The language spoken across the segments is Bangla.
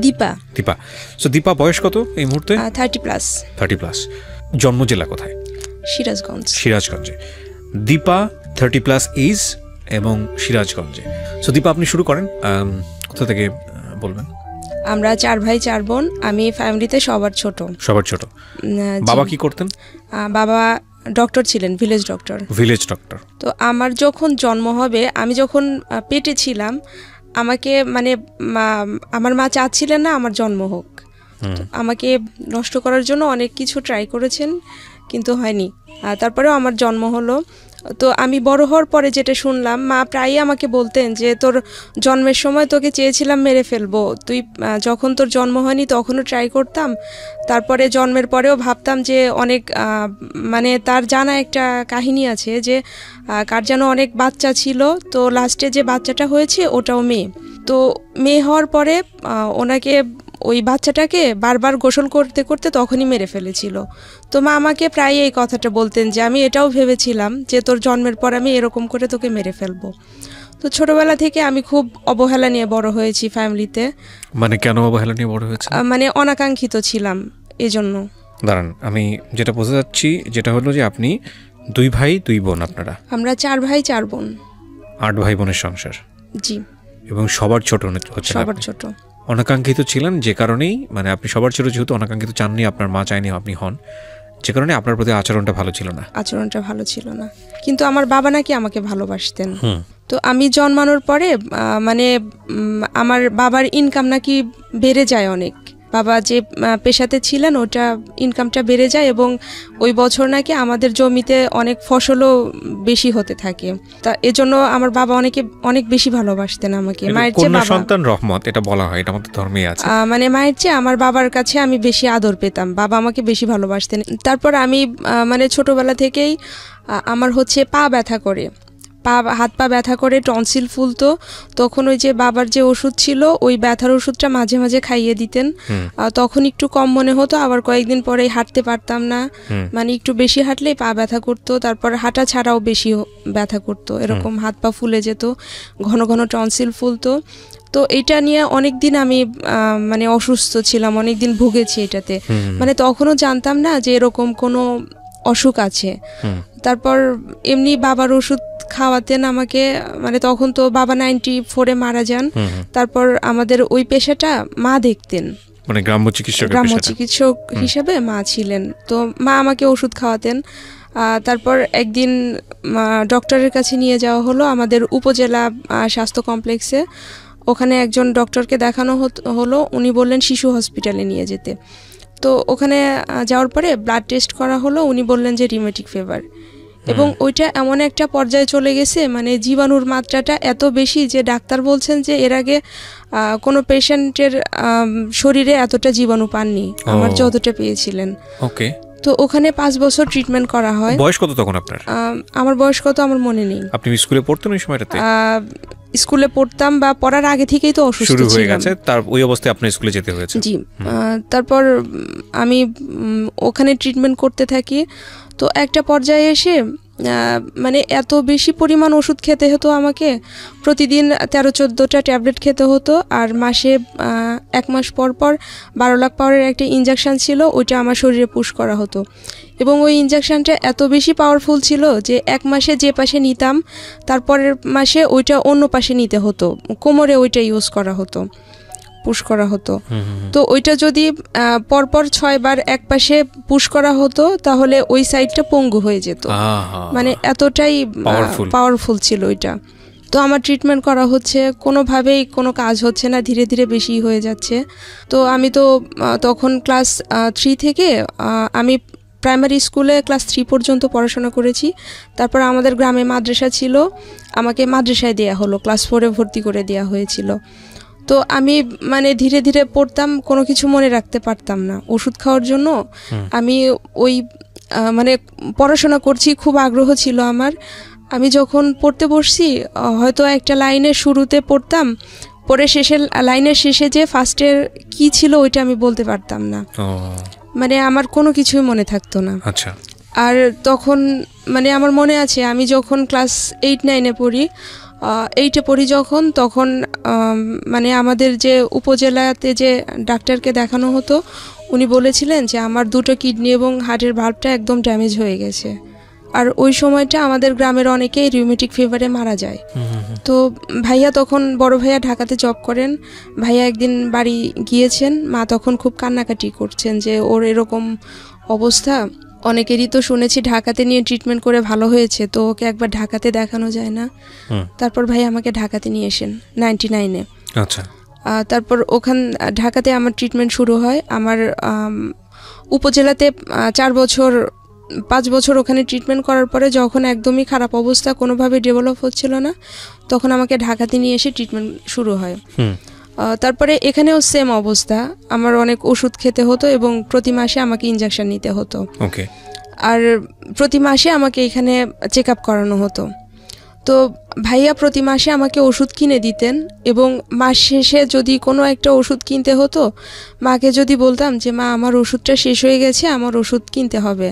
দীপা। দীপা, সো দীপা বয়স কত এই মুহূর্তে? 30+। 30+। জন্ম জেলা কোথায়? সিরাজগঞ্জ। সিরাজগঞ্জে। দীপা 30+ এজ এবং সিরাজগঞ্জে। সো দীপা, আপনি শুরু করেন, কোথা থেকে বলবেন? আমরা 4 ভাই 4 বোন, আমি ফ্যামিলিতে সবার ছোট। সবার ছোট। বাবা কি করতেন? বাবা ডক্টর ছিলেন, ভিলেজ ডক্টর। Village doctor. তো আমার যখন জন্ম হবে, আমি যখন পেটে ছিলাম, আমাকে মানে আমার মা চাচ্ছিলেন না আমার জন্ম হোক। আমাকে নষ্ট করার জন্য অনেক কিছু ট্রাই করেছেন, কিন্তু হয়নি। তারপরেও আমার জন্ম হলো। তো আমি বড় হওয়ার পরে যেটা শুনলাম, মা প্রায়ই আমাকে বলতেন যে তোর জন্মের সময় তোকে চেয়েছিলাম মেরে ফেলবো, তুই যখন তোর জন্ম হয়নি তখনও ট্রাই করতাম, তারপরে জন্মের পরেও ভাবতাম যে অনেক মানে তার জানা একটা কাহিনী আছে যে কার যেন অনেক বাচ্চা ছিল, তো লাস্টে যে বাচ্চাটা হয়েছে ওটাও মেয়ে। তো মেয়ে হওয়ার পরে ওনাকে ওই বাচ্চাটাকে বারবার গোসল করতে করতে তখনই মেরে ফেলেছিল। তো মা আমাকে প্রায় এই কথাটা বলতেন যে আমি এটাও ভেবেছিলাম যে তোর জন্মের পর আমি এরকম করে তোকে মেরে ফেলবো। তো ছোটবেলা থেকে আমি খুব অবহেলা নিয়ে বড় হয়েছি ফ্যামিলিতে। মানে কেন অবহেলা নিয়ে বড় হয়েছে? মানে অনাকাঙ্ক্ষিত ছিলাম এজন্য। দাঁড়ান, আমি যেটা বোঝা যাচ্ছি যেটা হলো যে আপনি 2 ভাই 2 বোন। আপনারা? আমরা 4 ভাই 4 বোন। 8 ভাই বোনের সংসার। জি। এবং সবার ছোট হচ্ছে? সবার ছোট। অনাকাঙ্ক্ষিত ছিলেন, যে কারণেই মানে আপনি সবার ছোট, যেহেতু অনাকাঙ্ক্ষিত চাননি, আপনার মা চায়নি আপনি হন, যে কারণে আপনার প্রতি আচরণটা ভালো ছিল না। আচরণটা ভালো ছিল না, কিন্তু আমার বাবা নাকি আমাকে ভালোবাসতেন। তো আমি জন্মানোর পরে মানে আমার বাবার ইনকাম নাকি বেড়ে যায় অনেক। বাবা যে পেশাতে ছিলেন ওটা ইনকামটা বেড়ে যায় এবং ওই বছর নাকি আমাদের জমিতে অনেক ফসলও বেশি হতে থাকে। তা এজন্য আমার বাবা অনেক বেশি ভালোবাসতেন আমাকে। মায়ের চেয়ে বাবা সন্তান রহমত এটা বলা হয়, এটা আমাদের ধর্মেই আছে। মানে মায়ের চেয়ে আমার বাবার কাছে আমি বেশি আদর পেতাম, বাবা আমাকে বেশি ভালোবাসতেন। তারপর আমি মানে ছোটবেলা থেকেই আমার হচ্ছে পা ব্যথা করে, হাত পা ব্যথা করে, টনসিল ফুলতো। তখন ওই যে বাবার যে ওষুধ ছিল ওই ব্যথার ওষুধটা মাঝে মাঝে খাইয়ে দিতেন। তখন একটু কম মনে হতো, আবার কয়েকদিন পরেই হাঁটতে পারতাম না, মানে একটু বেশি হাঁটলেই পা ব্যথা করতো। তারপর হাঁটা ছাড়াও বেশি ব্যথা করতো, এরকম হাত পা ফুলে যেত, ঘন ঘন টনসিল ফুলতো। তো এটা নিয়ে অনেক দিন আমি মানে অসুস্থ ছিলাম, অনেক দিন ভুগেছি এটাতে। মানে তখনও জানতাম না যে এরকম কোনো অসুখ আছে। তারপর এমনি বাবার ওষুধ খাওয়াতেন আমাকে, মানে তখন তো বাবা 94-এ মারা যান। তারপর আমাদের ওই পেশাটা মা দেখতেন, মানে গ্রাম্য চিকিৎসক হিসেবে মা ছিলেন। তো মা আমাকে ওষুধ খাওয়াতেন। তারপর একদিন ডক্টরের কাছে নিয়ে যাওয়া হলো আমাদের উপজেলা স্বাস্থ্য কমপ্লেক্সে। ওখানে একজন ডক্টরকে দেখানো হলো, উনি বললেন শিশু হসপিটালে নিয়ে যেতে। তো ওখানে যাওয়ার পরে ব্লাড টেস্ট করা হলো, উনি বললেন যে রিউমেটিক ফিভার। এবং ওইটা এমন একটা পর্যায়ে চলে গেছে, মানে জীবাণুর মাত্রাটা এত বেশি যে ডাক্তার বলছেন যে এর আগে কোনো পেশেন্টের শরীরে এতটা জীবাণু পাননি আমার যতটা পেয়েছিলেন। ওকে। তো ওখানে 5 বছর ট্রিটমেন্ট করা হয়। বয়স কত তখন আপনার? আমার বয়স কত আমার মনে নেই। আপনি স্কুলে পড়তেন ওই সময়টাতে? স্কুলে পড়তাম বা পড়ার আগে থেকেই তো অসুস্থ শুরু হয়ে গেছে, তার ওই অবস্থায় আপনি স্কুলে যেতে হয়েছে? জি। তারপর আমি ওখানে ট্রিটমেন্ট করতে থাকি। তো একটা পর্যায়ে এসে মানে এত বেশি পরিমাণ ওষুধ খেতে হতো আমাকে, প্রতিদিন 13-14টা ট্যাবলেট খেতে হতো। আর মাসে 1 মাস পর পর 12 লাখ পাওয়ারের একটা ইনজেকশন ছিল, ওইটা আমার শরীরে পুশ করা হতো। এবং ওই ইনজেকশনটা এত বেশি পাওয়ারফুল ছিল যে 1 মাসে যে পাশে নিতাম তারপরের মাসে ওইটা অন্য পাশে নিতে হতো, কোমরে ওইটা ইউজ করা হতো, পুশ করা হতো। তো ওইটা যদি পরপর 6 বার এক পাশে পুশ করা হতো তাহলে ওই সাইডটা পঙ্গু হয়ে যেত, মানে এতটাই পাওয়ারফুল ছিল ওইটা। তো আমার ট্রিটমেন্ট করা হচ্ছে, কোনোভাবেই কোনো কাজ হচ্ছে না, ধীরে ধীরে বেশি হয়ে যাচ্ছে। তো আমি তো তখন ক্লাস 3 থেকে আমি প্রাইমারি স্কুলে ক্লাস 3 পর্যন্ত পড়াশোনা করেছি। তারপর আমাদের গ্রামে মাদ্রাসা ছিল, আমাকে মাদ্রাসায় দেওয়া হলো, ক্লাস 4-এ ভর্তি করে দেওয়া হয়েছিল। তো আমি মানে ধীরে ধীরে পড়তাম, কোনো কিছু মনে রাখতে পারতাম না। ওষুধ খাওয়ার জন্য আমি ওই মানে পড়াশোনা করছি, খুব আগ্রহ ছিল আমার। আমি যখন পড়তে বসছি হয়তো একটা লাইনের শুরুতে পড়তাম, পরে লাইনের শেষে যে ফার্স্টের কি ছিল ওইটা আমি বলতে পারতাম না, মানে আমার কোনো কিছুই মনে থাকতো না। আচ্ছা। আর তখন মানে আমার মনে আছে আমি যখন ক্লাস 8-9-এ পড়ি, 8-এ পড়ি যখন, তখন মানে আমাদের যে উপজেলাতে যে ডাক্তারকে দেখানো হতো উনি বলেছিলেন যে আমার 2টো কিডনি এবং হার্টের ভাল্বটা একদম ড্যামেজ হয়ে গেছে। আর ওই সময়টা আমাদের গ্রামের অনেকেই রিউমেটিক ফিভারে মারা যায়। তো ভাইয়া তখন, বড় ভাইয়া ঢাকাতে জব করেন, ভাইয়া একদিন বাড়ি গিয়েছেন, মা তখন খুব কান্নাকাটি করছেন যে ওর এরকম অবস্থা, অনেকেরই তো শুনেছি ঢাকাতে নিয়ে ট্রিটমেন্ট করে ভালো হয়েছে, তো ওকে একবার ঢাকাতে দেখানো যায় না। তারপর ভাই আমাকে ঢাকাতে নিয়ে আসেন 99-এ। আচ্ছা। তারপর ঢাকাতে আমার ট্রিটমেন্ট শুরু হয়। আমার উপজেলাতে 5 বছর ওখানে ট্রিটমেন্ট করার পরে যখন একদমই খারাপ অবস্থা, কোনোভাবে ডেভেলপ হচ্ছিল না, তখন আমাকে ঢাকাতে নিয়ে এসে ট্রিটমেন্ট শুরু হয়। তারপরে এখানেও সেম অবস্থা, আমার অনেক ওষুধ খেতে হতো এবং প্রতি মাসে আমাকে ইনজেকশন নিতে হতো। আর প্রতি মাসে আমাকে এখানে চেক আপ করানো হতো। তো ভাইয়া প্রতি মাসে আমাকে ওষুধ কিনে দিতেন এবং মাস শেষে যদি কোনো একটা ওষুধ কিনতে হতো, মাকে যদি বলতাম যে মা আমার ওষুধটা শেষ হয়ে গেছে, আমার ওষুধ কিনতে হবে,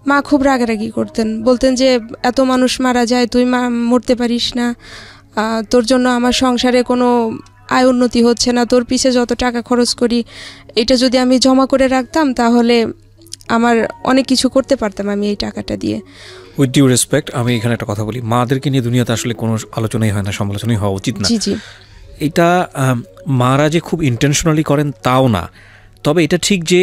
মা খুব রাগারাগি করতেন, বলতেন যে এত মানুষ মারা যায়, তুই মরতে পারিস না, তোর জন্য আমার সংসারে কোনো আয় উন্নতি হচ্ছে না, তোর পিছে যত টাকা খরচ করি এটা যদি আমি জমা করে রাখতাম তাহলে আমার অনেক কিছু করতে পারতাম আমি এই টাকাটা দিয়ে। উইথ ডিউ রেসপেক্ট, আমি এখানে একটা কথা বলি, মাদেরকে নিয়ে দুনিয়াতে আসলে কোনো আলোচনাই হয় না, সমালোচনাই হওয়া উচিত না। এটা মারা যে খুব ইন্টেনশনালি করেন তাও না, তবে এটা ঠিক যে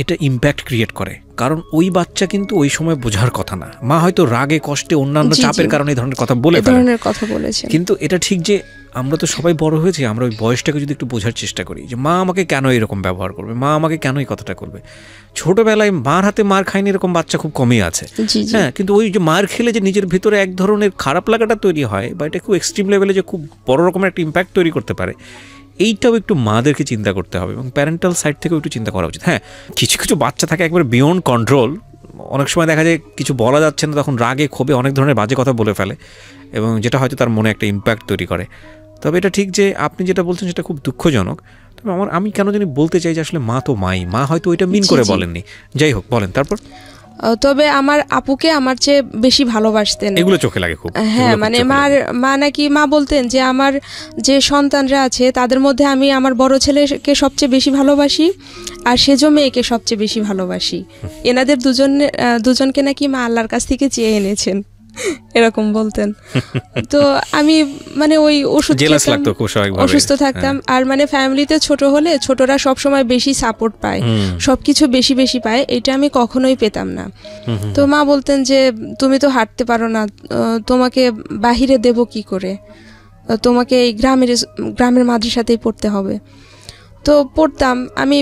এটা ইম্প্যাক্ট ক্রিয়েট করে, কারণ ওই বাচ্চা কিন্তু ওই সময় বোঝার কথা না, মা হয়তো রাগে কষ্টে অন্যান্য চাপের কারণে এই ধরনের কথা বলে ফেলেন, কিন্তু এটা ঠিক যে আমরা তো সবাই বড় হয়েছি, আমরা ওই বয়সটাকে যদি একটু বোঝার চেষ্টা করি যে মা আমাকে কেন এরকম ব্যবহার করবে, মা আমাকে কেন এই কথাটা করবে। ছোটবেলায় মার হাতে মার খায়নি এরকম বাচ্চা খুব কমই আছে, হ্যাঁ, কিন্তু ওই যে মার খেলে যে নিজের ভিতরে এক ধরনের খারাপ লাগাটা তৈরি হয় বা এটা খুব এক্সট্রিম লেভেলে যে খুব বড় রকমের একটা ইম্প্যাক্ট তৈরি করতে পারে, এইটাও একটু মাদেরকে চিন্তা করতে হবে এবং প্যারেন্টাল সাইড থেকেও একটু চিন্তা করা উচিত। হ্যাঁ, কিছু কিছু বাচ্চা থাকে একবার বিয়ন্ড কন্ট্রোল, অনেক সময় দেখা যায় কিছু বলা যাচ্ছে না, তখন রাগে ক্ষোভে অনেক ধরনের বাজে কথা বলে ফেলে এবং যেটা হয়তো তার মনে একটা ইম্প্যাক্ট তৈরি করে। তবে এটা ঠিক যে আপনি যেটা বলছেন সেটা খুব দুঃখজনক, তবে আমি কেন জানি বলতে চাই যে আসলে মা তো মা হয়তো ওইটা মিন করে বলেননি, যাই হোক বলেন তারপর। তবে আমার আপুকে আমার চেয়ে বেশি ভালোবাসতেন, এগুলো চোখে লাগে খুব। হ্যাঁ, মানে মা বলতেন যে আমার যে সন্তানরা আছে তাদের মধ্যে আমি আমার বড় ছেলেকে সবচেয়ে বেশি ভালোবাসি আর সেজো মেয়েকে সবচেয়ে বেশি ভালোবাসি, এনাদের দুজনকে নাকি মা আল্লাহর কাছ থেকে চেয়ে এনেছেন, এরকম বলতেন। তো আমি মানে ওই অসুস্থ থাকতাম, আর মানে ফ্যামিলিতে ছোট হলে ছোটরা সবসময় বেশি সাপোর্ট পায়, সবকিছু বেশি বেশি পায়, এটা আমি কখনোই পেতাম না। তো মা বলতেন যে তুমি তো হাঁটতে পারো না, তোমাকে বাহিরে দেব কি করে, তোমাকে এই গ্রামের মাদ্রাসাতেই পড়তে হবে। তো পড়তাম, আমি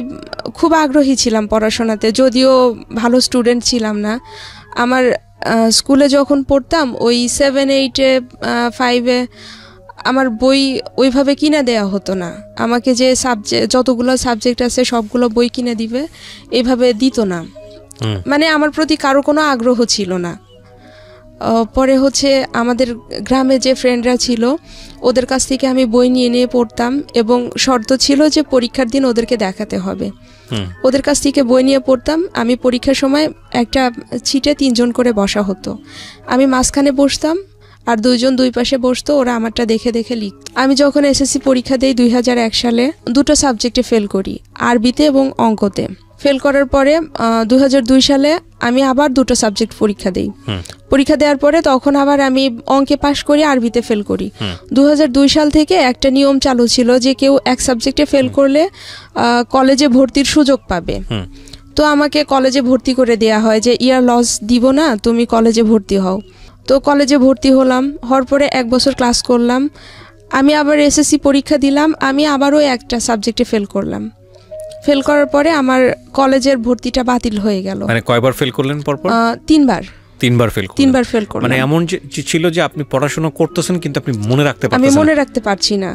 খুব আগ্রহী ছিলাম পড়াশোনাতে, যদিও ভালো স্টুডেন্ট ছিলাম না। আমার স্কুলে যখন পড়তাম ওই 7, 8, 5 আমার বই ওইভাবে কিনে দেওয়া হতো না, আমাকে যে যতগুলো সাবজেক্ট আছে সবগুলো বই কিনে দিবে এইভাবে দিত না, মানে আমার প্রতি কারো কোনো আগ্রহ ছিল না। পরে আমাদের গ্রামে যে ফ্রেন্ডরা ছিল ওদের কাছ থেকে আমি বই নিয়ে পড়তাম এবং শর্ত ছিল যে পরীক্ষার দিন ওদেরকে দেখাতে হবে, ওদের কাছ থেকে বই নিয়ে পড়তাম। আমি পরীক্ষার সময় একটা ছিটে 3 জন করে বসা হতো, আমি মাঝখানে বসতাম আর 2 জন 2 পাশে বসতো, ওরা আমারটা দেখে দেখে লিখত। আমি যখন এসএসসি পরীক্ষা দেই 2001 সালে 2টো সাবজেক্টে ফেল করি, আরবিতে এবং অঙ্কতে। ফেল করার পরে 2002 সালে আমি আবার 2টো সাবজেক্ট পরীক্ষা দেই, পরীক্ষা দেওয়ার পরে তখন আবার আমি অঙ্কে পাশ করি, আরবিতে ফেল করি। 2002 সাল থেকে একটা নিয়ম চালু ছিল যে কেউ এক সাবজেক্টে ফেল করলে কলেজে ভর্তির সুযোগ পাবে, তো আমাকে কলেজে ভর্তি করে দেয়া হয় যে ইয়ার লস দিব না, তুমি কলেজে ভর্তি হও। তো কলেজে ভর্তি হলাম, হওয়ার পরে 1 বছর ক্লাস করলাম, আমি আবার এসএসসি পরীক্ষা দিলাম, আমি আবারও একটা সাবজেক্টে ফেল করলাম। ফেল করার পরে আমার কলেজের ভর্তিটা বাতিল হয়ে গেল। মানে কয়বার ফেল করলেন পরপর? 3বার ফেল করলাম। মানে এমন ছিল যে আপনি পড়াশোনা করতেছেন কিন্তু আপনি মনে রাখতে পারছেন? আমি মনে রাখতে পারছি না।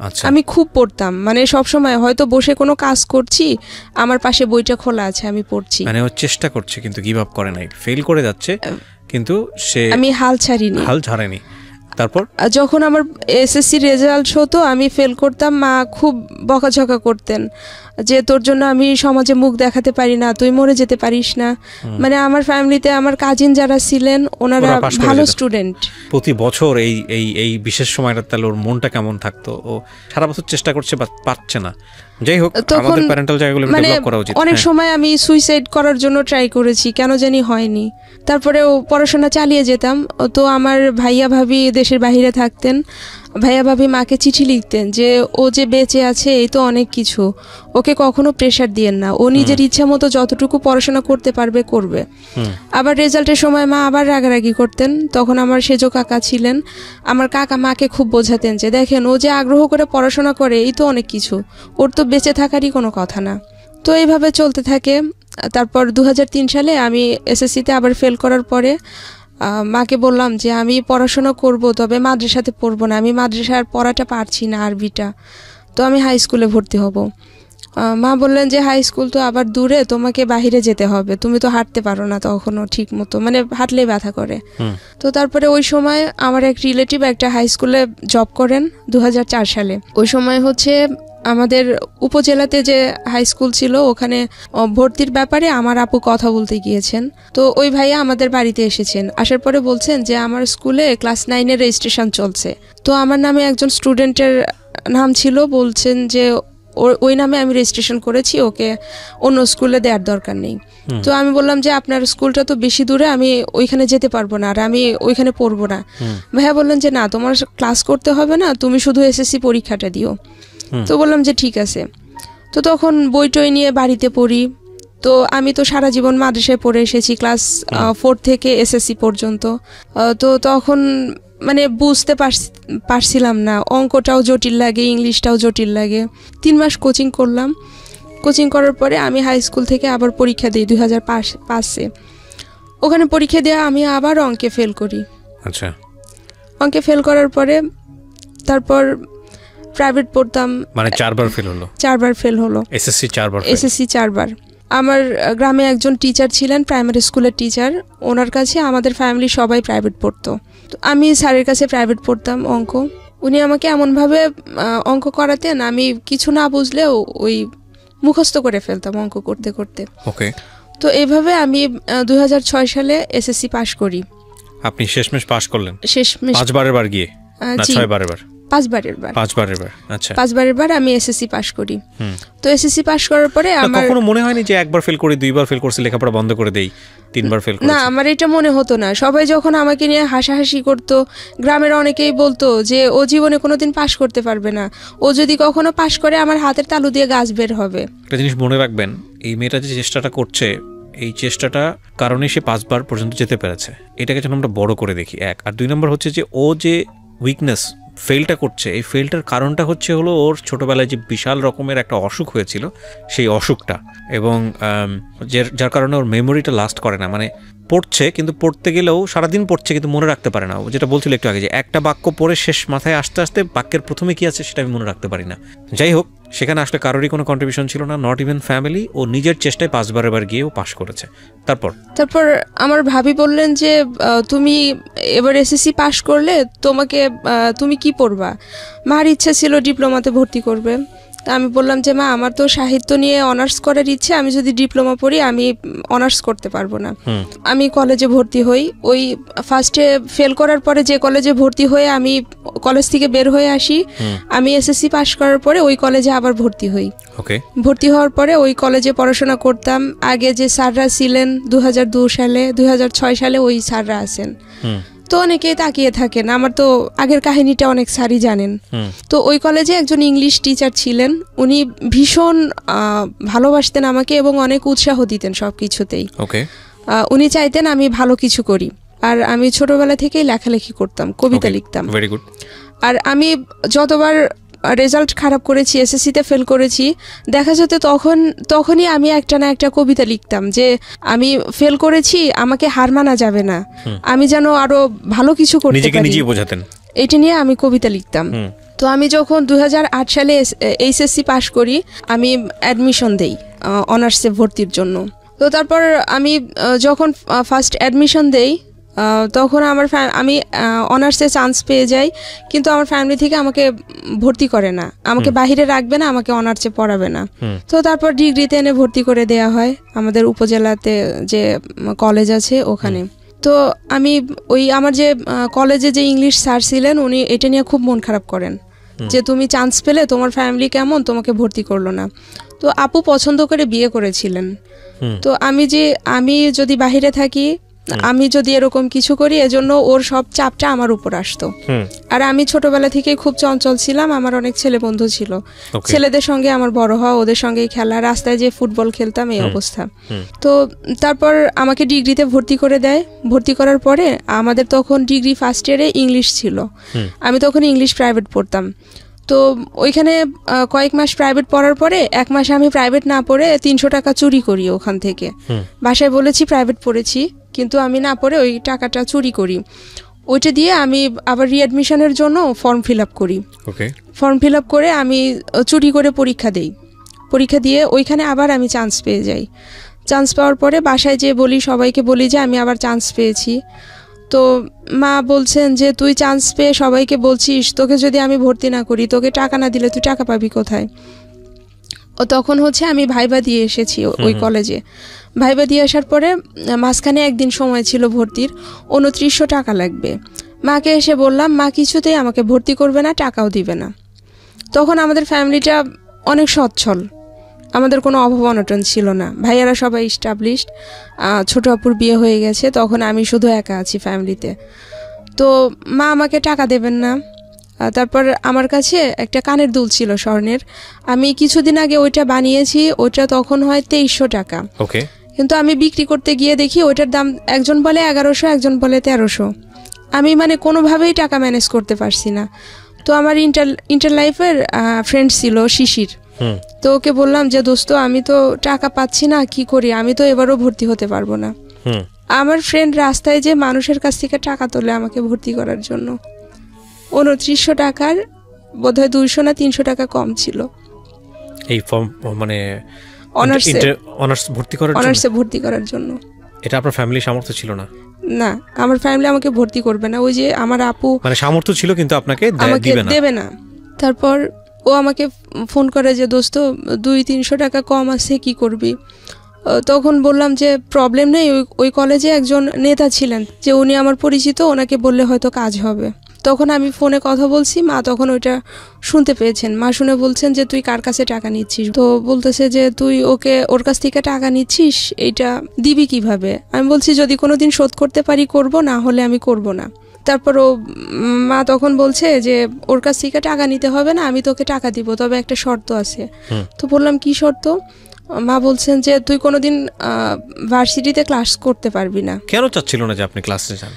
আচ্ছা। আমি খুব পড়তাম, মানে সব সময় হয়তো বসে কোনো কাজ করছি, আমার পাশে বইটা খোলা আছে, আমি পড়ছি। মানে ও চেষ্টা করছে কিন্তু গিভ আপ করে নাই, ফেল করে যাচ্ছে কিন্তু আমি হাল ছাড়েনি। তারপর যখন আমার এসএসসি রেজাল্ট হতো আমি ফেল করতাম, মা খুব বকাঝকা করতেন যে তোর জন্য আমি সমাজে মুখ দেখাতে পারি না, তুই মরে যেতে পারিস না। মানে আমার ফ্যামিলিতে আমার কাজিন যারা ছিলেন ওনারা ভালো স্টুডেন্ট। প্রতি বছর এই এই এই বিশেষ সময়টা তাহলে ওর মনটা কেমন থাকতো? ও সারা বছর চেষ্টা করছে বা পারছে না। যাই হোক, আমাদের প্যারেন্টাল জায়গাগুলো ডেভেলপ করা উচিত। অনেক সময় আমি সুইসাইড করার জন্য ট্রাই করেছি, কেন জানি হয়নি। তারপরেও পড়াশোনা চালিয়ে যেতাম। তো আমার ভাইয়া ভাবি দেশের বাইরে থাকতেন, ভাইয়া ভাবি মাকে চিঠি লিখতেন যে ও যে বেঁচে আছে এই তো অনেক কিছু, ওকে কখনো প্রেশার দিয়েন না, ও নিজের ইচ্ছা মতো যতটুকু পড়াশোনা করতে পারবে করবে। আবার রেজাল্টের সময় মা আবার রাগারাগি করতেন। তখন আমার সেজো কাকা ছিলেন, আমার কাকা মাকে খুব বোঝাতেন যে দেখেন ও যে আগ্রহ করে পড়াশোনা করে এই তো অনেক কিছু, ওর তো বেঁচে থাকারই কোনো কথা না। তো এইভাবে চলতে থাকে। তারপর 2003 সালে আমি এসএসসিতে আবার ফেল করার পরে মাকে বললাম যে আমি পড়াশোনা করব, তবে মাদ্রাসাতে পড়বো না, আমি মাদ্রাসার পড়াটা পারছি না, আরবিটা, তো আমি হাই স্কুলে ভর্তি হব। মা বললেন যে হাই স্কুল তো আবার দূরে, তোমাকে বাহিরে যেতে হবে, তুমি তো হাঁটতে পারো না তখনও ঠিক মতো, মানে হাঁটলেই ব্যথা করে। তো তারপরে ওই সময় আমার এক রিলেটিভ একটা হাই স্কুলে জব করেন 2004 সালে। ওই সময় হচ্ছে আমাদের উপজেলাতে যে হাই স্কুল ছিল ওখানে ভর্তির ব্যাপারে আমার আপু কথা বলতে গিয়েছেন। তো ওই ভাইয়া আমাদের বাড়িতে এসেছেন, আসার পরে বলছেন যে আমার স্কুলে ক্লাস 9-এর রেজিস্ট্রেশন চলছে, তো আমার নামে একজন স্টুডেন্টের নাম ছিল, বলছেন যে ওই নামে আমি রেজিস্ট্রেশন করেছি, ওকে অন্য স্কুলে দেওয়ার দরকার নেই। তো আমি বললাম যে আপনার স্কুলটা তো বেশি দূরে, আমি ওইখানে যেতে পারবো না, আর আমি ওইখানে পড়বো না। ভাইয়া বললেন যে না, তোমার ক্লাস করতে হবে না, তুমি শুধু এসএসসি পরীক্ষাটা দিও। তো বললাম যে ঠিক আছে। তো তখন বই টই নিয়ে বাড়িতে পড়ি। তো আমি তো সারা জীবন মাদ্রাসায় পড়ে এসেছি, ক্লাস 4 থেকে এসএসসি পর্যন্ত। তো তখন মানে বুঝতে পারছিলাম না, অঙ্কটাও জটিল লাগে, ইংলিশটাও জটিল লাগে। 3 মাস কোচিং করলাম। কোচিং করার পরে আমি হাই স্কুল থেকে আবার পরীক্ষা দিই 2005-এ। ওখানে পরীক্ষা দিয়ে আমি আবার অঙ্কে ফেল করি। আচ্ছা। অঙ্কে ফেল করার পরে তারপর প্রাইভেট পড়তাম, মানে 4 বার ফেল হলো। 4 বার ফেল হলো। এসএসসি 4 বার। এসএসসি 4 বার। আমার গ্রামে একজন টিচার ছিলেন, প্রাইমারি স্কুলের টিচার, ওনার কাছে আমাদের ফ্যামিলি সবাই প্রাইভেট পড়তো। তো আমি স্যারের কাছে প্রাইভেট পড়তাম অঙ্ক। উনি আমাকে এমনভাবে অঙ্ক করাতেন, আমি কিছু না বুঝলেও ওই মুখস্থ করে ফেলতাম অঙ্ক করতে করতে। ওকে। তো এইভাবে আমি 2006 সালে এসএসসি পাশ করি। আপনি শেষমেশ পাশ করলেন? শেষমেশ 5 বারের বার গিয়ে না 6 বারের বার? 5 বারের বার। 5 বারের বার। আচ্ছা, 5 বারের বার আমি এসএসসি পাশ করি। তো এসএসসি পাশ করার পরে আমার কখনো মনে হয়নি যে একবার ফেল করি, 2 বার ফেল করছি, লেখাপড়া বন্ধ করে দেই, 3 বার ফেল করেছি? না, আমার এটা মনে হতো না। সবাই যখন আমাকে নিয়ে হাসাহাসি করতো, গ্রামের অনেকেই বলতো যে ও জীবনে কোনোদিন পাশ করতে পারবে না, ও যদি কখনো পাশ করে আমার হাতের তালু দিয়ে গাছ বের হবে। একটা জিনিস মনে রাখবেন, এই মেয়েটা যে চেষ্টাটা করছে, এই চেষ্টাটা কারণে সে 5 বার পর্যন্ত যেতে পেরেছে। এটাকে যেন আমরা বড় করে দেখি, 1। আর 2 নম্বর হচ্ছে যে ও যে উইকনেস ফেলটা করছে, এই ফেলটার কারণটা হচ্ছে হলো ওর ছোটোবেলায় যে বিশাল রকমের একটা অসুখ হয়েছিল, সেই অসুখটা, এবং যার কারণে ওর মেমোরিটা লাস্ট করে না। মানে পড়ছে, কিন্তু পড়তে গেলেও সারাদিন পড়ছে কিন্তু মনে রাখতে পারে না। ও যেটা বলছিল একটু আগে, যে একটা বাক্য পড়ে শেষ মাথায় আসতে আসতে বাক্যের প্রথমে কি আছে সেটা আমি মনে রাখতে পারি না। যাই হোক, সেখানে আসলে কারোরই কোনো কন্ট্রিবিউশন ছিল না, নট ইভেন ফ্যামিলি। ও নিজের চেষ্টায় 5 বারের গিয়ে ও পাশ করেছে। তারপর আমার ভাবি বললেন যে তুমি এবার এসএসসি পাশ করলে তুমি কি পড়বা? মার ইচ্ছা ছিল ডিপ্লোমাতে ভর্তি করবে। তা আমি বললাম যে মা, আমার তো সাহিত্য নিয়ে অনার্স করার ইচ্ছে, আমি যদি ডিপ্লোমা পড়ি আমি অনার্স করতে পারবো না। আমি কলেজে ভর্তি হই। ওই ফার্স্টে ফেল করার পরে যে কলেজে ভর্তি হয়ে আমি কলেজ থেকে বের হয়ে আসি, আমি এসএসসি পাশ করার পরে ওই কলেজে আবার ভর্তি হই। ভর্তি হওয়ার পরে ওই কলেজে পড়াশোনা করতাম। আগে যে স্যাররা ছিলেন 2002 সালে 2006 সালে ওই স্যাররা আছেন। তো অনেকেই তাকিয়ে থাকেন, আমার তো আগের কাহিনীটা অনেক স্যারই জানেন। তো ওই কলেজে একজন ইংলিশ টিচার ছিলেন, উনি ভীষণ ভালোবাসতেন আমাকে এবং অনেক উৎসাহ দিতেন সব কিছুতেই। উনি চাইতেন আমি ভালো কিছু করি। আর আমি ছোটবেলা থেকেই লেখালেখি করতাম, কবিতা লিখতাম। আর আমি যতবার রেজাল্ট খারাপ করেছি, এসএসসিতে ফেল করেছি, দেখা যেত তখনই আমি একটা না একটা কবিতা লিখতাম যে আমি ফেল করেছি, আমাকে হার মানা যাবে না, আমি যেন আরো ভালো কিছু করতে পারি, এটা নিয়ে আমি কবিতা লিখতাম। তো আমি যখন 2008 সালে এইচএসসি পাশ করি, আমি অ্যাডমিশন দেই অনার্সে ভর্তির জন্য। তো তারপর আমি যখন ফার্স্ট অ্যাডমিশন দেই তখন আমি অনার্সে চান্স পেয়ে যাই, কিন্তু আমার ফ্যামিলি থেকে আমাকে ভর্তি করে না, আমাকে বাহিরে রাখবে না, আমাকে অনার্সে পড়াবে না। তো তারপর ডিগ্রিতে এনে ভর্তি করে দেয়া হয় আমাদের উপজেলাতে যে কলেজ আছে ওখানে। তো আমি আমার যে কলেজে যে ইংলিশ স্যার ছিলেন উনি এটা নিয়ে খুব মন খারাপ করেন যে তুমি চান্স পেলে তোমার ফ্যামিলি কেমন তোমাকে ভর্তি করলো না। তো আপু পছন্দ করে বিয়ে করেছিলেন। তো আমি যদি বাহিরে থাকি, আমি যদি এরকম কিছু করি, এজন্য ওর সব চাপটা আমার উপর আসতো। আর আমি ছোটবেলা থেকে খুব চঞ্চল ছিলাম, আমার অনেক ছেলে বন্ধু ছিল, ছেলেদের সঙ্গে আমার বড় হওয়া, ওদের সঙ্গে খেলা, রাস্তায় যে ফুটবল খেলতাম, এই অবস্থা। তো তারপর আমাকে ডিগ্রিতে ভর্তি করে দেয়। ভর্তি করার পরে আমাদের তখন ডিগ্রি ফার্স্ট ইয়ারে ইংলিশ ছিল, আমি তখন ইংলিশ প্রাইভেট পড়তাম। তো ওইখানে কয়েক মাস প্রাইভেট পড়ার পরে 1 মাস আমি প্রাইভেট না পড়ে 300 টাকা চুরি করি ওখান থেকে। বাসায় বলেছি প্রাইভেট পড়েছি, কিন্তু আমি না পড়ে ওই টাকাটা চুরি করি। ওইটা দিয়ে আমি আবার রিঅ্যাডমিশনের জন্য ফর্ম ফিল আপ করি। ফর্ম ফিল আপ করে আমি চুরি করে পরীক্ষা দেই। পরীক্ষা দিয়ে ওইখানে আবার আমি চান্স পেয়ে যাই। চান্স পাওয়ার পরে বাসায় যেয়ে বলি, সবাইকে বলি যে আমি আবার চান্স পেয়েছি। তো মা বলছেন যে তুই চান্স পেয়ে সবাইকে বলছিস, তোকে যদি আমি ভর্তি না করি, তোকে টাকা না দিলে তুই টাকা পাবি কোথায়? ও তখন আমি ভাইবা দিয়ে এসেছি ওই কলেজে। ভাইবা দিয়ে আসার পরে মাঝখানে একদিন সময় ছিল ভর্তির, 2900 টাকা লাগবে। মাকে এসে বললাম, মা কিছুতেই আমাকে ভর্তি করবে না, টাকাও দিবে না। তখন আমাদের ফ্যামিলিটা অনেক সচ্ছল, আমাদের কোনো অভাব অনটন ছিল না, ভাইয়ারা সবাই এস্টাবলিশড, ছোট আপুর বিয়ে হয়ে গেছে, তখন আমি শুধু একা আছি ফ্যামিলিতে। তো মা আমাকে টাকা দেবেন না। তারপর আমার কাছে একটা কানের দুল ছিল স্বর্ণের, আমি কিছুদিন আগে ওইটা বানিয়েছি, ওইটা তখন হয় 2300 টাকা। কিন্তু আমি বিক্রি করতে গিয়ে দেখি ওইটার দাম একজন বলে 1100, একজন বলে 1300। আমি কোনোভাবেই টাকা ম্যানেজ করতে পারছি না। তো আমার ইন্টার লাইফের ফ্রেন্ড ছিল শিশির, তো ওকে বললাম যে দোস্ত আমি তো টাকা পাচ্ছি না, কি করি, আমি তো এবারও ভর্তি হতে পারবো না। আমার ফ্রেন্ড রাস্তায় যে মানুষের কাছ থেকে টাকা তোলে আমাকে ভর্তি করার জন্য। 2900 টাকার বোধহয় 200 না 300 টাকা কম ছিল এই ফর্ম অনার্সে ভর্তি করার জন্য। এটা আপনার ফ্যামিলি সামর্থ্য ছিল না? না, আমার ফ্যামিলি আমাকে ভর্তি করবে না। ওই যে আমার আপু সামর্থ্য ছিল কিন্তু আপনাকে দেবে না। তারপর ও আমাকে ফোন করে যে দোস্ত 200-300 টাকা কম আছে, কি করবি? তখন বললাম যে প্রবলেম নেই, ওই কলেজে একজন নেতা ছিলেন যে উনি আমার পরিচিত, ওনাকে বললে হয়তো কাজ হবে। তখন আমি ফোনে কথা বলছি, মা তখন ওইটা শুনতে পেয়েছেন। মা শুনে বলছেন যে তুই কার কাছে টাকা নিচ্ছিস? তো বলতেছে যে তুই ওর কাছ থেকে টাকা নিচ্ছিস, এইটা দিবি কিভাবে? আমি বলছি যদি কোনোদিন শোধ করতে পারি করব, না হলে আমি করব না। তারপর মা তখন বলছে যে ওর কাছ থেকে টাকা নিতে হবে না, আমি তোকে টাকা দিব, তবে একটা শর্ত আছে। তো বললাম কি শর্ত? মা বলছেন যে তুই কোনোদিন ভার্সিটিতে ক্লাস করতে পারবি না। কেন চাচ্ছিল না যে আপনি ক্লাসে যান?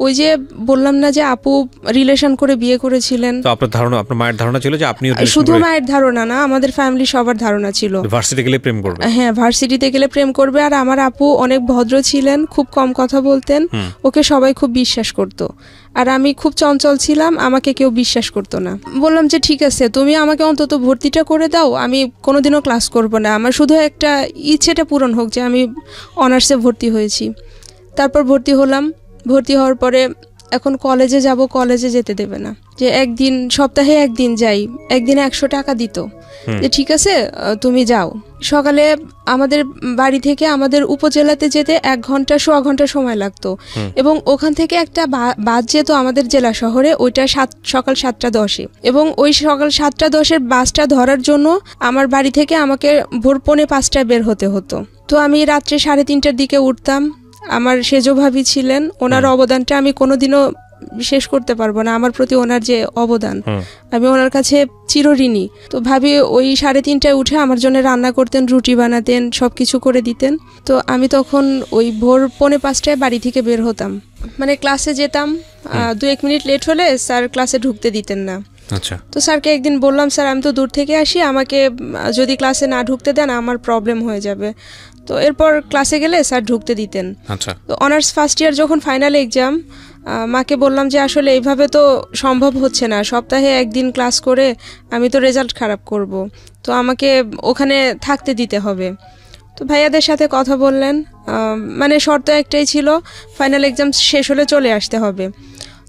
ওই যে বললাম না যে আপু রিলেশন করে বিয়ে করেছিলেন। তো আপনার মায়ের ধারণা ছিল যে আপনি? শুধু মায়ের ধারণা না, আমাদের ফ্যামিলি সবার ধারণা ছিল ভার্সিটিতে গেলে প্রেম করবে। হ্যাঁ, ভার্সিটিতে গেলে প্রেম করবে। আর আমার আপু অনেক ভদ্র ছিলেন, খুব কম কথা বলতেন, ওকে সবাই খুব বিশ্বাস করতো। আর আমি খুব চঞ্চল ছিলাম, আমাকে কেউ বিশ্বাস করতো না। বললাম যে ঠিক আছে, তুমি আমাকে অন্তত ভর্তিটা করে দাও, আমি কোনোদিনও ক্লাস করব না, আমার শুধু একটা ইচ্ছেটা পূরণ হোক যে আমি অনার্সে ভর্তি হয়েছি। তারপর ভর্তি হলাম। ভর্তি হওয়ার পরে এখন কলেজে যাব, কলেজে যেতে দেবে না, যে সপ্তাহে একদিন যাই, একদিনে 100 টাকা দিত, যে ঠিক আছে তুমি যাও। সকালে আমাদের বাড়ি থেকে আমাদের উপজেলাতে যেতে 1 ঘন্টা সোয়া ঘন্টা সময় লাগতো, এবং ওখান থেকে একটা বাস যেত আমাদের জেলা শহরে, ওইটা সকাল 7:10, এবং ওই সকাল 7:10 বাসটা ধরার জন্য আমার বাড়ি থেকে আমাকে ভোর 4:45 বের হতে হতো। তো আমি রাত্রে 3:30টার দিকে উঠতাম। আমার সেজো ভাবি ছিলেন, ওনার অবদানটা আমি কোনোদিনও শেষ করতে পারবো না, আমার প্রতি ওনার যে অবদান, আমি ওনার কাছে চিরঋণী। তো ভাবি ওই 3:30টায় উঠে আমার জন্য রান্না করতেন, রুটি বানাতেন, সবকিছু করে দিতেন। তো আমি তখন ওই ভোর 4:45টায় বাড়ি থেকে বের হতাম, ক্লাসে যেতাম, 2-1 মিনিট লেট হলে স্যার ক্লাসে ঢুকতে দিতেন না। আচ্ছা। তো স্যারকে একদিন বললাম, স্যার আমি তো দূর থেকে আসি, আমাকে যদি ক্লাসে না ঢুকতে দেন আমার প্রবলেম হয়ে যাবে। তো এরপর ক্লাসে গেলে স্যার ঢুকতে দিতেন। আচ্ছা। তো অনার্স ফার্স্ট ইয়ার যখন ফাইনাল এক্সাম, মাকে বললাম যে আসলে এইভাবে তো সম্ভব হচ্ছে না, সপ্তাহে একদিন ক্লাস করে আমি তো রেজাল্ট খারাপ করব, তো আমাকে ওখানে থাকতে দিতে হবে। তো ভাইয়াদের সাথে কথা বললেন, মানে শর্ত একটাই ছিল, ফাইনাল এক্সাম শেষ হলে চলে আসতে হবে।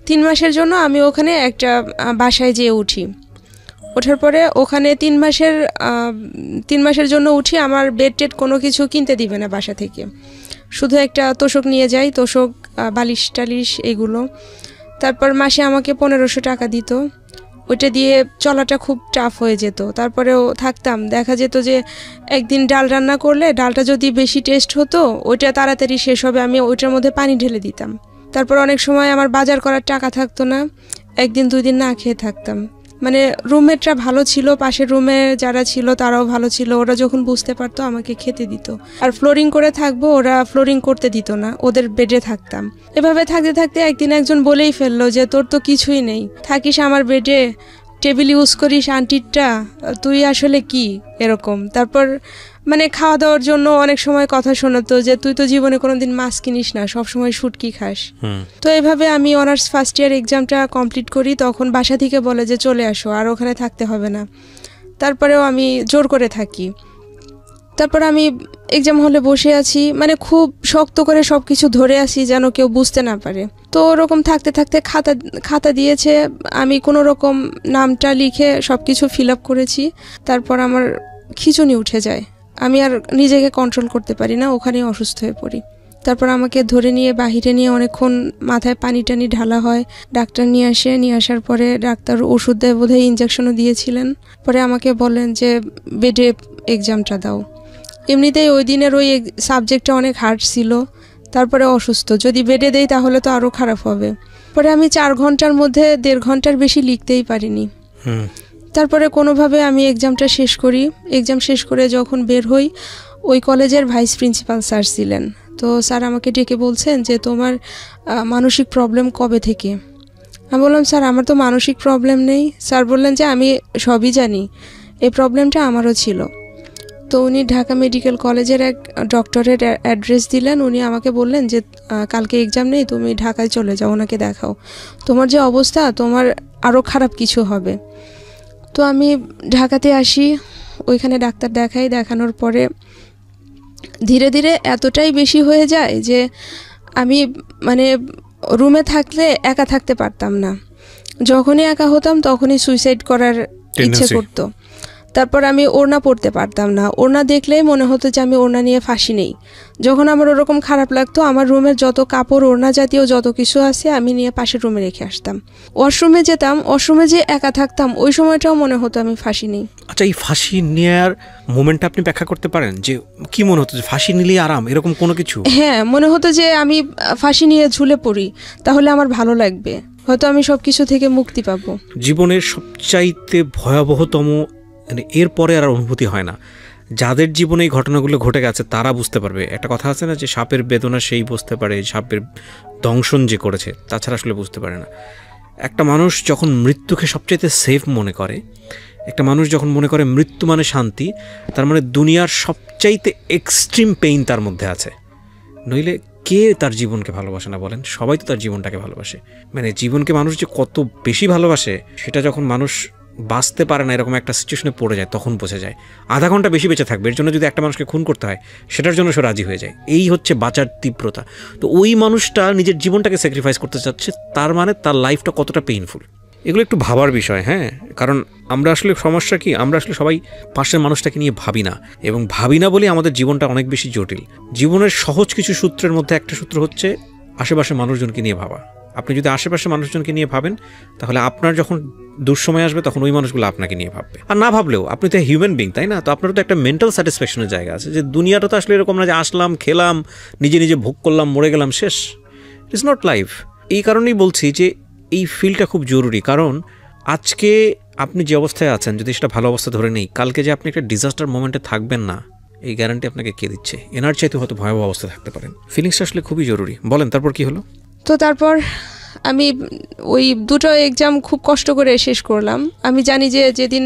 3 মাসের জন্য আমি ওখানে একটা বাসায় যেয়ে উঠি। ওঠার পরে ওখানে 3 মাসের জন্য উঠি। আমার বেড টেড কোনো কিছু কিনতে দিবে না বাসা থেকে, শুধু একটা তোষক নিয়ে যাই, তোষক, বালিশ টালিশ এগুলো। তারপর মাসে আমাকে 1500 টাকা দিত, ওইটা দিয়ে চলাটা খুব টাফ হয়ে যেত। তারপরেও থাকতাম, দেখা যেত যে একদিন ডাল রান্না করলে ডালটা যদি বেশি টেস্ট হতো ওইটা তাড়াতাড়ি শেষ হবে, আমি ওইটার মধ্যে পানি ঢেলে দিতাম। তারপর অনেক সময় আমার বাজার করার টাকা থাকতো না, 1 দিন 2 দিন না খেয়ে থাকতাম। মানে রুমমেটরা ভালো ছিল, পাশের রুমে যারা ছিল তারাও ভালো ছিল, ওরা যখন বুঝতে পারতো আমাকে খেতে দিত। আর ফ্লোরিং করে থাকবো, ওরা ফ্লোরিং করতে দিত না, ওদের বেডে থাকতাম। এভাবে থাকতে থাকতে একদিন একজন বলেই ফেললো যে তোর তো কিছুই নেই, থাকিস আমার বেডে, টেবিল ইউজ করিস আন্টিরটা, তুই আসলে কি এরকম। তারপর মানে খাওয়া দাওয়ার জন্য অনেক সময় কথা শোনাতো যে তুই তো জীবনে কোনোদিন মাছ কিনিস না, সবসময় শুটকি খাস। তো এইভাবে আমি অনার্স ফার্স্ট ইয়ার এক্সামটা কমপ্লিট করি। তখন বাসা থেকে বলে যে চলে আসো, আর ওখানে থাকতে হবে না। তারপরেও আমি জোর করে থাকি। তারপর আমি এক্সাম হলে বসে আছি, মানে খুব শক্ত করে সব কিছু ধরে আছি যেন কেউ বুঝতে না পারে। তো ওরকম থাকতে থাকতে খাতা দিয়েছে, আমি কোনো রকম নামটা লিখে সব কিছু ফিল আপ করেছি। তারপর আমার খিঁচুনি উঠে যায়, আমি আর নিজেকে কন্ট্রোল করতে পারি না, ওখানেই অসুস্থ হয়ে পড়ি। তারপর আমাকে ধরে নিয়ে বাহিরে নিয়ে অনেকক্ষণ মাথায় পানি টানি ঢালা হয়, ডাক্তার নিয়ে আসার পরে ডাক্তার ওষুধ দেয়, বোধহয় ইঞ্জেকশনও দিয়েছিলেন। পরে আমাকে বলেন যে বেডে এক্সামটা দাও। এমনিতেই ওই দিনের ওই সাবজেক্টটা অনেক হার্ড ছিল, তারপরে অসুস্থ, যদি বেডে দেই তাহলে তো আরও খারাপ হবে। পরে আমি 4 ঘন্টার মধ্যে 1.5 ঘন্টার বেশি লিখতেই পারিনি। তারপরে কোনোভাবে আমি এক্সামটা শেষ করি। এক্সাম শেষ করে যখন বের হই, ওই কলেজের ভাইস প্রিন্সিপাল স্যার ছিলেন। তো স্যার আমাকে ডেকে বলছেন যে তোমার মানসিক প্রবলেম কবে থেকে। আমি বললাম স্যার আমার তো মানসিক প্রবলেম নেই। স্যার বললেন যে আমি সবই জানি, এই প্রবলেমটা আমারও ছিল। তো উনি ঢাকা মেডিকেল কলেজের এক ডক্টরের অ্যাড্রেস দিলেন। উনি আমাকে বললেন যে কালকে এক্সাম নেই, তুমি ঢাকায় চলে যাও, ওনাকে দেখাও, তোমার যে অবস্থা তোমার আরও খারাপ কিছু হবে। তো আমি ঢাকাতে আসি, ওইখানে ডাক্তার দেখাই। দেখানোর পরে ধীরে ধীরে এতটাই বেশি হয়ে যায় যে আমি মানে রুমে থাকলে একা থাকতে পারতাম না। যখনই একা হতাম তখনই সুইসাইড করার ইচ্ছে করতো। তারপর আমি ওড়না পরতে পারতাম না, ওড়না দেখলেই মনে হতো যে আমি ওড়না নিয়ে ফাঁসি নেই। যখন আমার ওরকম খারাপ লাগতো, আমার রুমের যত কাপড়, ওড়না জাতীয় যত কিছু আছে আমি নিয়ে পাশের রুমে রেখে আসতাম। ওয়াশরুমে যেতাম, ওয়াশরুমে যে একা থাকতাম, ওই সময়টাও মনে হতো আমি ফাঁসি নেই। আচ্ছা, এই ফাঁসি নেওয়ার মোমেন্টটা আপনি ব্যাখ্যা করতে পারেন? যে কি মনে হতো, যে ফাঁসি নিলেই আরাম, এরকম কোনো কিছু? হ্যাঁ, মনে হতো যে আমি ফাঁসি নিয়ে ঝুলে পড়ি, তাহলে আমার ভালো লাগবে, হয়তো আমি সব কিছু থেকে মুক্তি পাবো। জীবনের সবচাইতে ভয়াবহতম, মানে এরপরে আর অনুভূতি হয় না। যাদের জীবনে এই ঘটনাগুলো ঘটে গেছে তারা বুঝতে পারবে। একটা কথা আছে না যে সাপের বেদনা সেই বুঝতে পারে, সাপের দংশন যে করেছে, তাছাড়া আসলে বুঝতে পারে না। একটা মানুষ যখন মৃত্যুকে সবচাইতে সেফ মনে করে, একটা মানুষ যখন মনে করে মৃত্যু মানে শান্তি, তার মানে দুনিয়ার সবচাইতে এক্সট্রিম পেইন তার মধ্যে আছে। নইলে কে তার জীবনকে ভালোবাসে না বলেন? সবাই তো তার জীবনটাকে ভালোবাসে। মানে জীবনকে মানুষ যে কত বেশি ভালোবাসে সেটা যখন মানুষ বাঁচতে পারে না, এরকম একটা সিচুয়েশনে পড়ে যায়, তখন বোঝা যায়। আধা ঘন্টা বেশি বেঁচে থাকবে, এর জন্য যদি একটা মানুষকে খুন করতে হয় সেটার জন্য সে রাজি হয়ে যায়। এই হচ্ছে বাঁচার তীব্রতা। তো ওই মানুষটা নিজের জীবনটাকে স্যাক্রিফাইস করতে চাচ্ছে, তার মানে তার লাইফটা কতটা পেইনফুল। এগুলো একটু ভাবার বিষয়। হ্যাঁ, কারণ আমরা আসলে সমস্যা কি, আমরা আসলে সবাই পাশের মানুষটাকে নিয়ে ভাবি না, এবং ভাবি না বলে আমাদের জীবনটা অনেক বেশি জটিল। জীবনের সহজ কিছু সূত্রের মধ্যে একটা সূত্র হচ্ছে আশেপাশের মানুষজনকে নিয়ে ভাবা। আপনি যদি আশেপাশের মানুষজনকে নিয়ে ভাবেন, তাহলে আপনার যখন দুঃসময় আসবে তখন ওই মানুষগুলো আপনাকে নিয়ে ভাববে। আর না ভাবলেও আপনি তো হিউম্যান বিং, তাই না? তো আপনারও তো একটা মেন্টাল স্যাটিসফ্যাকশনের জায়গা আছে, যে দুনিয়াটা তো আসলে এরকম না যে আসলাম, খেলাম, নিজে নিজে ভোগ করলাম, মরে গেলাম, শেষ। It's not life. এই কারণেই বলছি যে এই ফিলটা খুব জরুরি। কারণ আজকে আপনি যে অবস্থায় আছেন, যদি সেটা ভালো অবস্থা ধরে নেই, কালকে যে আপনি একটা ডিজাস্টার মোমেন্টে থাকবেন না, এই গ্যারান্টি আপনাকে কে দিচ্ছে? এনার চাইতে হয়তো ভয়াবহ অবস্থা থাকতে পারেন। ফিলিংসটা আসলে খুবই জরুরি। বলেন, তারপর কি হলো? তো তারপর আমি ওই 2টো এক্সাম খুব কষ্ট করে শেষ করলাম। আমি জানি যে যেদিন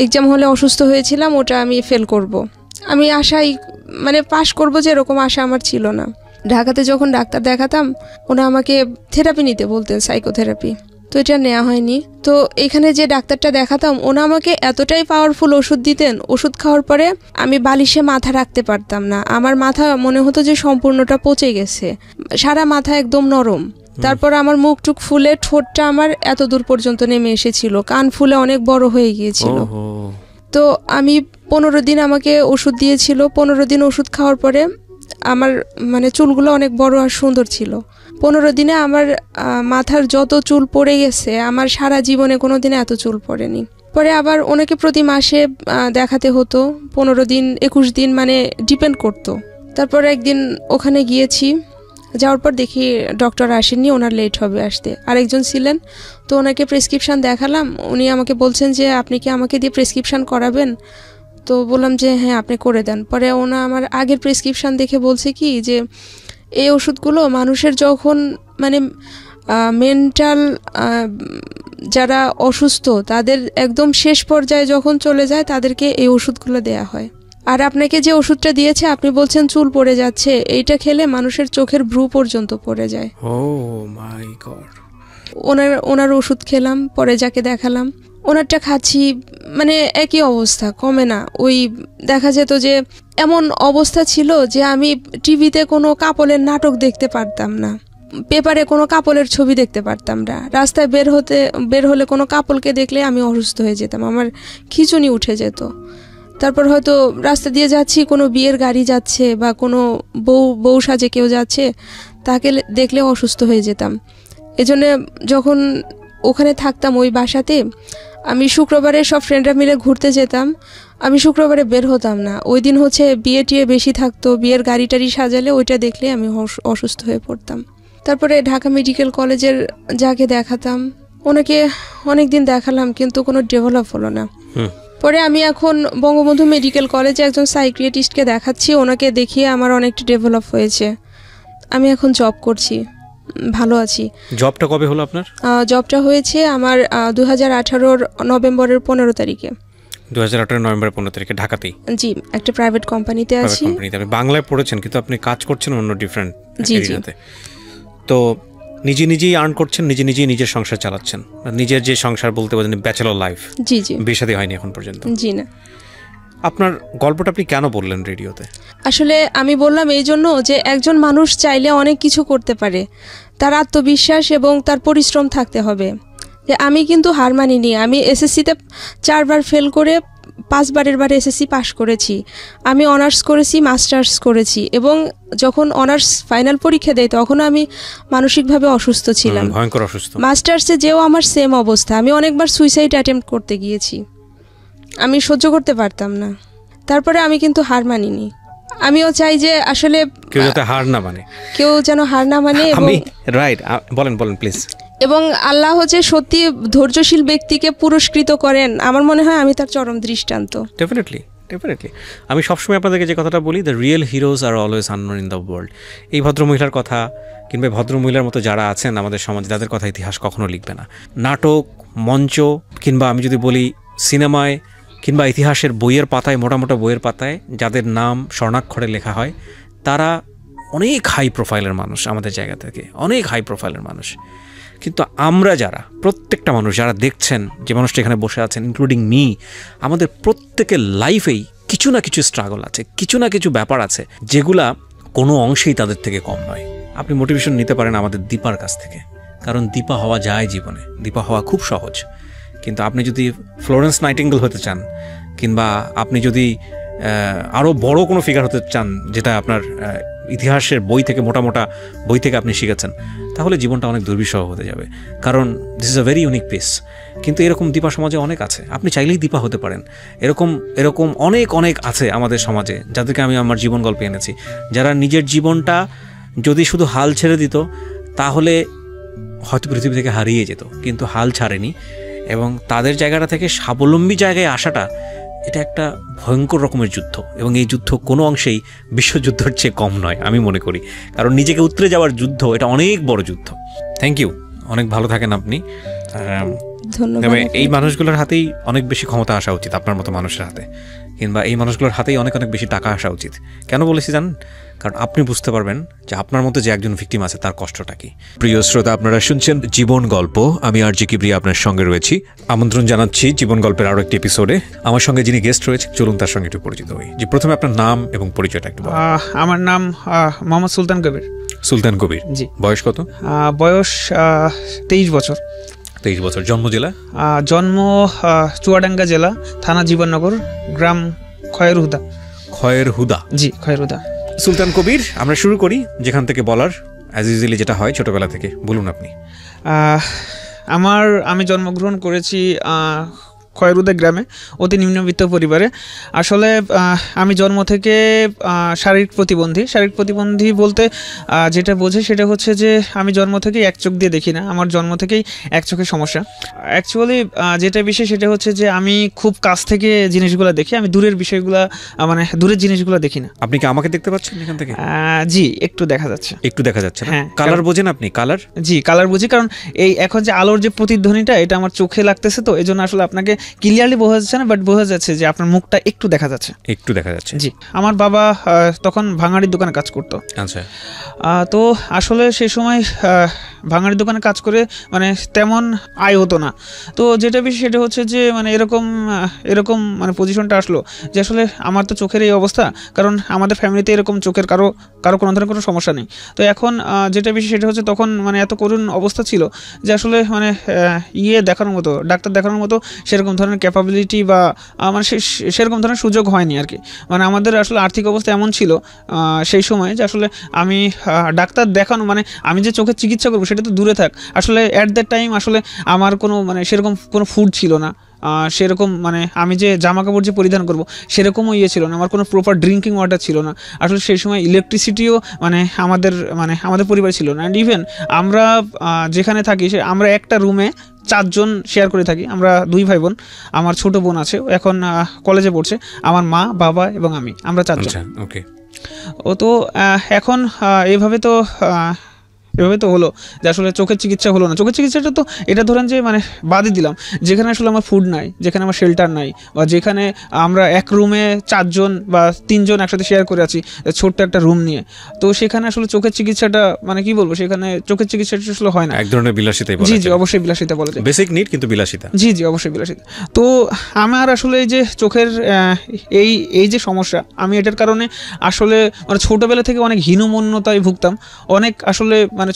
এক্সাম হলে অসুস্থ হয়েছিলাম ওটা আমি ফেল করব। আমি আশাই মানে পাশ করব যে এরকম আশা আমার ছিল না। ঢাকাতে যখন ডাক্তার দেখাতাম, ওনা আমাকে থেরাপি নিতে বলতেন, সাইকোথেরাপি। তো এটা নেওয়া হয়নি। তো এখানে যে ডাক্তারটা দেখাতাম ওনা আমাকে এতটাই পাওয়ারফুল ওষুধ দিতেন, ওষুধ খাওয়ার পরে আমি বালিশে মাথা রাখতে পারতাম না, আমার মাথা মনে হতো যে সম্পূর্ণটা পচে গেছে, সারা মাথা একদম নরম। তারপর আমার মুখ টুক ফুলে ঠোঁটটা আমার এত দূর পর্যন্ত নেমে এসেছিল, কান ফুলে অনেক বড় হয়ে গিয়েছিল। তো আমি 15 দিন আমাকে ওষুধ দিয়েছিল, 15 দিন ওষুধ খাওয়ার পরে আমার মানে চুলগুলো অনেক বড় আর সুন্দর ছিল। 15 দিনে আমার মাথার যত চুল পড়ে গেছে আমার সারা জীবনে কোনো দিনে এত চুল পড়েনি। পরে আবার ওনাকে প্রতি মাসে দেখাতে হতো, 15 দিন 21 দিন মানে ডিপেন্ড করতো। তারপর একদিন ওখানে গিয়েছি, যাওয়ার পর দেখি ডক্টর আসেননি, ওনার লেট হবে আসতে, আরেকজন ছিলেন। তো ওনাকে প্রেসক্রিপশান দেখালাম, উনি আমাকে বলছেন যে আপনি কি আমাকে দিয়ে প্রেসক্রিপশান করাবেন? তো বললাম যে হ্যাঁ আপনি করে দেন। পরে ওনা আমার আগের প্রেসক্রিপশান দেখে বলছে কি যে এই ওষুধগুলো মানুষের যখন মানে মেন্টাল যারা অসুস্থ তাদের একদম শেষ পর্যায়ে যখন চলে যায় তাদেরকে এই ওষুধগুলো দেয়া হয়। আর আপনাকে যে ওষুধটা দিয়েছে আপনি বলছেন চুল পড়ে যাচ্ছে, এইটা খেলে মানুষের চোখের ভ্রু পর্যন্ত পড়ে যায়। ও মাই গড। ওনার ওষুধ খেলাম, পরে যাকে দেখালাম ওনারটা খাচ্ছি, মানে একই অবস্থা, কমে না। ওই দেখা যেত যে এমন অবস্থা ছিল যে আমি টিভিতে কোনো কাপলের নাটক দেখতে পারতাম না, পেপারে কোনো কাপলের ছবি দেখতে পারতাম না, রাস্তায় বের হলে কোনো কাপলকে দেখলে আমি অসুস্থ হয়ে যেতাম, আমার খিঁচুনি উঠে যেত। তারপর হয়তো রাস্তা দিয়ে যাচ্ছি, কোনো বিয়ের গাড়ি যাচ্ছে বা কোনো বউ সাজে কেউ যাচ্ছে, তাকে দেখলে অসুস্থ হয়ে যেতাম। এজন্য যখন ওখানে থাকতাম ওই বাসাতে, আমি শুক্রবারে সব ফ্রেন্ডরা মিলে ঘুরতে যেতাম, আমি শুক্রবারে বের হতাম না। ওই দিন হচ্ছে বিয়ে টিয়ে বেশি থাকতো, বিয়ের গাড়ি টাড়ি সাজালে ওইটা দেখলে আমি অসুস্থ হয়ে পড়তাম। তারপরে ঢাকা মেডিকেল কলেজের যাকে দেখাতাম ওনাকে অনেক দিন দেখালাম, কিন্তু কোনো ডেভেলপ হলো না। পরে আমি এখন বঙ্গবন্ধু মেডিকেল কলেজে একজন সাইকিয়াট্রিস্টকে দেখাচ্ছি, ওনাকে দেখিয়ে আমার অনেকটা ডেভেলপ হয়েছে। আমি এখন জব করছি, ভালো আছি। জবটা কবে হলো আপনার? জবটা হয়েছে আমার 2018 নভেম্বরের 15 তারিখে। 2018 নভেম্বরের 15 তারিখে ঢাকাতেই? জি, একটা প্রাইভেট কোম্পানিতে আছি। আপনি বাংলায় পড়েছেন কিন্তু আপনি কাজ করছেন অন্য ডিফারেন্ট এরিয়াতে। তো নিজেই আর্ন করছেন, নিজের সংসার চালাচ্ছেন, নিজের যে সংসার বলতে পারেন ব্যাচেলর লাইফ। জি জি, বিয়ে শাদী হয়নি এখন পর্যন্ত? জি না। আপনার গল্পটা আপনি কেন বললেন রেডিওতে? আসলে আমি বললাম এই জন্য যে একজন মানুষ চাইলে অনেক কিছু করতে পারে, তার আত্মবিশ্বাস এবং তার পরিশ্রম থাকতে হবে। যে আমি কিন্তু হার মানিনি, আমি এসএসসিতে 4 বার ফেল করে 5 বারের এসএসসি পাশ করেছি। আমি অনার্স করেছি, মাস্টার্স করেছি, এবং যখন অনার্স ফাইনাল পরীক্ষা দেয় তখন আমি মানসিকভাবে অসুস্থ ছিলাম, ভয়ঙ্কর অসুস্থ। মাস্টার্সে যেও আমার সেম অবস্থা, আমি অনেকবার সুইসাইড অ্যাটেম্প্ট করতে গিয়েছি, আমি সহ্য করতে পারতাম না। তারপরে আমি কিন্তু হার মানিনি। আমিও চাই যে আসলে কেউ যাতে হার না মানে, কেউ যেন হার না মানে। আমি রাইট, বলেন প্লিজ। এবং আল্লাহ হচ্ছে সত্যি ধৈর্যশীল ব্যক্তিকে পুরস্কৃত করেন, আমার মনে হয় আমি তার চরম দৃষ্টান্ত। ডেফিনেটলি আমি সবসময় আপনাদেরকে যে কথাটা বলি, the real heroes are always unknown in the world. এই ভদ্রমহিলার কথা কিংবা ভদ্রমহিলার মতো যারা আছেন আমাদের সমাজে, তাদের কথা ইতিহাস কখনো লিখবে না। নাটক, মঞ্চ, কিংবা আমি যদি বলি সিনেমায় কিংবা ইতিহাসের বইয়ের পাতায়, মোটা বইয়ের পাতায় যাদের নাম স্বর্ণাক্ষরে লেখা হয়, তারা অনেক হাই প্রোফাইলের মানুষ, আমাদের জায়গা থেকে অনেক হাই প্রোফাইলের মানুষ। কিন্তু আমরা যারা, প্রত্যেকটা মানুষ যারা দেখছেন, যে মানুষটা এখানে বসে আছেন ইনক্লুডিং মি, আমাদের প্রত্যেকের লাইফেই কিছু না কিছু স্ট্রাগল আছে, কিছু না কিছু ব্যাপার আছে যেগুলা কোনো অংশেই তাদের থেকে কম নয়। আপনি মোটিভেশন নিতে পারেন আমাদের দীপার কাছ থেকে, কারণ দীপা হওয়া যায় জীবনে, দীপা হওয়া খুব সহজ। কিন্তু আপনি যদি ফ্লোরেন্স নাইটিঙ্গেল হতে চান, কিংবা আপনি যদি আরও বড় কোনো ফিগার হতে চান, যেটা আপনার ইতিহাসের বই থেকে, মোটা বই থেকে আপনি শিখেছেন, তাহলে জীবনটা অনেক দুর্বিষহ হতে যাবে, কারণ this is a very unique piece. কিন্তু এরকম দীপা সমাজে অনেক আছে, আপনি চাইলেই দীপা হতে পারেন। এরকম অনেক আছে আমাদের সমাজে, যাদেরকে আমি আমার জীবন গল্পে এনেছি, যারা নিজের জীবনটা যদি শুধু হাল ছেড়ে দিত তাহলে হয়তো পৃথিবী থেকে হারিয়ে যেত, কিন্তু হাল ছাড়েনি। এবং তাদের জায়গাটা থেকে স্বাবলম্বী জায়গায় আসাটা, এটা একটা ভয়ঙ্কর রকমের যুদ্ধ, এবং এই যুদ্ধ কোনো অংশেই বিশ্বযুদ্ধের চেয়ে কম নয় আমি মনে করি, কারণ নিজেকে উতরে যাওয়ার যুদ্ধ, এটা অনেক বড় যুদ্ধ। থ্যাংক ইউ, অনেক ভালো থাকেন আপনি। ধন্যবাদ। এই মানুষগুলোর হাতেই অনেক বেশি ক্ষমতা আসা উচিত, আপনার মতো মানুষের হাতে, কিংবা এই মানুষগুলোর হাতেই অনেক অনেক বেশি টাকা আসা উচিত। কেন বলেছি জানেন? কারণ আপনি বুঝতে পারবেন যে আপনার মধ্যে যে একজন ভিকটিম আছে তার কষ্টটা কি। প্রিয় শ্রোতা, আপনারা শুনছেন জীবন গল্প। আমি আরজি কিবরিয়া আপনার সঙ্গে রয়েছি। আমন্ত্রণ জানাচ্ছি জীবন গল্পের আরো একটি এপিসোডে। আমার সঙ্গে যিনি গেস্ট রয়েছে, চলুন তার সঙ্গে একটু পরিচিত হই। যে প্রথমে আপনার নাম এবং পরিচয়টা একটু বলুন। আমার নাম মোহাম্মদ সুলতান কবির। সুলতান কবির, জি। বয়স কত? বয়স 23 বছর। 23 বছর। জন্ম জেলা? জন্ম চুয়াডাঙ্গা জেলা, থানা জীবননগর, গ্রাম খয়ের হুদা। খয়ের হুদা, জি, খয়ের হুদা। সুলতান কবির, আমরা শুরু করি যেখান থেকে বলার, অ্যাজ ইউজুয়ালি যেটা হয় ছোটবেলা থেকে। বলুন আপনি। আমি জন্মগ্রহণ করেছি খয়েরুদা গ্রামে, অতি নিম্নবিত্ত পরিবারে। আসলে আমি জন্ম থেকে শারীরিক প্রতিবন্ধী বলতে যেটা বোঝে সেটা হচ্ছে যে আমি জন্ম থেকেই এক চোখ দিয়ে দেখি না। আমার জন্ম থেকেই এক চোখের সমস্যা। অ্যাকচুয়ালি যেটা বিষয় সেটা হচ্ছে যে আমি খুব কাছ থেকে জিনিসগুলো দেখি, আমি দূরের বিষয়গুলো মানে দূরের জিনিসগুলো দেখি না। আপনি কি আমাকে দেখতে পাচ্ছেন এখান থেকে? জি, একটু দেখা যাচ্ছে। হ্যাঁ। কালার বোঝেন আপনি? কালার? জি, কালার বুঝি, কারণ এই এখন যে আলোর যে প্রতিধ্বনিটা এটা আমার চোখে লাগতেছে, তো এই জন্য আসলে আপনাকে ক্লিয়ারলি বোঝা যাচ্ছে না, বাট বোঝা যাচ্ছে যে আপনার মুখটা একটু দেখা যাচ্ছে। জি। আমার বাবা তখন ভাঙাড়ির দোকানে কাজ করতো। আচ্ছা। তো আসলে সেই সময় ভাঙাড়ির দোকানে কাজ করে মানে তেমন আয় হতো না। তো যেটা বেশি সেটা হচ্ছে যে মানে এরকম মানে পজিশনটা আসলো যে আসলে আমার তো চোখের এই অবস্থা, কারণ আমাদের ফ্যামিলিতে এরকম চোখের কারো কোনো ধরনের কোনো সমস্যা নেই। তো এখন যেটা বেশি সেটা হচ্ছে তখন মানে এত করুণ অবস্থা ছিল যে আসলে মানে দেখানোর মতো, ডাক্তার দেখানোর মতো সেরকম ধরনের ক্যাপাবিলিটি বা মানে সেরকম ধরনের সুযোগ হয়নি আর কি। মানে আমাদের আসলে আর্থিক অবস্থা এমন ছিল সেই সময় যে আসলে আমি ডাক্তার দেখানো মানে আমি যে চোখের চিকিৎসা করবো সেটা তো দূরে থাক, আসলে অ্যাট দ্যাট টাইম আসলে আমার কোনো মানে সেরকম কোনো ফুড ছিল না, সেরকম মানে আমি যে জামা কাপড় যে পরিধান করব সেরকমও ছিল না, আমার কোনো প্রপার ড্রিঙ্কিং ওয়াটার ছিল না। আসলে সেই সময় ইলেকট্রিসিটিও মানে আমাদের পরিবারে ছিল না। অ্যান্ড ইভেন আমরা যেখানে থাকি আমরা একটা রুমে 4 জন শেয়ার করে থাকি। আমরা 2 ভাই বোন, আমার ছোট বোন আছে, এখন কলেজে পড়ছে, আমার মা, বাবা এবং আমরা 4 জন। ওকে। তো এখন এভাবে তো হলো যে আসলে চোখের চিকিৎসা হলো না। চোখের চিকিৎসাটা তো এটা ধরেন যে মানে বাদই দিলাম, যেখানে আসলে আমার ফুড নাই, যেখানে আমার শেল্টার নাই, বা যেখানে আমরা এক রুমে 4 জন বা 3 জন একসাথে শেয়ার করে আছি ছোট্ট একটা রুম নিয়ে, তো সেখানে আসলে চোখের চিকিৎসাটা মানে কি বলবো, সেখানে চোখের চিকিৎসাটা আসলে হয় না। এক ধরনের বিলাসিতাই বলা যায়। জি, অবশ্যই বিলাসিতা বলা যায়। বেসিক নিড কিন্তু বিলাসিতা। জি, অবশ্যই বিলাসিতা। তো আমার আসলে এই যে চোখের এই যে সমস্যা, আমি এটার কারণে আসলে মানে ছোটবেলা থেকে অনেক হীনমন্যতায় ভুগতাম, অনেক আসলে মানে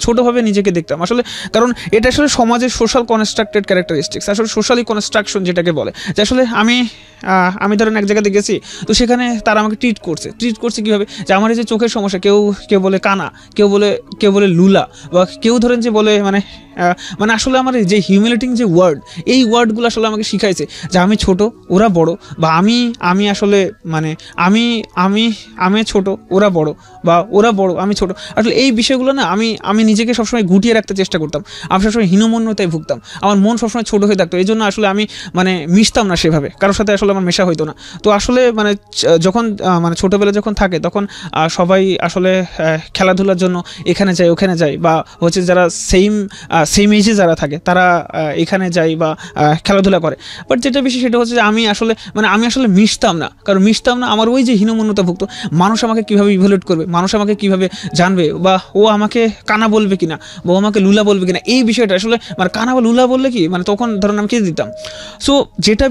ছোটভাবে নিজেকে দেখতাম আসলে, কারণ এটা আসলে সমাজের সোশ্যাল কনস্ট্রাক্টেড ক্যারেক্টারিস্টিক্স, আসলে সোশ্যালি কনস্ট্রাকশন যেটাকে বলে, যে আসলে আমি ধরেন এক জায়গাতে গেছি, তো সেখানে তারা আমাকে ট্রিট করছে কীভাবে, যে আমার এই যে চোখের সমস্যা, কেউ বলে কানা, কেউ বলে লুলা, বা কেউ ধরেন যে বলে মানে আসলে আমার যে হিউমিলেটিং যে ওয়ার্ড, এই ওয়ার্ডগুলো আসলে আমাকে শিখাইছে যে আমি ছোট, ওরা বড়, বা আমি আসলে মানে আমি ছোট, ওরা বড়, বা ওরা বড়, আমি ছোট। আসলে এই বিষয়গুলো না আমি নিজেকে সবসময় গুটিয়ে রাখতে চেষ্টা করতাম, আমি সবসময় হীনমন্যতায় ভুগতাম, আমার মন সবসময় ছোট হয়ে থাকতো, এই জন্য আসলে আমি মানে মিশতাম না সেভাবে, কারোর সাথে আসলে আমার মেশা হইতো না। তো আসলে মানে যখন মানে ছোটোবেলা যখন থাকে তখন সবাই আসলে খেলাধুলার জন্য এখানে যায় ওখানে যায়, বা হচ্ছে যারা সেম এজে যারা থাকে তারা এখানে যায় বা খেলাধুলা করে। বাট যেটা বেশি সেটা হচ্ছে যে আমি আসলে মিশতাম না, কারণ মিশতাম না, আমার ওই যে হীনমন্যতা ভুগতো, মানুষ আমাকে কীভাবে ইভ্যালুয়েট করবে, মানুষ আমাকে কীভাবে জানবে, বা ও আমাকে কানা বলবে কিনা, বা ও আমাকে লুলা বলবে কিনা, এই বিষয়টা আসলে মানে কানা বা লুলা বললে কি মানে তখন ধরুন আমি কেটে দিতাম। সো যেটা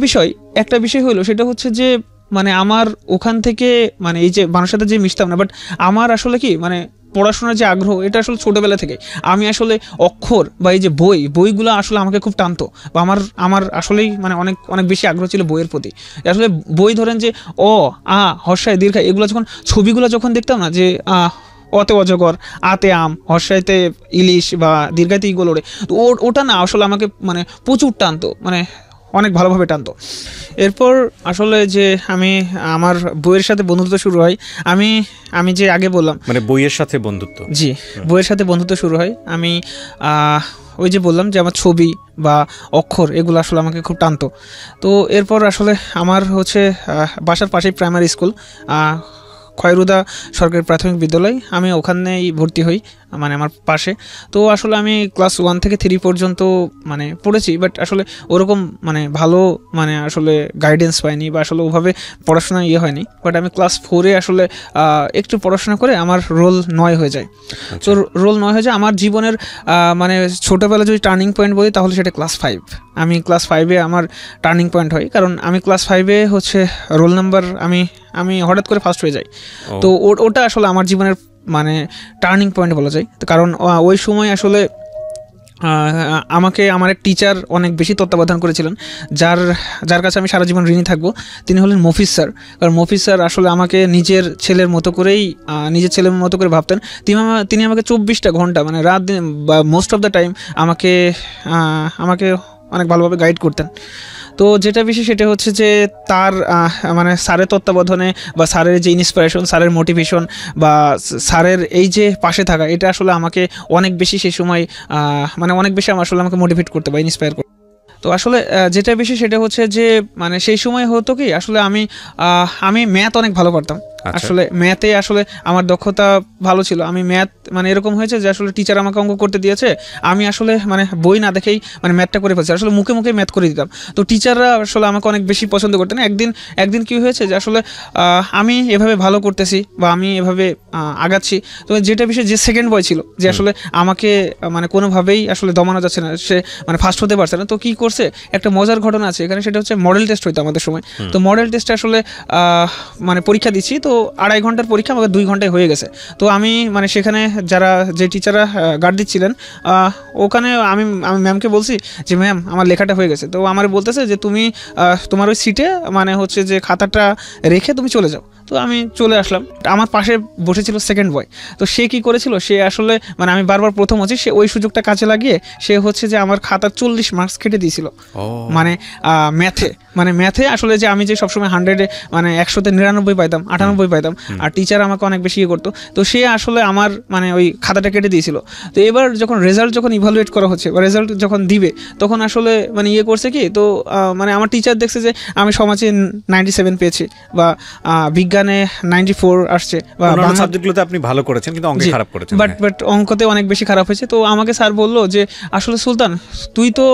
একটা বিষয় হলো সেটা হচ্ছে যে মানে আমার ওখান থেকে মানে এই যে মানুষের সাথে যে মিশতাম না, বাট আমার আসলে কি মানে পড়াশোনার যে আগ্রহ, এটা আসলে ছোটোবেলা থেকে আমি আসলে অক্ষর বা এই যে বইগুলো আসলে আমাকে খুব টানতো, বা আমার আসলেই মানে অনেক বেশি আগ্রহ ছিল বইয়ের প্রতি। আসলে বই ধরেন যে হর্ষায় দীর্ঘায়, এগুলো যখন ছবিগুলো যখন দেখতাম না, যে অতে অজগর, আতে আম, হর্ষাইতে ইলিশ, বা দীর্ঘাইতে ইগল ওড়ে, তো ওটা না আসলে আমাকে মানে প্রচুর টানতো, মানে অনেক ভালোভাবে টানতো। এরপর আসলে যে আমার বইয়ের সাথে বন্ধুত্ব শুরু হয়, আমি যে আগে বললাম মানে বইয়ের সাথে বন্ধুত্ব, জি, বইয়ের সাথে বন্ধুত্ব শুরু হয়। আমি ওই যে বললাম যে আমার ছবি বা অক্ষর এগুলো আসলে আমাকে খুব টানতো। তো এরপর আসলে আমার হচ্ছে বাসার পাশেই প্রাইমারি স্কুল, খয়রুদা সরকারি প্রাথমিক বিদ্যালয়, আমি ওখানেই ভর্তি হই, মানে আমার পাশে। তো আসলে আমি ক্লাস 1 থেকে 3 পর্যন্ত মানে পড়েছি, বাট আসলে ওরকম মানে ভালো মানে আসলে গাইডেন্স পাইনি বা আসলে ওভাবে পড়াশোনা হয়নি। বাট আমি ক্লাস 4-এ আসলে একটু পড়াশোনা করে আমার রোল 9 হয়ে যায়। তো রোল 9 হয়ে যায় আমার জীবনের মানে ছোটোবেলা যদি টার্নিং পয়েন্ট বলি তাহলে সেটা ক্লাস 5। আমি ক্লাস 5-এ আমার টার্নিং পয়েন্ট হয়, কারণ আমি ক্লাস 5-এ হচ্ছে রোল নাম্বার আমি হঠাৎ করে ফার্স্ট হয়ে যাই। তো ওটা আসলে আমার জীবনের মানে টার্নিং পয়েন্ট বলা যায়। কারণ ওই সময় আসলে আমাকে আমার এক টিচার অনেক বেশি তত্ত্বাবধান করেছিলেন, যার কাছে আমি সারা জীবন ঋণী থাকবো। তিনি হলেন মফিজ স্যার। কারণ মফিজ স্যার আসলে আমাকে নিজের ছেলের মতো করে ভাবতেন। তিনি আমাকে 24টা ঘন্টা মানে রাত দিন বা মোস্ট অফ দ্য টাইম আমাকে অনেক ভালোভাবে গাইড করতেন। তো যেটা বিষয় সেটা হচ্ছে যে তার মানে স্যারের তত্ত্বাবধানে বা স্যারের যে ইন্সপিরেশন, স্যারের মোটিভেশন বা স্যারের এই যে পাশে থাকা, এটা আসলে আমাকে অনেক বেশি সেই সময় মানে অনেক বেশি আসলে আমাকে মোটিভেট করতে বা ইন্সপায়ার করতে। তো আসলে যেটা বিষয় সেটা হচ্ছে যে মানে সেই সময় হতো কি আসলে আমি ম্যাথ অনেক ভালো পারতাম। আসলে ম্যাথে আসলে আমার দক্ষতা ভালো ছিল। আমি ম্যাথ মানে এরকম হয়েছে যে আসলে টিচার আমাকে অঙ্ক করতে দিয়েছে, আমি আসলে মানে বই না দেখেই মানে ম্যাথটা করে ফেলছি, আসলে মুখে মুখে ম্যাথ করে দিতাম। তো টিচাররা আসলে আমাকে অনেক বেশি পছন্দ করতেন। একদিন কি হয়েছে যে আসলে আমি এভাবে ভালো করতেছি বা আমি এভাবে আগাচ্ছি, তো যেটা বিষয় যে সেকেন্ড বয় ছিল যে আসলে আমাকে মানে কোনোভাবেই আসলে দমানো যাচ্ছে না, সে মানে ফার্স্ট হতে পারছে না। তো কি করছে, একটা মজার ঘটনা আছে এখানে, সেটা হচ্ছে মডেল টেস্ট হইতো আমাদের সময়। তো মডেল টেস্টে আসলে মানে পরীক্ষা দিচ্ছি, তো 2.5 ঘন্টার পরীক্ষা আমাকে 2 ঘন্টায় হয়ে গেছে। তো আমি মানে সেখানে যে টিচাররা গার্ড দিচ্ছিলেন ওখানে আমি ম্যামকে বলছি যে ম্যাম আমার লেখাটা হয়ে গেছে। তো আমার বলতেছে যে তুমি তোমার ওই সিটে মানে হচ্ছে যে খাতাটা রেখে তুমি চলে যাও। তো আমি চলে আসলাম। আমার পাশে বসেছিল সেকেন্ড বয়। তো সে কি করেছিল, সে আসলে মানে আমি বারবার প্রথম হচ্ছি, সে ওই সুযোগটা কাজে লাগিয়ে সে হচ্ছে যে আমার খাতার 40 মার্কস কেটে দিয়েছিল। মানে ম্যাথে আসলে যে আমি যে সবসময় 100-এ মানে 100-তে 99 পাইতাম, 98 পাইতাম, আর টিচার আমাকে অনেক বেশি করতো। তো সে আসলে আমার মানে ওই খাতাটা কেটে দিয়েছিল। তো এবার যখন রেজাল্ট ইভালুয়েট করা হচ্ছে বা রেজাল্ট যখন দিবে, তখন আসলে মানে করছে কি, তো মানে আমার টিচার দেখছে যে আমি সমাজে 97 পেয়েছি বা বিজ্ঞানে 94 আসছে বা বাংলা সাবজেক্টগুলোতে আপনি ভালো করেছেন কিন্তু অঙ্কে খারাপ করেছেন। বাট অঙ্কতে অনেক বেশি খারাপ হয়েছে। তো আমাকে স্যার বললো যে আসলে সুলতান তুই তো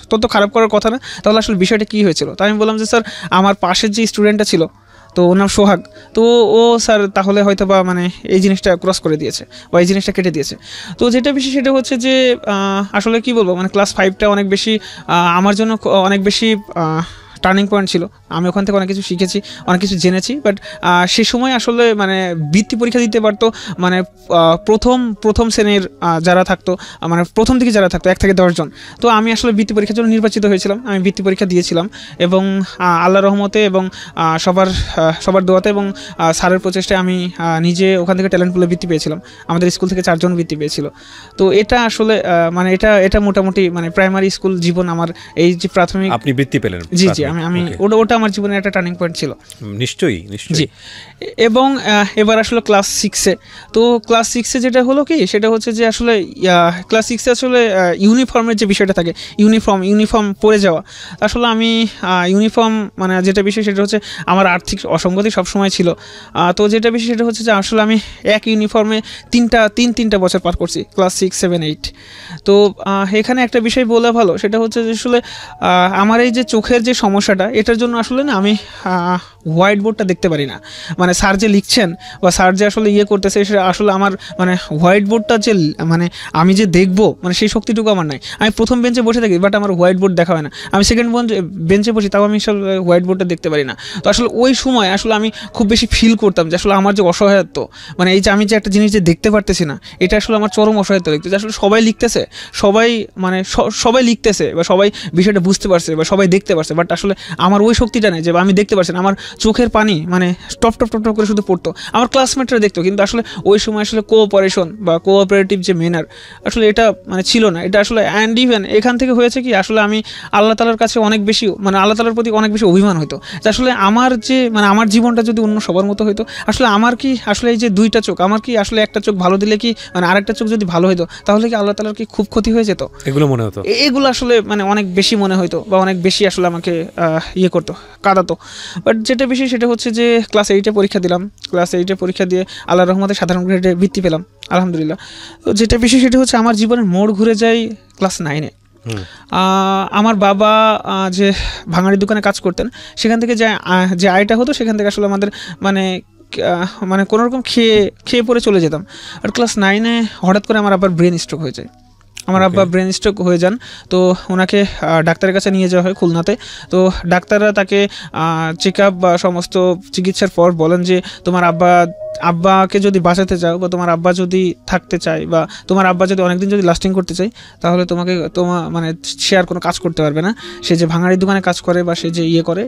তোর তো খারাপ করার কথা না, তাহলে আসলে বিষয়টা কী হয়েছিল? তো আমি বললাম যে স্যার আমার পাশের যে স্টুডেন্টটা ছিল, তো ওর নাম সোহাগ, তো ও স্যার তাহলে হয়তো বা মানে এই জিনিসটা ক্রস করে দিয়েছে বা এই জিনিসটা কেটে দিয়েছে। তো যেটা বেশি সেটা হচ্ছে যে আসলে কি বলবো, মানে ক্লাস 5টা অনেক বেশি আমার জন্য অনেক বেশি টার্নিং পয়েন্ট ছিল। আমি ওখান থেকে অনেক কিছু শিখেছি, অনেক কিছু জেনেছি। বাট সে সময় আসলে মানে বৃত্তি পরীক্ষা দিতে পারতো মানে প্রথম শ্রেণীর যারা থাকতো, মানে প্রথম দিকে যারা থাকতো 1 থেকে 10 জন। তো আমি আসলে বৃত্তি পরীক্ষার জন্য নির্বাচিত হয়েছিলাম। আমি বৃত্তি পরীক্ষা দিয়েছিলাম এবং আল্লাহর রহমতে এবং সবার দোয়াতে এবং স্যারের প্রচেষ্টায় আমি নিজে ওখান থেকে ট্যালেন্ট পুলে বৃত্তি পেয়েছিলাম। আমাদের স্কুল থেকে 4 জন বৃত্তি পেয়েছিল। তো এটা আসলে মানে এটা মোটামুটি মানে প্রাইমারি স্কুল জীবন আমার এই যে প্রাথমিক। আপনি বৃত্তি পেলেন? জি আমি ওটা আমার জীবনের একটা টার্নিং পয়েন্ট ছিল। নিশ্চয়ই জি। এবং এবার আসলে ক্লাস 6-এ, তো ক্লাস 6-এ যেটা হলো কি, সেটা হচ্ছে যে আসলে ক্লাস 6-এ আসলে ইউনিফর্মের যে বিষয়টা থাকে, ইউনিফর্ম পরে যাওয়া। আসলে আমি ইউনিফর্ম মানে যেটা বিষয় সেটা হচ্ছে আমার আর্থিক অসঙ্গতি সবসময় ছিল। তো যেটা বিষয় সেটা হচ্ছে যে আসলে আমি এক ইউনিফর্মে তিনটা বছর পার করছি, ক্লাস 6, 7, 8। তো এখানে একটা বিষয় বলে ভালো, সেটা হচ্ছে যে আসলে আমার এই যে চোখের যে সমস্যাটা, এটার জন্য আসলে না আমি হোয়াইট বোর্ডটা দেখতে পারি না। মানে স্যার যে লিখছেন বা স্যার যে আসলে করতেছে, সেটা আসলে আমার মানে হোয়াইট বোর্ডটা যে মানে আমি যে দেখবো মানে সেই শক্তিটুকু আমার নাই। আমি প্রথম বেঞ্চে বসে থাকি, বাট আমার হোয়াইট বোর্ড দেখা হয় না। আমি সেকেন্ড বেঞ্চে বসি, তাও আমি আসলে হোয়াইট বোর্ডটা দেখতে পারি না। তো আসলে ওই সময় আসলে আমি খুব বেশি ফিল করতাম যে আসলে আমার যে অসহায়ত্ব, মানে এই যে আমি যে একটা জিনিস যে দেখতে পারতেছি না, এটা আসলে আমার চরম অসহায়ত্ব লিখতেছে। আসলে সবাই লিখতেছে, সবাই লিখতেছে বা সবাই বিষয়টা বুঝতে পারছে বা সবাই দেখতে পারছে, বাট আসলে আমার ওই শক্তিটা নেই যে আমি দেখতে পারছি না। আমার চোখের পানি মানে টপ করে শুধু পড়তো। আমার ক্লাসমেটরা দেখতো, কিন্তু আসলে ওই সময় আসলে কোঅপারেশন বা কোঅপারেটিভ যে ম্যানার আসলে এটা মানে ছিল না। এটা আসলে অ্যান্ড ইভেন এখান থেকে হয়েছে কি, আসলে আমি আল্লাহ তাআলার কাছে অনেক বেশি মানে আল্লাহ তাআলার প্রতি অনেক বেশি অভিমান হতো যে আসলে আমার যে মানে আমার জীবনটা যদি অন্য সবার মতো হতো, আসলে আমার কি আসলে এই যে 2টা চোখ, আমার কি আসলে একটা চোখ ভালো দিলে কি মানে আরেকটা চোখ যদি ভালো হতো, তাহলে কি আল্লাহ তাআলার কি খুব ক্ষতি হয়ে যেত? এগুলো মনে হতো, আসলে মানে অনেক বেশি মনে হতো বা অনেক বেশি আসলে আমাকে করতো, কাঁদাতো। বাট যেটা যেটা বিষয় সেটা হচ্ছে যে ক্লাস 8-এ পরীক্ষা দিলাম, ক্লাস 8-এ পরীক্ষা দিয়ে আল্লাহর রহমতে সাধারণ গ্রেডে বৃত্তি পেলাম আলহামদুলিল্লাহ। তো যেটা বিষয় সেটা হচ্ছে আমার জীবনের মোড় ঘুরে যায় ক্লাস 9-এ। আমার বাবা যে ভাঙাড়ির দোকানে কাজ করতেন, সেখান থেকে যে আয়টা হতো সেখান থেকে আসলে আমাদের মানে কোনোরকম খেয়ে পরে চলে যেতাম। আর ক্লাস 9-এ হঠাৎ করে আমার আবার ব্রেন স্ট্রোক হয়ে যায়। আমার আব্বা ব্রেন স্ট্রোক হয়ে যান, তো ওনাকে ডাক্তারের কাছে নিয়ে যাওয়া হয় খুলনাতে। তো ডাক্তাররা তাকে চেক আপ বা সমস্ত চিকিৎসার পর বলেন যে তোমার আব্বাকে যদি বাঁচাতে চাও বা তোমার আব্বা যদি থাকতে চায় বা তোমার আব্বা যদি অনেকদিন যদি লাস্টিং করতে চাই, তাহলে মানে সে আর কোনো কাজ করতে পারবে না। সে যে ভাঙাড়ির দোকানে কাজ করে বা সে যে করে,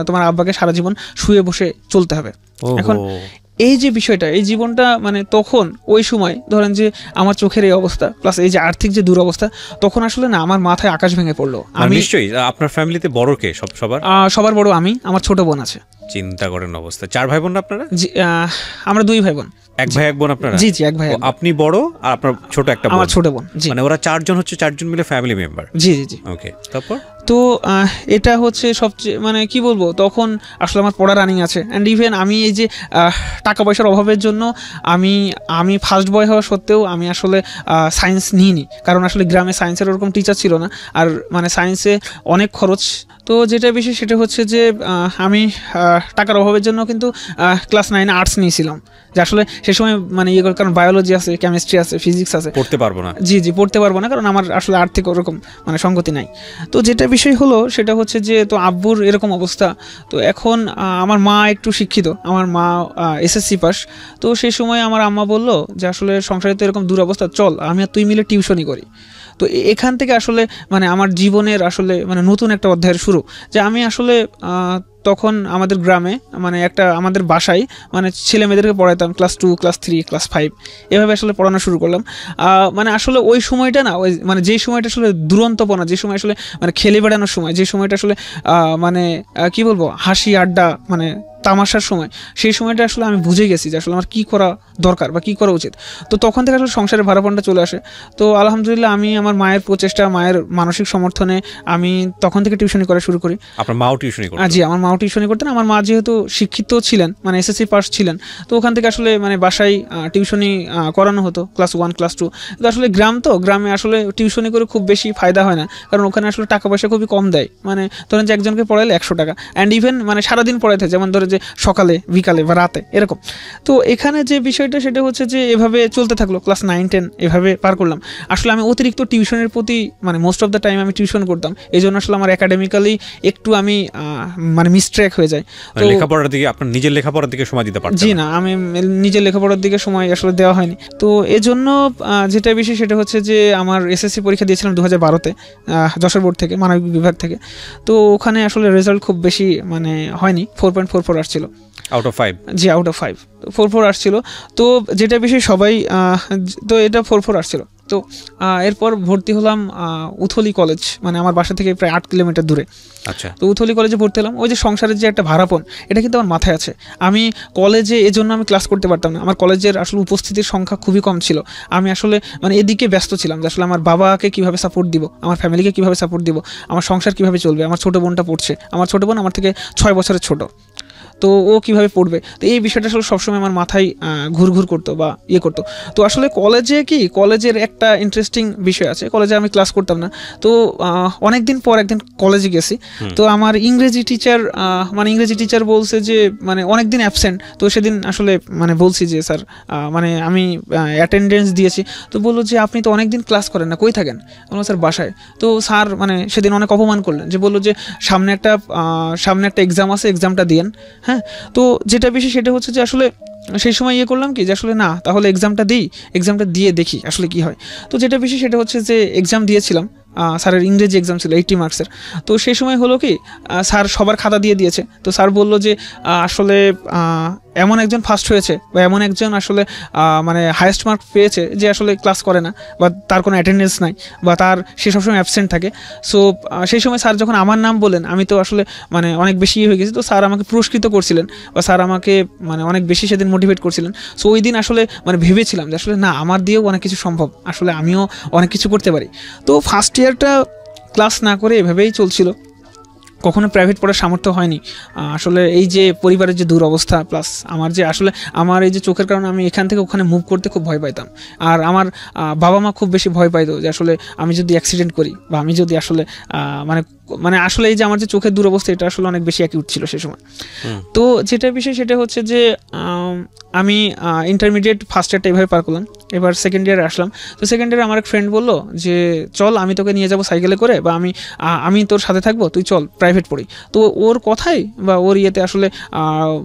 তোমার আব্বাকে সারা জীবন শুয়ে বসে চলতে হবে। এখন এই যে বিষয়টা, এই জীবনটা মানে তখন ওই সময় ধরেন যে আমার চোখের এই অবস্থা প্লাস এই যে আর্থিক যে দুরবস্থা, তখন আসলে না আমার মাথায় আকাশ ভেঙে পড়লো। আমি নিশ্চয়ই আপনার ফ্যামিলিতে বড় কে? সবার বড় আমি, আমার ছোট বোন আছে। চিন্তা করেন অবস্থা। 4 ভাই বোন আপনারা? জি, আমরা 2 ভাই বোন। এক ভাই এক বোন আপনারা? জি জি, এক ভাই। আপনি বড় আর আপনার ছোট একটা বোন? আমার ছোট বোন। জি, মানে ওরা 4 জন হচ্ছে 4 জন মিলে ফ্যামিলি মেম্বার। জি জি জি। ওকে, তারপর তো এটা হচ্ছে সবচেয়ে মানে কি বলবো, তখন আসলে আমার পড়া রানিং আছে। অ্যান্ড ইভেন আমি এই যে টাকা পয়সার অভাবের জন্য আমি ফার্স্ট বয় হওয়া সত্ত্বেও আমি আসলে সায়েন্স নিইনি, কারণ আসলে গ্রামে সায়েন্সের ওরকম টিচার ছিল না, আর মানে সায়েন্সে অনেক খরচ। তো যেটা বেশি সেটা হচ্ছে যে আমি টাকার অভাবের জন্য কিন্তু ক্লাস 9-এ আর্টস নিয়েছিলাম, যে আসলে সে সময় মানে কারণ বায়োলজি আছে, কেমিস্ট্রি আছে, ফিজিক্স আছে, পড়তে পারবো না। জি জি, পড়তে পারবো না, কারণ আমার আসলে আর্থিক ওরকম মানে সঙ্গতি নাই। তো যেটা বিষয় হলো সেটা হচ্ছে যে তো আব্বুর এরকম অবস্থা। তো এখন আমার মা একটু শিক্ষিত, আমার মা এসএসসি পাস। তো সেই সময় আমার আম্মা বলল যে আসলে সংসারে তো এরকম দুরবস্থা, চল আমি আর তুই মিলে টিউশনই করি। তো এখান থেকে আসলে মানে আমার জীবনের আসলে মানে নতুন একটা অধ্যায়ের শুরু, যে আমি আসলে তখন আমাদের গ্রামে মানে আমাদের বাসায় মানে ছেলে মেয়েদেরকে পড়াইতাম ক্লাস 2, ক্লাস 3, ক্লাস 5 এভাবে আসলে পড়ানো শুরু করলাম। মানে আসলে ওই সময়টা না, ওই মানে যেই সময়টা আসলে দুরন্তপনা, যে সময় আসলে মানে খেলে বেড়ানোর সময়, যে সময়টা আসলে মানে কি বলবো হাসি আড্ডা মানে তামাশার সময়, সেই সময়টা আসলে আমি বুঝে গেছি যে আসলে আমার কী করা দরকার বা কী করা উচিত। তো তখন থেকে আসলে সংসারের ভাড়াপনটা চলে আসে। তো আলহামদুলিল্লাহ আমি আমার মায়ের প্রচেষ্টা, মায়ের মানসিক সমর্থনে আমি তখন থেকে টিউশনি করা শুরু করি। আপনার মাও টিউশনি করতেন? জি, আমার মাও টিউশনি করতেন। আমার মা যেহেতু শিক্ষিত ছিলেন, মানে এসএসসি পাস ছিলেন, তো ওখান থেকে আসলে মানে বাসায় টিউশনি করানো হতো ক্লাস 1, ক্লাস 2। তো আসলে গ্রামে আসলে টিউশনি করে খুব বেশি ফায়দা হয় না, কারণ ওখানে আসলে টাকা পয়সা খুবই কম দেয়। মানে ধরেন যে একজনকে পড়াইলে 100 টাকা, অ্যান্ড ইভেন মানে সারাদিন পড়াইতে, যেমন ধরে যে সকালে, বিকালে বা রাতে এরকম। তো এখানে যে বিষয়টা সেটা হচ্ছে যে এভাবে চলতে থাকলো, ক্লাস 9, 10 এভাবে পার করলাম। আসলে আমি অতিরিক্ত টিউশনের প্রতি মানে মোস্ট অফ দ্য টাইম আমি টিউশন করতাম, এই জন্য আসলে আমার একাডেমিক্যালি একটু আমি মানে মিসট্র্যাক হয়ে যায়। তো লেখাপড়ার দিকে, আপনার নিজের লেখাপড়ার দিকে সময় দিতে পারছেন? জি না, আমি নিজের লেখাপড়ার দিকে সময় আসলে দেওয়া হয়নি। তো এজন্য যেটা বেশি সেটা হচ্ছে যে আমার এসএসসি পরীক্ষা দিয়েছিলাম 2012-তে যশোর বোর্ড থেকে, মানবিক বিভাগ থেকে। তো ওখানে আসলে রেজাল্ট খুব বেশি মানে হয়নি, 4.44 আসছিল out of 5। G, out of 5 4 আসছিল। তো যেটা বিষয় সবাই তো এটা 4 আসছিল। তো এরপর ভর্তি হলাম উথলি কলেজ, মানে আমার বাসা থেকে প্রায় 8 কিলোমিটার দূরে। আচ্ছা। তো উথলি কলেজে ভর্তি হলাম। ওই যে সংসারের যে একটা ভাড়াপন, এটা কিন্তু আমার মাথায় আছে। আমি কলেজে এজন্য আমি ক্লাস করতে পারতাম না, আমার কলেজের আসলে উপস্থিতির সংখ্যা খুবই কম ছিল। আমি আসলে মানে এদিকে ব্যস্ত ছিলাম যে আসলে আমার বাবাকে কীভাবে সাপোর্ট দিব, আমার ফ্যামিলিকে কীভাবে সাপোর্ট দিব, আমার সংসার কীভাবে চলবে। আমার ছোটো বোনটা পড়ছে, আমার ছোটো বোন আমার থেকে 6 বছরের ছোট, তো ও কীভাবে পড়বে। তো এই বিষয়টা আসলে সবসময় আমার মাথায় ঘুরঘুর করতো বা করতো। তো আসলে কলেজের একটা ইন্টারেস্টিং বিষয় আছে, কলেজে আমি ক্লাস করতাম না। তো অনেকদিন পর একদিন কলেজে গেছি, তো আমার ইংরেজি টিচার বলছে যে মানে অনেকদিন অ্যাবসেন্ট। তো সেদিন আসলে মানে বলছি যে স্যার মানে আমি অ্যাটেন্ডেন্স দিয়েছি। তো বললো যে আপনি তো অনেকদিন ক্লাস করেন না, কই থাকেন? বললাম স্যার বাসায়। তো স্যার মানে সেদিন অনেক অপমান করলেন, যে বললো যে সামনে একটা এক্সাম আছে, এক্সামটা দিয়েন। হ্যাঁ, তো যেটা বেশি সেটা হচ্ছে যে আসলে সেই সময় করলাম কি যে আসলে না, তাহলে এক্সামটা দিয়ে দেখি আসলে কি হয়। তো যেটা বেশি সেটা হচ্ছে যে এক্সাম দিয়েছিলাম, স্যারের ইংরেজি এক্সাম ছিল 80 মার্কসের। তো সেই সময় হলো কি স্যার সবার খাতা দিয়ে দিয়েছে। তো স্যার বললো যে আসলে এমন একজন ফার্স্ট হয়েছে বা এমন একজন আসলে মানে হায়েস্ট মার্ক পেয়েছে যে আসলে ক্লাস করে না বা তার কোনো অ্যাটেন্ডেন্স নাই বা সে সবসময় অ্যাবসেন্ট থাকে। সো সেই সময় স্যার যখন আমার নাম বলেন, আমি তো আসলে মানে অনেক বেশি হয়ে গেছি। তো স্যার আমাকে পুরস্কৃত করছিলেন বা স্যার আমাকে মানে অনেক বেশি সেদিন মোটিভেট করছিলেন। সো ওই দিন আসলে মানে ভেবেছিলাম যে আসলে না, আমার দিয়েও অনেক কিছু সম্ভব, আসলে আমিও অনেক কিছু করতে পারি। তো ফার্স্ট ইয়ারটা ক্লাস না করে এভাবেই চলছিল। কখনো প্রাইভেট পড়ার সামর্থ্য হয়নি। আসলে এই যে পরিবারের যে দুরবস্থা, প্লাস আমার যে আসলে আমার এই যে চোখের কারণে আমি এখান থেকে ওখানে মুভ করতে খুব ভয় পাইতাম। আর আমার বাবা মা খুব বেশি ভয় পাইতো যে আসলে আমি যদি অ্যাক্সিডেন্ট করি বা আমি যদি আসলে মানে আসলে এই যে আমার যে চোখের দুরবস্থা, এটা আসলে অনেক বেশি অ্যাকিউট ছিল সে সময়। তো যেটা বিষয় সেটা হচ্ছে যে আমি ইন্টারমিডিয়েট ফার্স্ট ইয়ারটা এইভাবে পার করলাম, এবার সেকেন্ড ইয়ারে আসলাম। তো সেকেন্ড ইয়ারে আমার এক ফ্রেন্ড বললো যে চল আমি তোকে নিয়ে যাবো সাইকেলে করে, বা আমি তোর সাথে থাকবো, তুই চল প্রাইভেট পড়ি। তো ওর কথাই বা ওর ইয়েতে আসলে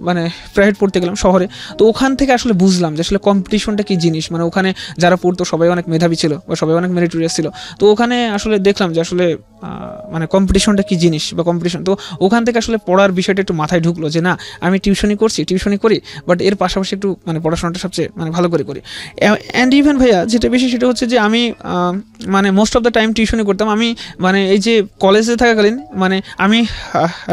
মানে প্রাইভেট পড়তে গেলাম শহরে। তো ওখান থেকে আসলে বুঝলাম যে আসলে কম্পিটিশনটা কী জিনিস। মানে ওখানে যারা পড়তো সবাই অনেক মেধাবী ছিল বা সবাই অনেক মেরিটোরিয়াস ছিল। তো ওখানে আসলে দেখলাম যে আসলে মানে কম্পিটিশনটা কী জিনিস বা কম্পিটিশন। তো ওখান থেকে আসলে পড়ার বিষয়টা একটু মাথায় ঢুকলো যে না, আমি টিউশনি করি, বাট এর পাশাপাশি একটু মানে পড়াশোনাটা সবচেয়ে মানে ভালো করে করি। অ্যান্ড ইভেন ভাইয়া যেটা বেশি সেটা হচ্ছে যে আমি মানে মোস্ট অফ দ্য টাইম টিউশনি করতাম। আমি মানে এই যে কলেজে থাকাকালীন মানে আমি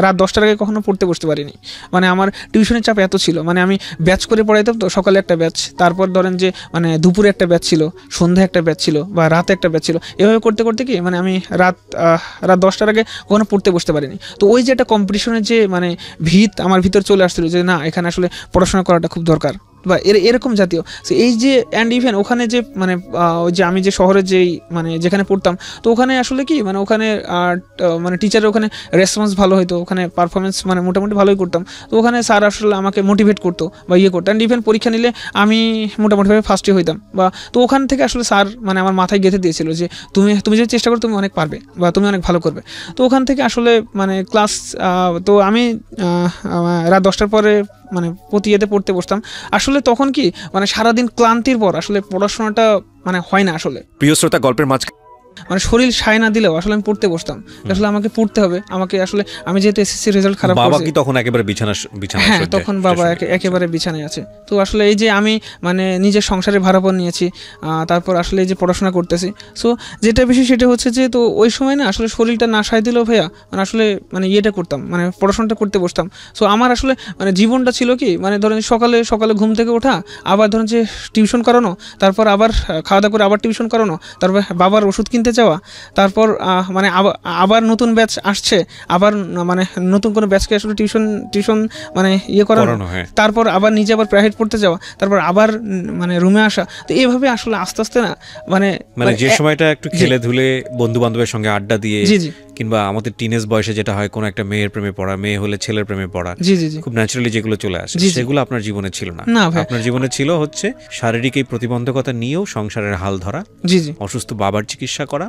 রাত 10টার আগে কখনো পড়তে বসতে পারিনি। মানে আমার টিউশনের চাপ এত ছিল, মানে আমি ব্যাচ করে পড়াইতাম। তো সকালে একটা ব্যাচ, তারপর ধরেন যে মানে দুপুরে একটা ব্যাচ ছিল, সন্ধ্যায় একটা ব্যাচ ছিল, বা রাতে একটা ব্যাচ ছিল। এভাবে করতে করতে কি মানে আমি রাত 10টার আগে কখনো পড়তে বসতে পারিনি। তো ওই যে একটা কম্পিটিশনের যে মানে ভিত আমার ভিতর চলে আসছিল যে না, এখানে আসলে পড়াশোনা করাটা খুব দরকার বা এরকম জাতীয়। সো এই যে অ্যান্ড ইভেন ওখানে যে মানে ওই যে আমি যে শহরে যেই মানে যেখানে পড়তাম, তো ওখানে আসলে কি মানে ওখানে মানে টিচারের ওখানে রেসপন্স ভালো হতো, ওখানে পারফরমেন্স মানে মোটামুটি ভালোই করতাম। তো ওখানে স্যার আসলে আমাকে মোটিভেট করতো বা করতো। অ্যান্ড ইভেন পরীক্ষা নিলে আমি মোটামুটিভাবে ফার্স্টই হইতাম বা। তো ওখান থেকে আসলে স্যার মানে আমার মাথায় গেঁথে দিয়েছিল যে তুমি যদি চেষ্টা করো তুমি অনেক পারবে বা তুমি অনেক ভালো করবে। তো ওখান থেকে আসলে মানে ক্লাস তো আমি রাত 10টার পরে মানে প্রতি ইয়েতে পড়তে বসতাম। আসলে তখন কি মানে সারাদিন ক্লান্তির পর আসলে পড়াশোনাটা মানে হয় না আসলে। প্রিয় শ্রোতা, গল্পের মাঝখানে মানে শরীর সায় না দিলেও আসলে আমি পড়তে বসতাম, আসলে আমাকে পড়তে হবে, আমাকে আসলে আমি যেহেতু এসএসসি রেজাল্ট খারাপ বাবা কি তখন একেবারে বিছানা হ্যাঁ তখন বাবা একেবারে বিছানায় আছে। তো আসলে এই যে আমি মানে নিজের সংসারের ভাড়াপণ নিয়েছি, তারপর আসলে এই যে পড়াশোনা করতেছি। সো যেটা বেশি সেটা হচ্ছে যে তো ওই সময় না আসলে শরীরটা না সায় দিলেও ভাইয়া মানে আসলে মানে ইয়েটা করতাম, মানে পড়াশোনাটা করতে বসতাম। সো আমার আসলে মানে জীবনটা ছিল কি মানে ধরেন সকালে ঘুম থেকে ওঠা, আবার ধরেন যে টিউশন করানো, তারপর আবার খাওয়া দাওয়া করে আবার টিউশন করানো, তারপর বাবার ওষুধ কিনতে যাওয়া, তারপর মানে আবার নতুন ব্যাচ আসছে, আবার মানে নতুন কোনো ব্যাচকে আসলে টিউশন মানে করানো, তারপর আবার নিজে আবার প্রাইভেট পড়তে যাওয়া, তারপর আবার মানে রুমে আসা। তো এইভাবে আসলে আস্তে আস্তে না মানে যে সময়টা একটু খেলে ধুলে বন্ধু বান্ধবের সঙ্গে আড্ডা দিয়ে, কিংবা আমাদের টিনেজ বয়সে যেটা হয় কোনো একটা মেয়ের প্রেমে পড়া, মেয়ে হলে ছেলের প্রেমে পড়া, খুব ন্যাচারালি যেগুলো চলে আসে, সেগুলো আপনার জীবনে ছিল না। আপনার জীবনে ছিল হচ্ছে শারীরিক এই প্রতিবন্ধকতা নিয়েও সংসারের হাল ধরা, অসুস্থ বাবার চিকিৎসা করা,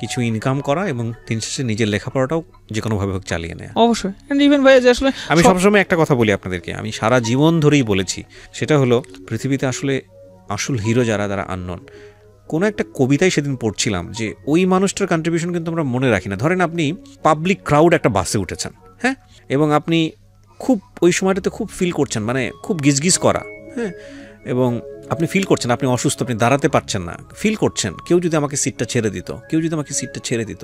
কিছু ইনকাম করা, এবং দিন শেষে নিজের লেখাপড়াটাও যে কোনো ভাবে হোক চালিয়ে নেয়। অবশ্যই ইভেন ভাই যে আসলে আমি সবসময় একটা কথা বলি আপনাদেরকে, আমি সারা জীবন ধরেই বলেছি, সেটা হলো পৃথিবীতে আসলে আসল হিরো যারা আননোন। কোনো একটা কবিতায় সেদিন পড়ছিলাম যে ওই মানুষটার কন্ট্রিবিউশন কিন্তু আমরা মনে রাখি না। ধরেন আপনি পাবলিক ক্রাউড একটা বাসে উঠেছেন, হ্যাঁ, এবং আপনি খুব ওই সময়টাতে খুব ফিল করছেন, মানে খুব গিজগিজ করা, হ্যাঁ, এবং আপনি ফিল করছেন আপনি অসুস্থ, আপনি দাঁড়াতে পারছেন না, ফিল করছেন কেউ যদি আমাকে সিটটা ছেড়ে দিত,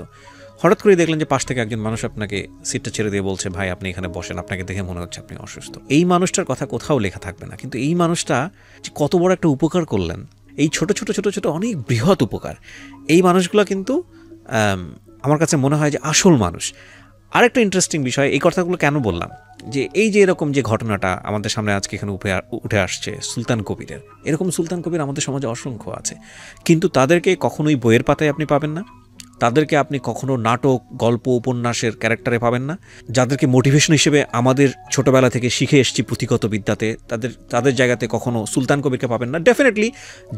হঠাৎ করে দেখলেন যে পাশ থেকে একজন মানুষ আপনাকে সিটটা ছেড়ে দিয়ে বলছে ভাই আপনি এখানে বসেন, আপনাকে দেখে মনে হচ্ছে আপনি অসুস্থ। এই মানুষটার কথা কোথাও লেখা থাকবে না, কিন্তু এই মানুষটা যে কত বড় একটা উপকার করলেন, এই ছোট ছোট অনেক বৃহৎ উপকার, এই মানুষগুলো কিন্তু আমার কাছে মনে হয় যে আসল মানুষ। আরেকটা ইন্টারেস্টিং বিষয়, এই কথাগুলো কেন বললাম, যে এই যে এরকম যে ঘটনাটা আমাদের সামনে আজকে এখানে উঠে আসছে সুলতান কবিরের, এরকম সুলতান কবির আমাদের সমাজে অসংখ্য আছে, কিন্তু তাদেরকে কখনোই বইয়ের পাতায় আপনি পাবেন না, তাদেরকে আপনি কখনো নাটক, গল্প, উপন্যাসের ক্যারেক্টারে পাবেন না, যাদেরকে মোটিভেশন হিসেবে আমাদের ছোটবেলা থেকে শিখে এসেছি পুঁথিগত বিদ্যাতে, তাদের জায়গাতে কখনো সুলতান কবিরকে পাবেন না। ডেফিনেটলি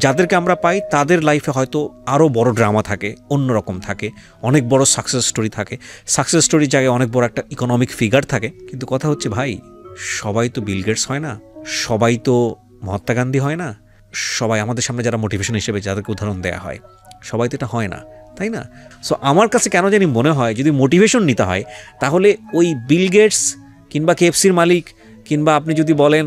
যাদেরকে আমরা পাই তাদের লাইফে হয়তো আরও বড় ড্রামা থাকে, অন্যরকম থাকে, অনেক বড় সাকসেস স্টোরি থাকে, সাকসেস স্টোরির জায়গায় অনেক বড় একটা ইকোনমিক ফিগার থাকে। কিন্তু কথা হচ্ছে ভাই, সবাই তো বিল গেটস হয় না, সবাই তো মহাত্মা গান্ধী হয় না, সবাই আমাদের সামনে যারা মোটিভেশন হিসেবে যাদেরকে উদাহরণ দেওয়া হয়, সবাই তো এটা হয় না, তাই না? সো আমার কাছে কেন জানি মনে হয় যদি মোটিভেশন নিতে হয় তাহলে ওই বিল গেটস কিংবা কেএফসির মালিক, কিংবা আপনি যদি বলেন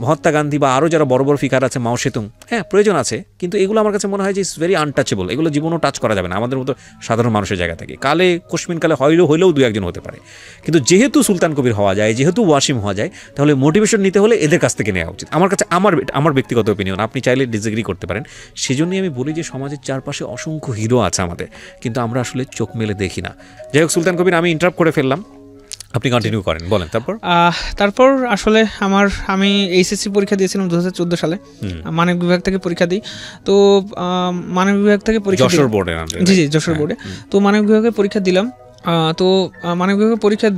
মহাত্মা গান্ধী বা আরও যারা বড় বড় ফিগার আছে, মাও সেতুং, হ্যাঁ প্রয়োজন আছে, কিন্তু এগুলো আমার কাছে মনে হয় যে ইটস ভেরি আনটাচেবল, এগুলো জীবনও টাচ করা যাবে না আমাদের মতো সাধারণ মানুষের জায়গা থেকে। কালে কোশ্মিন কালে হইলেও দু একজন হতে পারে, কিন্তু যেহেতু সুলতান কবির হওয়া যায়, যেহেতু ওয়াসিম হওয়া যায়, তাহলে মোটিভেশন নিতে হলে এদের কাছ থেকে নেওয়া উচিত। আমার কাছে আমার ব্যক্তিগত অপিনিয়ন, আপনি চাইলে ডিসএগ্রি করতে পারেন। সেজন্যই আমি বলি যে সমাজের চারপাশে অসংখ্য হিরো আছে আমাদের, কিন্তু আমরা আসলে চোখ মেলে দেখি না। যাই হোক সুলতান কবির, আমি ইন্টারাপ্ট করে ফেললাম, আপনি কন্টিনিউ করেন, বলেন। তারপর আসলে আমি এইচএসসি পরীক্ষা দিয়েছিলাম 2014 সালে, মানবিক বিভাগ থেকে পরীক্ষা দিই। তো মানবিক বিভাগ থেকে পরীক্ষা যশোর বোর্ডে, জি যশোর বোর্ডে। তো মানবিক বিভাগে পরীক্ষা দিলাম। তো মানবিক বিভাগে পরীক্ষা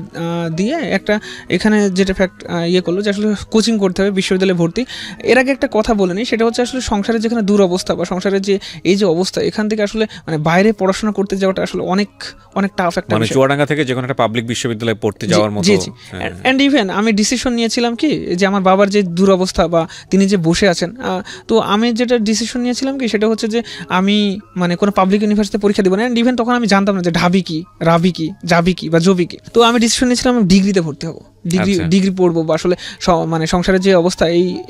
দিয়ে একটা এখানে যেটা ফ্যাক্ট করলো যে আসলে কোচিং করতে হবে, বিশ্ববিদ্যালয়ে ভর্তি। এর আগে একটা কথা বলে নিই, সেটা হচ্ছে আসলে সংসারের যেখানে দুরবস্থা বা সংসারের যে এই যে অবস্থা, এখান থেকে আসলে মানে বাইরে পড়াশোনা করতে যাওয়াটা আসলে অনেক অনেক টাফ একটা বিষয়। চুয়াডাঙ্গা থেকে যে কোনো একটা পাবলিক বিশ্ববিদ্যালয়ে পড়তে যাওয়ার মতো। এন্ড ইভেন আমি ডিসিশন নিয়েছিলাম কি, যে আমার বাবার যে দুরবস্থা বা তিনি যে বসে আছেন, তো আমি যেটা ডিসিশন নিয়েছিলাম কি, সেটা হচ্ছে যে আমি মানে কোনো পাবলিক ইউনিভার্সিটিতে পরীক্ষা দেবো না। এন্ড ইভেন তখন আমি জানতাম না যে ঢাবি কি, রাবি কি, যাবি কি বা জবি কি। তো আমি ডিসিশন নিয়েছিলাম আমি ডিগ্রিতে ভর্তি হবো, ডিগ্রি পড়বো, বা আসলে মানে সংসারের যে অবস্থা,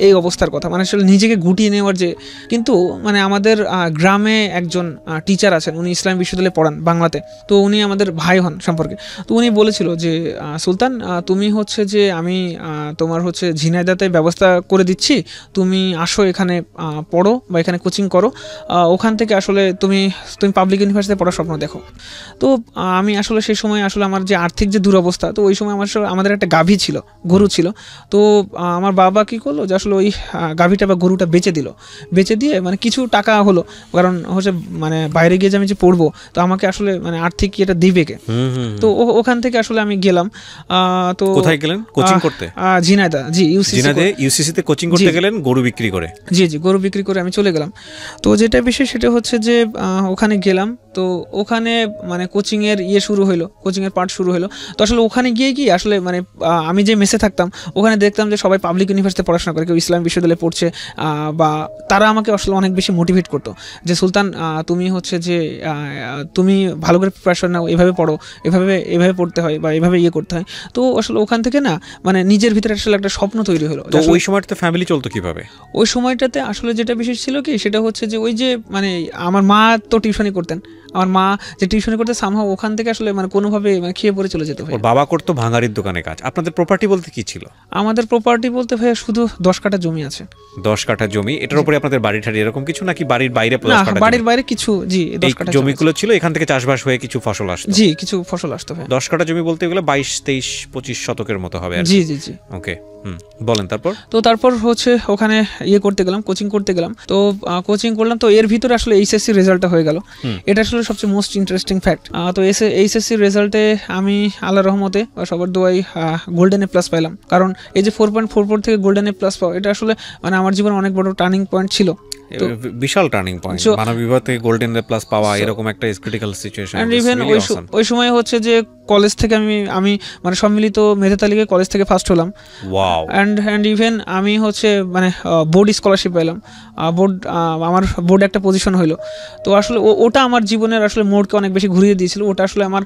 এই অবস্থার কথা মানে আসলে নিজেকে গুটিয়ে নেওয়ার যে। কিন্তু মানে আমাদের গ্রামে একজন টিচার আছেন, উনি ইসলামী বিশ্ববিদ্যালয়ে পড়ান বাংলাতে। তো উনি আমাদের ভাই হন সম্পর্কে। তো উনি বলেছিল যে সুলতান, তুমি হচ্ছে যে আমি তোমার হচ্ছে ঝিনাইদাতে ব্যবস্থা করে দিচ্ছি, তুমি আসো এখানে পড়ো বা এখানে কোচিং করো, ওখান থেকে আসলে তুমি পাবলিক ইউনিভার্সিটিতে পড়ার স্বপ্ন দেখো। তো আমি আসলে সেই সময় আসলে আমার যে আর্থিক যে দুরবস্থা, তো ওই সময় আমাদের একটা গাভী ছিল, গরু ছিল। তো আমার বাবা কি করলো যে আসলে ওই গাভীটা বা গরুটা বেচে দিয়ে মানে কিছু টাকা হলো, কারণ হচ্ছে মানে বাইরে গিয়ে যে আমি যে পড়বো, তো আমাকে আসলে মানে আর্থিক এটা দিবে কে। তো ওখান থেকে আসলে আমি গেলাম। তো কোথায় গেলেন কোচিং করতে? ঝিনাইদা, জি ইউসিসি তে কোচিং করতে গেলেন, গরু বিক্রি করে? জি গরু বিক্রি করে আমি চলে গেলাম। তো যেটা বিষয় সেটা হচ্ছে যে ওখানে গেলাম, তো ওখানে মানে কোচিং এর শুরু হলো, কোচিং এর পার্ট শুরু হলো। তো আসলে ওখানে গিয়ে কি আসলে মানে আমি যে মেসে থাকতাম, ওখানে দেখতাম যে সবাই পাবলিক ইউনিভার্সিটিতে পড়াশোনা করে, কেউ ইসলাম বিশ্ববিদ্যালয়ে পড়ছে, বা তারা আমাকে আসলে অনেক বেশি মোটিভেট করতো যে সুলতান, তুমি হচ্ছে যে তুমি ভালো করে প্রিপারেশন নাও, এভাবে পড়ো, এভাবে পড়তে হয় বা এভাবে করতে হয়। তো আসলে ওখান থেকে না মানে নিজের ভিতরে আসলে একটা স্বপ্ন তৈরি হলো। তো ওই সময়টাতে ফ্যামিলি চলতো কিভাবে? ওই সময়টাতে আসলে যেটা বিশেষ ছিল কি, সেটা হচ্ছে যে ওই যে মানে আমার মা তো টিউশনি করতেন, আমার মা যে টিউশনি করতে সামহাও ওখান থেকে আসলে মানে কোনোভাবে মানে খেয়ে পড়ে চলে যেত। ওর বাবা করতো ভাঙারির দোকানে কাজ। আপনাদের প্রপার্টি বলতে কি ছিল? আমাদের প্রপার্টি বলতে ভাই শুধু 10 কাঠা জমি আছে। 10 কাঠা জমি, এটার উপরে আপনাদের বাড়ি ঠাড়ি এরকম কিছু নাকি বাড়ির বাইরে? বাড়ির বাইরে কিছু, জি 10 কাঠা জমিগুলো ছিল, এখান থেকে চাষবাস হয়ে কিছু ফসল আসতো। জি কিছু ফসল আসতো। 10 কাঠা জমি বলতে গেলে 22, 23, 25 শতকের মতো হবে। জি ওকে, বলেন। তারপর হচ্ছে ওখানে করতে গেলাম, কোচিং করতে গেলাম। তো কোচিং করলাম, তো এর ভিতরে আসলে এইচএসসি রেজাল্টটা হয়ে গেল। এটা আসলে সবচেয়ে মোস্ট ইন্টারেস্টিং ফ্যাক্ট। তো এইচএসসি রেজাল্টে আমি আল্লাহর রহমতে সবার দোয়াই গোল্ডেন এ প্লাস পাইলাম। কারণ এই যে 4.44 থেকে গোল্ডেন এ প্লাস পাওয়া, এটা আসলে মানে আমার জীবনে অনেক বড় টার্নিং পয়েন্ট ছিল, বিশাল টার্নিং পয়েন্ট। মানবিক বিভাগ থেকে গোল্ডেন এ প্লাস পাওয়া এরকম একটা ক্রিটিক্যাল সিচুয়েশন। এন্ড ইভেন ওই সময় হচ্ছে যে কলেজ থেকে আমি মানে সম্মিলিত মেধা তালিকায় কলেজ থেকে ফার্স্ট হলাম। ওয়াও। এন্ড ইভেন আমি হচ্ছে মানে বোর্ড স্কলারশিপ পেলাম, আমার বোর্ডে একটা পজিশন হলো। তো আসলে ওটা আমার জীবনের আসলে মোড়কে অনেক বেশি ঘুরিয়ে দিয়েছিল। ওটা আসলে আমার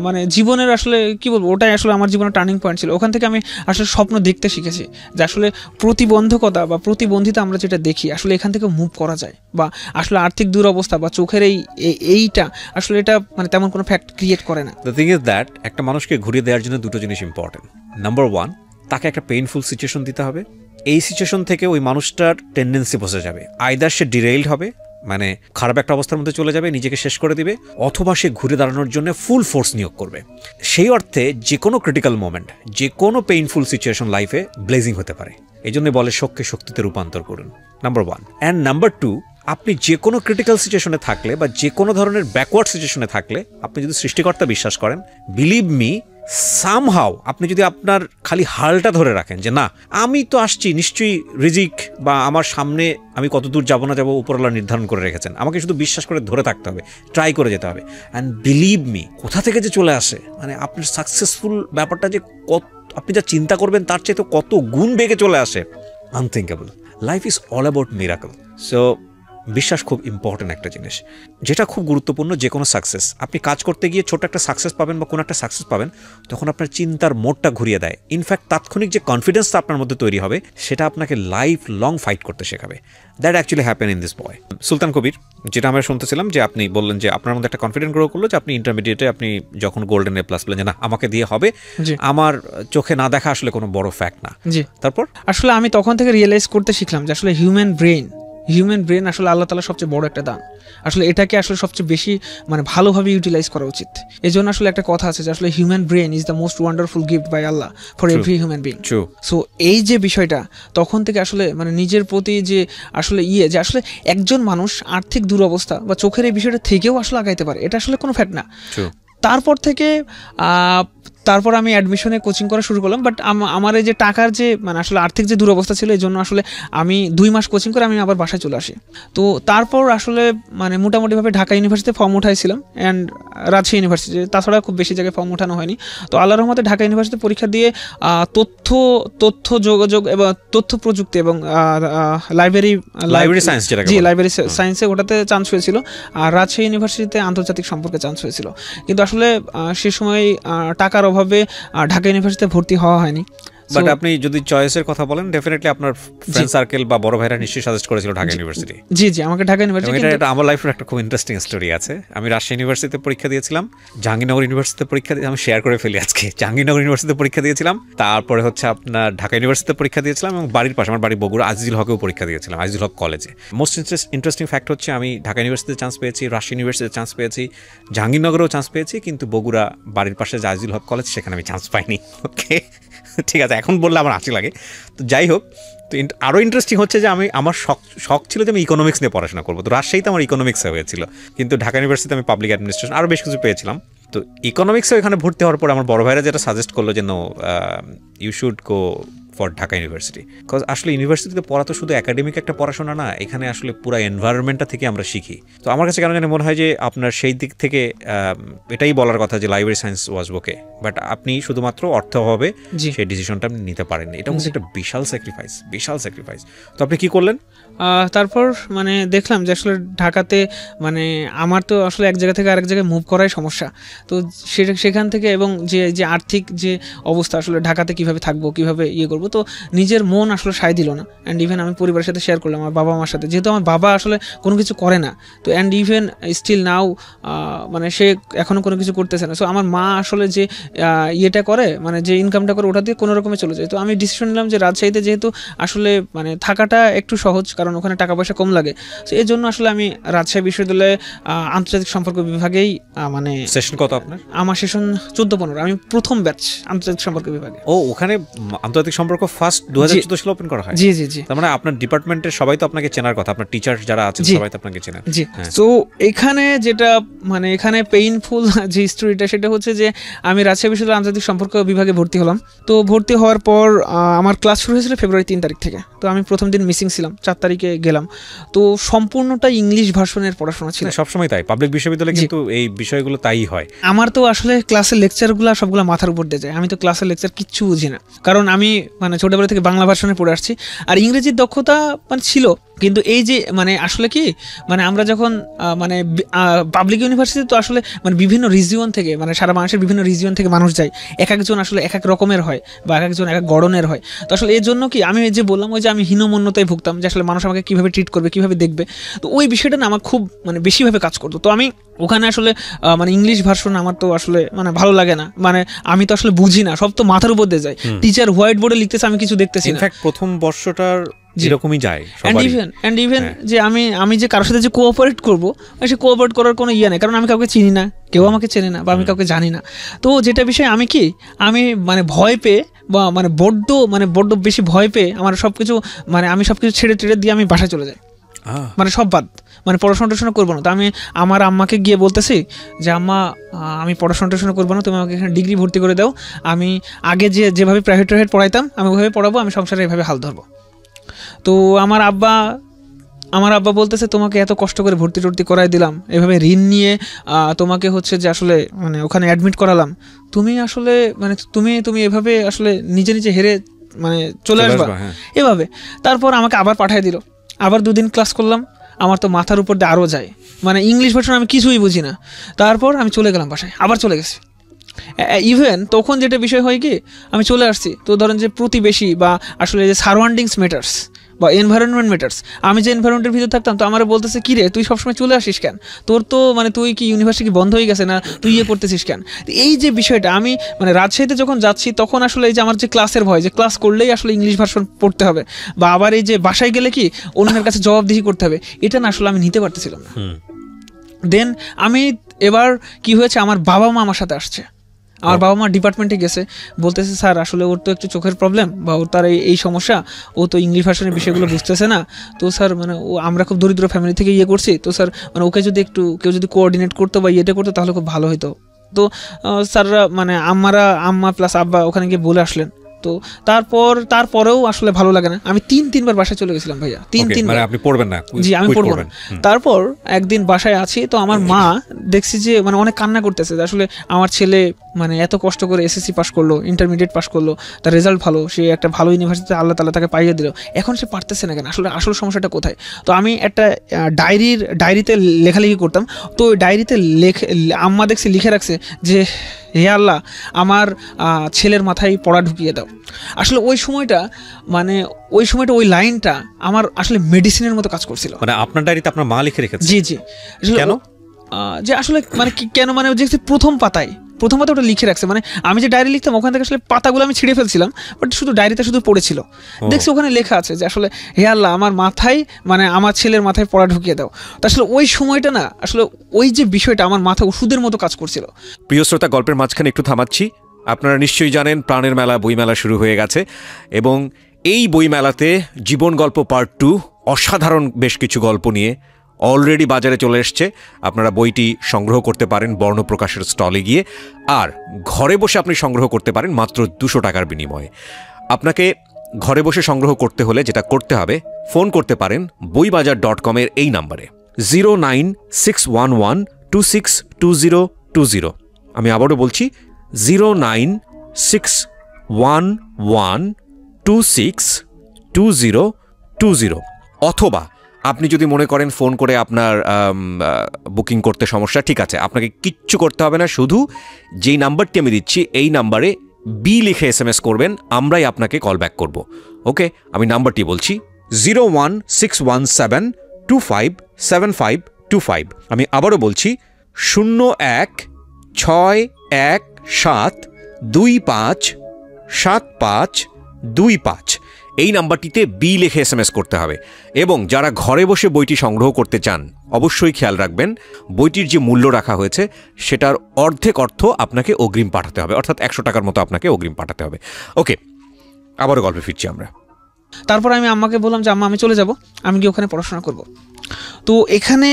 মানে জীবনের আসলে কি বলবো, ওটাই আসলে আমার জীবনের টার্নিং পয়েন্ট ছিল। ওখান থেকে আমি আসলে স্বপ্ন দেখতে শিখেছি যে আসলে প্রতিবন্ধকতা বা প্রতিবন্ধিতা আমরা যেটা দেখি, আসলে এখান থেকে মুভ করা যায়, বা আসলে আর্থিক দুরবস্থা বা চোখের এইটা আসলে এটা মানে তেমন কোনো ফ্যাক্ট ক্রিয়েট করে না। দ্য থিং ইজ দ্যাট একটা মানুষকে ঘুরিয়ে দেওয়ার জন্য দুটো জিনিস ইম্পর্টেন্ট। নাম্বার 1, তাকে একটা পেইনফুল সিচুয়েশন দিতে হবে। এই সিচুয়েশন থেকে ওই মানুষটার টেন্ডেন্সি বসে যাবে, আইদার সে ডিরেইলড হবে, মানে খারাপ একটা অবস্থার মধ্যে চলে যাবে, নিজেকে শেষ করে দিবে, অথবা সে ঘুরে দাঁড়ানোর জন্য ফুল ফোর্স নিয়োগ করবে। সেই অর্থে যে কোনো ক্রিটিক্যাল মোমেন্ট, যে কোনো পেইনফুল সিচুয়েশন লাইফে ব্লেজিং হতে পারে। এই জন্য বলে শোককে শক্তিতে রূপান্তর করুন, নাম্বার 1। অ্যান্ড নাম্বার 2, আপনি যে কোনো ক্রিটিক্যাল সিচুয়েশনে থাকলে বা যে কোনো ধরনের ব্যাকওয়ার্ড সিচুয়েশনে থাকলে, আপনি যদি সৃষ্টিকর্তা বিশ্বাস করেন, বিলিভ মি, সামহাও আপনি যদি আপনার খালি হালটা ধরে রাখেন যে না আমি তো আসছি, নিশ্চয়ই রিজিক বা আমার সামনে আমি কত দূর যাবো না যাবো উপরওয়ালা নির্ধারণ করে রেখেছেন, আমাকে শুধু বিশ্বাস করে ধরে থাকতে হবে, ট্রাই করে যেতে হবে। অ্যান্ড বিলিভ মি, কোথা থেকে যে চলে আসে, মানে আপনার সাকসেসফুল ব্যাপারটা যে কত, আপনি যা চিন্তা করবেন তার চেয়ে তো কত গুণ বেগে চলে আসে, unthinkable. Life is all about miracle. So বিশ্বাস খুব ইম্পর্টেন্ট একটা জিনিস, যেটা খুব গুরুত্বপূর্ণ। যে কোনো সাকসেস, আপনি কাজ করতে গিয়ে ছোট একটা সাকসেস পাবেন বা কোনো একটা সাকসেস পাবেন, তখন আপনার চিন্তার মোডটা ঘুরিয়ে দেয়। ইনফ্যাক্ট তাৎক্ষণিক যে কনফিডেন্সটা আপনার মধ্যে তৈরি হবে, সেটা আপনাকে লাইফ লং ফাইট করতে শেখাবে। That actually happen in this boy. Sultan Kabir, যেটা আমরা শুনতেছিলাম যে আপনি বললেন যে আপনার মধ্যে একটা কনফিডেন্ট গ্রো করলো, যে আপনি ইন্টারমিডিয়েটে আপনি যখন গোল্ডেন এ প্লাস পেলেন যে না আমাকে দিয়ে হবে, আমার চোখে না দেখা আসলে কোনো বড় ফ্যাক্ট না। জি, তারপর আসলে আমি তখন থেকে রিয়েলাইজ করতে শিখলাম যে আসলে হিউম্যান ব্রেন আসলে আল্লাহ তাআলার সবচেয়ে বড় একটা দান। আসলে এটাকে আসলে সবচেয়ে বেশি মানে ভালোভাবে ইউটিলাইজ করা উচিত। এই জন্য আসলে একটা কথা আছে যে আসলে human brain is the most wonderful gift by Allah for every human being. So এই যে বিষয়টা তখন থেকে আসলে মানে নিজের প্রতি যে আসলে যে আসলে একজন মানুষ আর্থিক দুরবস্থা বা চোখের এই বিষয়টা থেকেও আসলে আগাইতে পারে, এটা আসলে কোনো ফ্যাক্ট না। তারপর থেকে তারপর আমি অ্যাডমিশনে কোচিং করা শুরু করলাম। বাট আমার এই যে টাকার যে মানে আসলে আর্থিক যে দুরবস্থা ছিল এই জন্য আসলে আমি 2 মাস কোচিং করে আমি আবার বাসায় চলে আসি। তো তারপর আসলে মানে মোটামুটিভাবে ঢাকা ইউনিভার্সিটিতে ফর্ম উঠাইছিলাম অ্যান্ড রাজশাহী ইউনিভার্সিটি, তাছাড়া খুব বেশি জায়গায় ফর্ম উঠানো হয়নি। তো আল্লাহর রহমতে ঢাকা ইউনিভার্সিটিতে পরীক্ষা দিয়ে তথ্য যোগাযোগ এবং তথ্য প্রযুক্তি এবং লাইব্রেরি সায়েন্সে ওটাতে চান্স হয়েছিল। আর রাজশাহী ইউনিভার্সিটিতে আন্তর্জাতিক সম্পর্কে চান্স হয়েছিল। কিন্তু আসলে সে সময় টাকার অভাবে ঢাকা ইউনিভার্সিটিতে ভর্তি হওয়া হয়নি। বাট আপনি যদি চয়েসের কথা বলেন ডেফিনেটলি আপনার ফ্রেন্ড সার্কেল বা বড় ভাইরা নিশ্চয়ই সাজেস্ট করেছিল ঢাকা ইউনিভার্সিটি। জি আমাকে ঢাকা ইউনিভার্সিটি, এটা আমার লাইফের একটা খুব ইন্টারেস্টিং স্টোরি আছে। আমি রাজশাহী ইউনিভার্সিটিতে পরীক্ষা দিয়েছিলাম, জাহাঙ্গীরনগর ইউনিভার্সিটিতে পরীক্ষা দিয়ে আমি শেয়ার করে ফেলি আজকে। জাহাঙ্গীরনগর ইউনিভার্সিটিতে পরীক্ষা দিয়েছিলাম, তারপরে হচ্ছে আপনার ঢাকা ইউনিভার্সিটিতে পরীক্ষা দিয়েছিলাম এবং বাড়ির পাশে আমার বাড়ি বগুড়া আজিজুল হকেও পরীক্ষা দিয়েছিলাম, আজিজুল হক কলেজে। মোস্ট ইন্টারেস্টিং ফ্যাক্ট হচ্ছে আমি ঢাকা ইউনিভার্সিটিতে চান্স পেয়েছি, রাজশাহী ইউনিভার্সিটিতে চান্স পেয়েছি, জাহাঙ্গীরনগরেও চান্স পেয়েছি, কিন্তু বগুড়া বাড়ির পাশে যে আজিজুল হক কলেজ সেখানে আমি চান্স পাইনি। ওকে ঠিক আছে, এখন বললে আমার হাসি লাগে। তো যাই হোক, তো আরও ইন্টারেস্টিং হচ্ছে যে আমার শখ ছিল যে আমি ইকোনমিক্স নিয়ে পড়াশোনা করবো। তো রাজশাহীতে আমার ইকোনমিক্সে হয়েছিল, কিন্তু ঢাকা ইউনিভার্সিটিতে আমি পাবলিক অ্যাডমিনিস্ট্রেশন আরও বেশ কিছু পেয়েছিলাম। তো ইকোনমিক্সে এখানে ভর্তি হওয়ার পর আমার বড় ভাইরা যেটা সাজেস্ট করলো যে no you should go for Dhaka university. Because আসলে ইউনিভার্সিটিতে পড়া তো শুধু একাডেমিক একটা পড়াশোনা না, এখানে আসলে পুরো এনভায়রনমেন্টটা থেকে আমরা শিখি। তো আমার কাছে কেন জানি মনে হয় যে আপনার সেই দিক থেকে এটাই বলার কথা যে library science was okay, but আপনি শুধুমাত্র অর্থ অভাবে সেই ডিসিশনটা আপনি নিতে পারেননি। এটা হচ্ছে একটা বিশাল স্যাক্রিফাইস। তো আপনি কি করলেন? তারপর মানে দেখলাম যে আসলে ঢাকাতে মানে আমার তো আসলে এক জায়গা থেকে আরেক জায়গায় মুভ করাই সমস্যা। তো সেখান থেকে এবং যে আর্থিক যে অবস্থা আসলে ঢাকাতে কিভাবে থাকবো, কিভাবে করবো, তো নিজের মন আসলে সায় দিল না। অ্যান্ড ইভেন আমি পরিবারের সাথে শেয়ার করলাম, আমার বাবা মার সাথে, যেহেতু আমার বাবা আসলে কোনো কিছু করে না। তো অ্যান্ড ইভেন স্টিল নাও মানে সে এখনও কোনো কিছু করতেছে না। সো আমার মা আসলে যে ইয়েটা করে মানে যে ইনকামটা করে ওটা দিয়ে কোনো রকমে চলে যায়। তো আমি ডিসিশন নিলাম যে রাজশাহীতে যেহেতু আসলে মানে থাকাটা একটু সহজ, কারণ ওখানে টাকা পয়সা কম লাগে। তো এই জন্য আসলে আমি রাজশাহী বিশ্ববিদ্যালয়ে আন্তর্জাতিক সম্পর্ক বিভাগেই মানে সেশন কত আপনার? আমার সেশন 14-15, আমি প্রথম ব্যাচ আন্তর্জাতিক সম্পর্ক বিভাগে। ও ওখানে আন্তর্জাতিক সম্পর্ক ফার্স্ট 2014 সালে ওপেন করা হয়? জি। তার মানে আপনার ডিপার্টমেন্টের সবাই তো আপনাকে চেনার কথা, আপনার টিচার যারা আছেন সবাই তো আপনাকে চেনেন। জি। তো এখানে যেটা মানে এখানে পেইনফুল যে স্টোরিটা সেটা হচ্ছে যে আমি রাজশাহী বিশ্ববিদ্যালয়ের আন্তর্জাতিক সম্পর্ক বিভাগে ভর্তি হলাম। তো ভর্তি হওয়ার পর আমার ক্লাস শুরু হয়েছিল ফেব্রুয়ারি 3 তারিখ থেকে। তো আমি প্রথম দিন মিসিং ছিলাম, 4 তারিখে গেলাম। তো সম্পূর্ণটা ইংলিশ ভার্সনের পড়াশোনা ছিল। সবসময় তাই, পাবলিক বিশ্ববিদ্যালয়ে কিন্তু এই বিষয়গুলো তাই হয়। আমার তো আসলে ক্লাসের লেকচারগুলো সবগুলো মাথার উপর দিয়ে যায়, আমি তো ক্লাসের লেকচার কিচ্ছু বুঝি না, কারণ আমি মানে ছোটবেলা থেকে বাংলা ভার্সনে পড়ে আসছি। আর ইংরেজির দক্ষতা মানে ছিল, কিন্তু এই যে মানে আসলে কি মানে আমরা যখন মানে পাবলিক ইউনিভার্সিটি তো আসলে মানে বিভিন্ন রিজিয়ন থেকে মানে সারা বাংলাদেশের বিভিন্ন রিজিয়ন থেকে মানুষ যায়, এক একজন আসলে এক এক রকমের হয় বা এক একজন এক এক গড়নের হয়। তো আসলে এর জন্য কি আমি যে বললাম ওই যে আমি হীনমন্যতায় ভুগতাম যে আসলে মানুষ আমাকে কীভাবে ট্রিট করবে, কীভাবে দেখবে। তো ওই বিষয়টা না আমার খুব মানে বেশিভাবে কাজ করতো। তো আমি ওখানে আসলে মানে ইংলিশ ভার্সন আমার তো আসলে মানে ভালো লাগে না, মানে আমি তো আসলে বুঝি না, সব তো মাথার উপর দিয়ে যায়। টিচার হোয়াইট বোর্ডে লিখতেছে, আমি কিছু দেখতেছি না। ইনফ্যাক্ট প্রথম বর্ষটার এরকমই যায় সবারই। এন্ড ইভেন যে আমি যে কারোর সাথে যে কোঅপারেট করবো, সে কোঅপারেট করার কোনো ইয়ে নেই, কারণ আমি কাউকে চিনি না, কেউ আমাকে চেনে না বা আমি কাউকে জানি না। তো যেটা বিষয়ে আমি মানে ভয় পেয়ে বা মানে বড্ড বেশি ভয় পেয়ে আমার সব কিছু মানে আমি সব কিছু ছেড়ে দিয়ে আমি বাসায় চলে যাই, মানে সব বাদ, মানে পড়াশোনা করবো না। তো আমি আমার আম্মাকে গিয়ে বলতেছি যে আম্মা আমি পড়াশোনা করবো না, তুমি আমাকে এখানে ডিগ্রি ভর্তি করে দাও, আমি আগে যেভাবে প্রাইভেট পড়াইতাম আমি ওইভাবে পড়াবো, আমি সংসারে এভাবে হাল ধরবো। তো আমার আব্বা বলতেছে তোমাকে এত কষ্ট করে ভর্তি করাই দিলাম, এভাবে ঋণ নিয়ে তোমাকে হচ্ছে যে আসলে মানে ওখানে অ্যাডমিট করালাম, তুমি আসলে মানে তুমি এভাবে আসলে নিজে হেরে মানে চলে আসবা এভাবে। তারপর আমাকে আবার পাঠিয়ে দিল, আবার 2 দিন ক্লাস করলাম, আমার তো মাথার উপর দিয়ে আরও যায়, মানে ইংলিশ ভার্সন আমি কিছুই বুঝি না। তারপর আমি চলে গেলাম বাসায়, আবার চলে গেছি। ইভেন তখন যেটা বিষয় হয় কি আমি চলে আসছি, তো ধরেন যে প্রতিবেশী বা আসলে যে সারাউন্ডিংস ম্যাটার্স, বা এনভায়রনমেন্ট ম্যাটার্স। আমি যে এনভায়রনমেন্টের ভিতরে থাকতাম, তো আমার বলতেছে কি রে তুই সবসময় চলে আসিস কেন, তোর তো মানে তুই কি ইউনিভার্সিটি বন্ধ হয়ে গেছে না, তুই করতেছিস কেন। এই যে বিষয়টা, আমি মানে রাজশাহীতে যখন যাচ্ছি তখন আসলে এই যে আমার যে ক্লাসের ভয়, যে ক্লাস করলেই আসলে ইংলিশ ভার্সন পড়তে হবে, বা আবার এই যে বাসায় গেলে কি অন্যের কাছে জবাবদিহি করতে হবে, এটা না আসলে আমি নিতে পারতেছিলাম না। দেন আমি এবার কি হয়েছে, আমার বাবা মা আমার সাথে আসছে। আমার বাবা মা ডিপার্টমেন্টে গেছে, বলতেছে স্যার আসলে ওর তো একটু চোখের প্রবলেম, বা ওর তার এই সমস্যা, ও তো ইংলিশ ভার্সনের বিষয়গুলো বুঝতেছে না। তো স্যার মানে আমরা খুব দরিদ্র ফ্যামিলি থেকে করছি, তো স্যার মানে ওকে যদি একটু কেউ যদি কোঅর্ডিনেট করতো বা করতো তাহলে খুব ভালো হতো। তো স্যাররা মানে আম্মা প্লাস আব্বা ওখানে গিয়ে বলে আসলেন। তো তারপরেও আসলে ভালো লাগে না। আমি 3-3 বার বাসায় চলে গেছিলাম ভাইয়া, 3-3 বার। আপনি পড়বেন না? জি, আমি পড়বো না। তারপর একদিন বাসায় আছি, তো আমার মা দেখছি যে মানে অনেক কান্না করতেছে, আসলে আমার ছেলে মানে এত কষ্ট করে এসএসসি পাস করলো, ইন্টারমিডিয়েট পাস করলো, তার রেজাল্ট ভালো, সে একটা ভালো ইউনিভার্সিটিতে আল্লাহ তাআলা তাকে পাইয়ে দিল, এখন সে পারতেছে না কেন, আসল সমস্যাটা কোথায়। তো আমি একটা ডায়েরিতে লেখালেখি করতাম। তো ওই ডায়েরিতে আম্মা দেখছি লিখে রাখছে যে হে আল্লাহ, আমার ছেলের মাথায় পড়া ঢুকিয়ে দাও। আসলে ওই সময়টা ওই লাইনটা আমার আসলে মেডিসিনের মতো কাজ করছিল। মানে আপনার ডায়েরিতে আপনার মা লিখে রেখেছে? জি জি। কেন যে আসলে মানে কেন মানে যে প্রথম পাতায় ওটা লিখে রাখছে, মানে আমি যে ডায়েরি লিখতাম ওখান থেকে আসলে পাতাগুলো আমি ছিঁড়ে ফেলছিলাম, বাট শুধু ডায়েরিতে শুধু পড়েছিল। দেখছি ওখানে লেখা আছে যে আসলে হে আল্লাহ, আমার মাথায় মানে আমার ছেলের মাথায় পড়া ঢুকিয়ে দাও। তো আসলে ওই সময়টা না আসলে ওই যে বিষয়টা আমার মাথা ওষুধের মতো কাজ করছিল। প্রিয় শ্রোতা, গল্পের মাঝখানে একটু থামাচ্ছি। আপনারা নিশ্চয়ই জানেন প্রাণের মেলা বইমেলা শুরু হয়ে গেছে, এবং এই বইমেলাতে জীবন গল্প পার্ট 2 অসাধারণ বেশ কিছু গল্প নিয়ে অলরেডি বাজারে চলে এসছে। আপনারা বইটি সংগ্রহ করতে পারেন বর্ণপ্রকাশের স্টলে গিয়ে, আর ঘরে বসে আপনি সংগ্রহ করতে পারেন মাত্র 200 টাকার বিনিময়ে। আপনাকে ঘরে বসে সংগ্রহ করতে হলে যেটা করতে হবে, ফোন করতে পারেন boibajar.com এর এই নাম্বারে 09611262020। আমি আবারও বলছি 09611262020। অথবা আপনি যদি মনে করেন ফোন করে আপনার বুকিং করতে সমস্যা, ঠিক আছে, আপনাকে কিচ্ছু করতে হবে না, শুধু যেই নাম্বারটি আমি দিচ্ছি এই নাম্বারে বি লিখে SMS করবেন, আমরাই আপনাকে কল ব্যাক করব। ওকে, আমি নাম্বারটি বলছি 01617257525। আমি আবারও বলছি 01617257525। এই নাম্বারটিতে বি লিখে SMS করতে হবে। এবং যারা ঘরে বসে বইটি সংগ্রহ করতে চান, অবশ্যই খেয়াল রাখবেন বইটির যে মূল্য রাখা হয়েছে সেটার অর্ধেক অর্থ আপনাকে অগ্রিম পাঠাতে হবে, অর্থাৎ 100 টাকার মতো আপনাকে অগ্রিম পাঠাতে হবে। ওকে, আবারও গল্পে ফিরছি আমরা। তারপর আমি আম্মাকে বললাম যে আম্মা আমি চলে যাব, আমি গিয়ে ওখানে পড়াশোনা করব। তো এখানে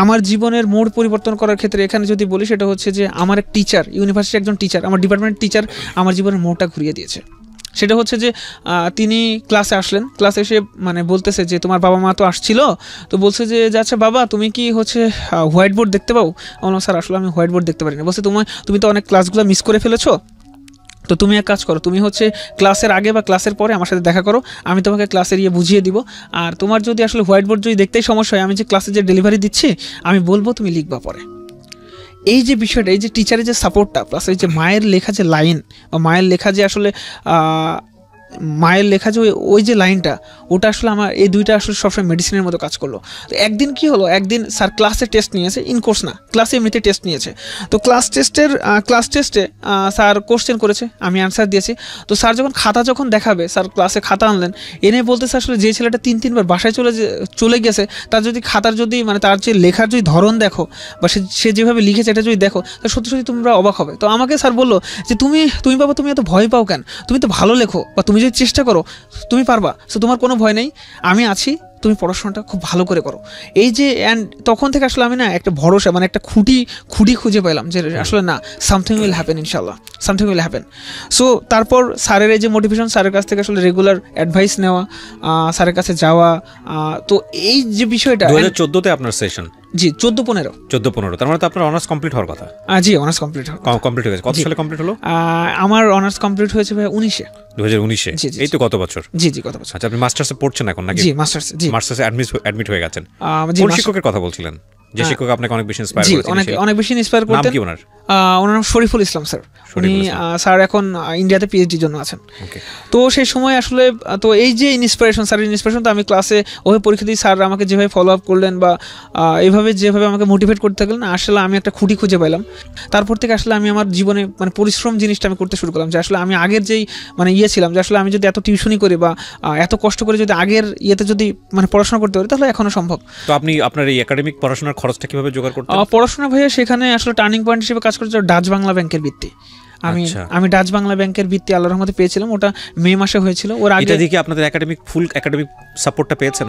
আমার জীবনের মোড় পরিবর্তন করার ক্ষেত্রে এখানে যদি বলি, সেটা হচ্ছে যে আমার এক টিচার, ইউনিভার্সিটির একজন টিচার, আমার ডিপার্টমেন্টের টিচার আমার জীবনের মোড়টা ঘুরিয়ে দিয়েছে। সেটা হচ্ছে যে তিনি ক্লাসে আসলেন, ক্লাসে এসে মানে বলতেছে যে তোমার বাবা মা তো আসছিল, তো বলছে যে আচ্ছা বাবা তুমি কি হচ্ছে হোয়াইট বোর্ড দেখতে পাও? বললাম স্যার আসলে আমি হোয়াইট বোর্ড দেখতে পারি না। বলছে তুমি তো অনেক ক্লাসগুলো মিস করে ফেলেছো, তো তুমি এক কাজ করো, তুমি হচ্ছে ক্লাসের আগে বা ক্লাসের পরে আমার সাথে দেখা করো, আমি তোমাকে ক্লাসের বুঝিয়ে দিব। আর তোমার যদি আসলে হোয়াইট বোর্ড যদি দেখতেই সমস্যা হয়, আমি যে ক্লাসে যে ডেলিভারি দিচ্ছি আমি বলবো, তুমি লিখবা পরে। এই যে বিষয়টা, এই যে টিচারের যে সাপোর্টটা, প্লাস এই যে মায়ের লেখা যে লাইন, বা মায়ের লেখা যে আসলে মায়ের লেখা যে ওই যে লাইনটা, ওটা আসলে আমার এই দুইটা আসলে সবসময় মেডিসিনের মতো কাজ করলো। তো একদিন কি হলো, একদিন স্যার ক্লাসে টেস্ট নিয়েছে, ইনকোর্স না, ক্লাসে এমনিতে টেস্ট নিয়েছে। তো ক্লাস টেস্টে স্যার কোশ্চেন করেছে, আমি অ্যান্সার দিয়েছি। তো স্যার যখন দেখাবে, স্যার ক্লাসে খাতা আনলেন, এনে বলতেছে আসলে যে ছেলেটা 3-3 বার বাসায় চলে গেছে, তার যদি খাতার যদি মানে তার যে লেখার যদি ধরন দেখো, বা সে যেভাবে লিখেছে এটা যদি দেখো, তো সত্যি সত্যি তোমরা অবাক হবে। তো আমাকে স্যার বললো যে তুমি বাবা তুমি এত ভয় পাও কেন, তুমি তো ভালো লেখো, বা তুমি যদি চেষ্টা করো তুমি পারবা, সো তোমার কোনো ভয় নেই, আমি আছি, তুমি পড়াশোনাটা খুব ভালো করে করো। এই যে অ্যান্ড তখন থেকে আসলে আমি না একটা ভরসা, মানে একটা খুঁটি খুঁজে পেলাম যে আসলে না, সামথিং উইল হ্যাপেন, ইনশাল্লাহ সামথিং উইল হ্যাপেন। সো তারপর স্যারের এই যে মোটিভেশন, স্যারের কাছ থেকে আসলে রেগুলার অ্যাডভাইস নেওয়া, স্যারের কাছে যাওয়া। তো এই যে বিষয়টা 2014-তে আপনার সেশন? জি 14-15। তার মানে তো আপনার অনার্স কমপ্লিট হওয়ার কথা? জি অনার্স কমপ্লিট হয়ে গেছে। কত সালে কমপ্লিট হলো? আমার অনার্স কমপ্লিট হয়েছে ভাই 2019-এ। এই তো গত বছর? জি গত বছর। আচ্ছা, আপনি মাস্টার্সে পড়ছেন এখন নাকি? জি মাস্টার্সে অ্যাডমিট হয়ে গেছেন। কোন শিক্ষকের কথা বলছিলেন? যে শিক্ষক আপনাকে অনেক বেশি ইন্সপায়ার করেছেন? অনেক বেশি ইন্সপায়ার করতেন। নাম কি ওনার? ওনার নাম শরীফুল ইসলাম স্যার। উনি স্যার এখন ইন্ডিয়াতে পিএইচডির জন্য আছেন। তো সেই সময় আসলে তো এই যে ইন্সপিরেশন, স্যারের ইন্সপিরেশন, তো আমি ক্লাসে ওই পরীক্ষা দিয়ে স্যার আমাকে যেভাবে ফলো আপ করলেন বা এইভাবে যেভাবে আমাকে মোটিভেট করতে থাকলেন, আসলে আমি একটা খুঁটি খুঁজে পেলাম। তারপর থেকে আসলে আমি আমার জীবনে মানে পরিশ্রম জিনিসটা আমি করতে শুরু করলাম, যে আসলে আমি আগের যেই মানে ছিলাম, যে আসলে আমি যদি এত টিউশনি করি বা এত কষ্ট করে যদি আগের ইয়েতে যদি মানে পড়াশোনা করতে পারি, তাহলে এখনো সম্ভব। তো আপনি আপনার এই একাডেমিক পড়াশোনার খরচটা কিভাবে জোগাড় করতেন? পড়াশোনা ভাইয়া সেখানে আসলে টার্নিং পয়েন্ট হিসেবে কাজ করছে ডাচ বাংলা ব্যাংকের ভিত্তি। আমি ডাচ বাংলা ব্যাংকের ভিত্তি আল্লাহর রহমতে পেয়েছিলাম, ওটা মে মাসে হয়েছিল। ওর আগে এটা দেখি আপনাদের ফুল একাডেমিক সাপোর্টটা পেয়েছেন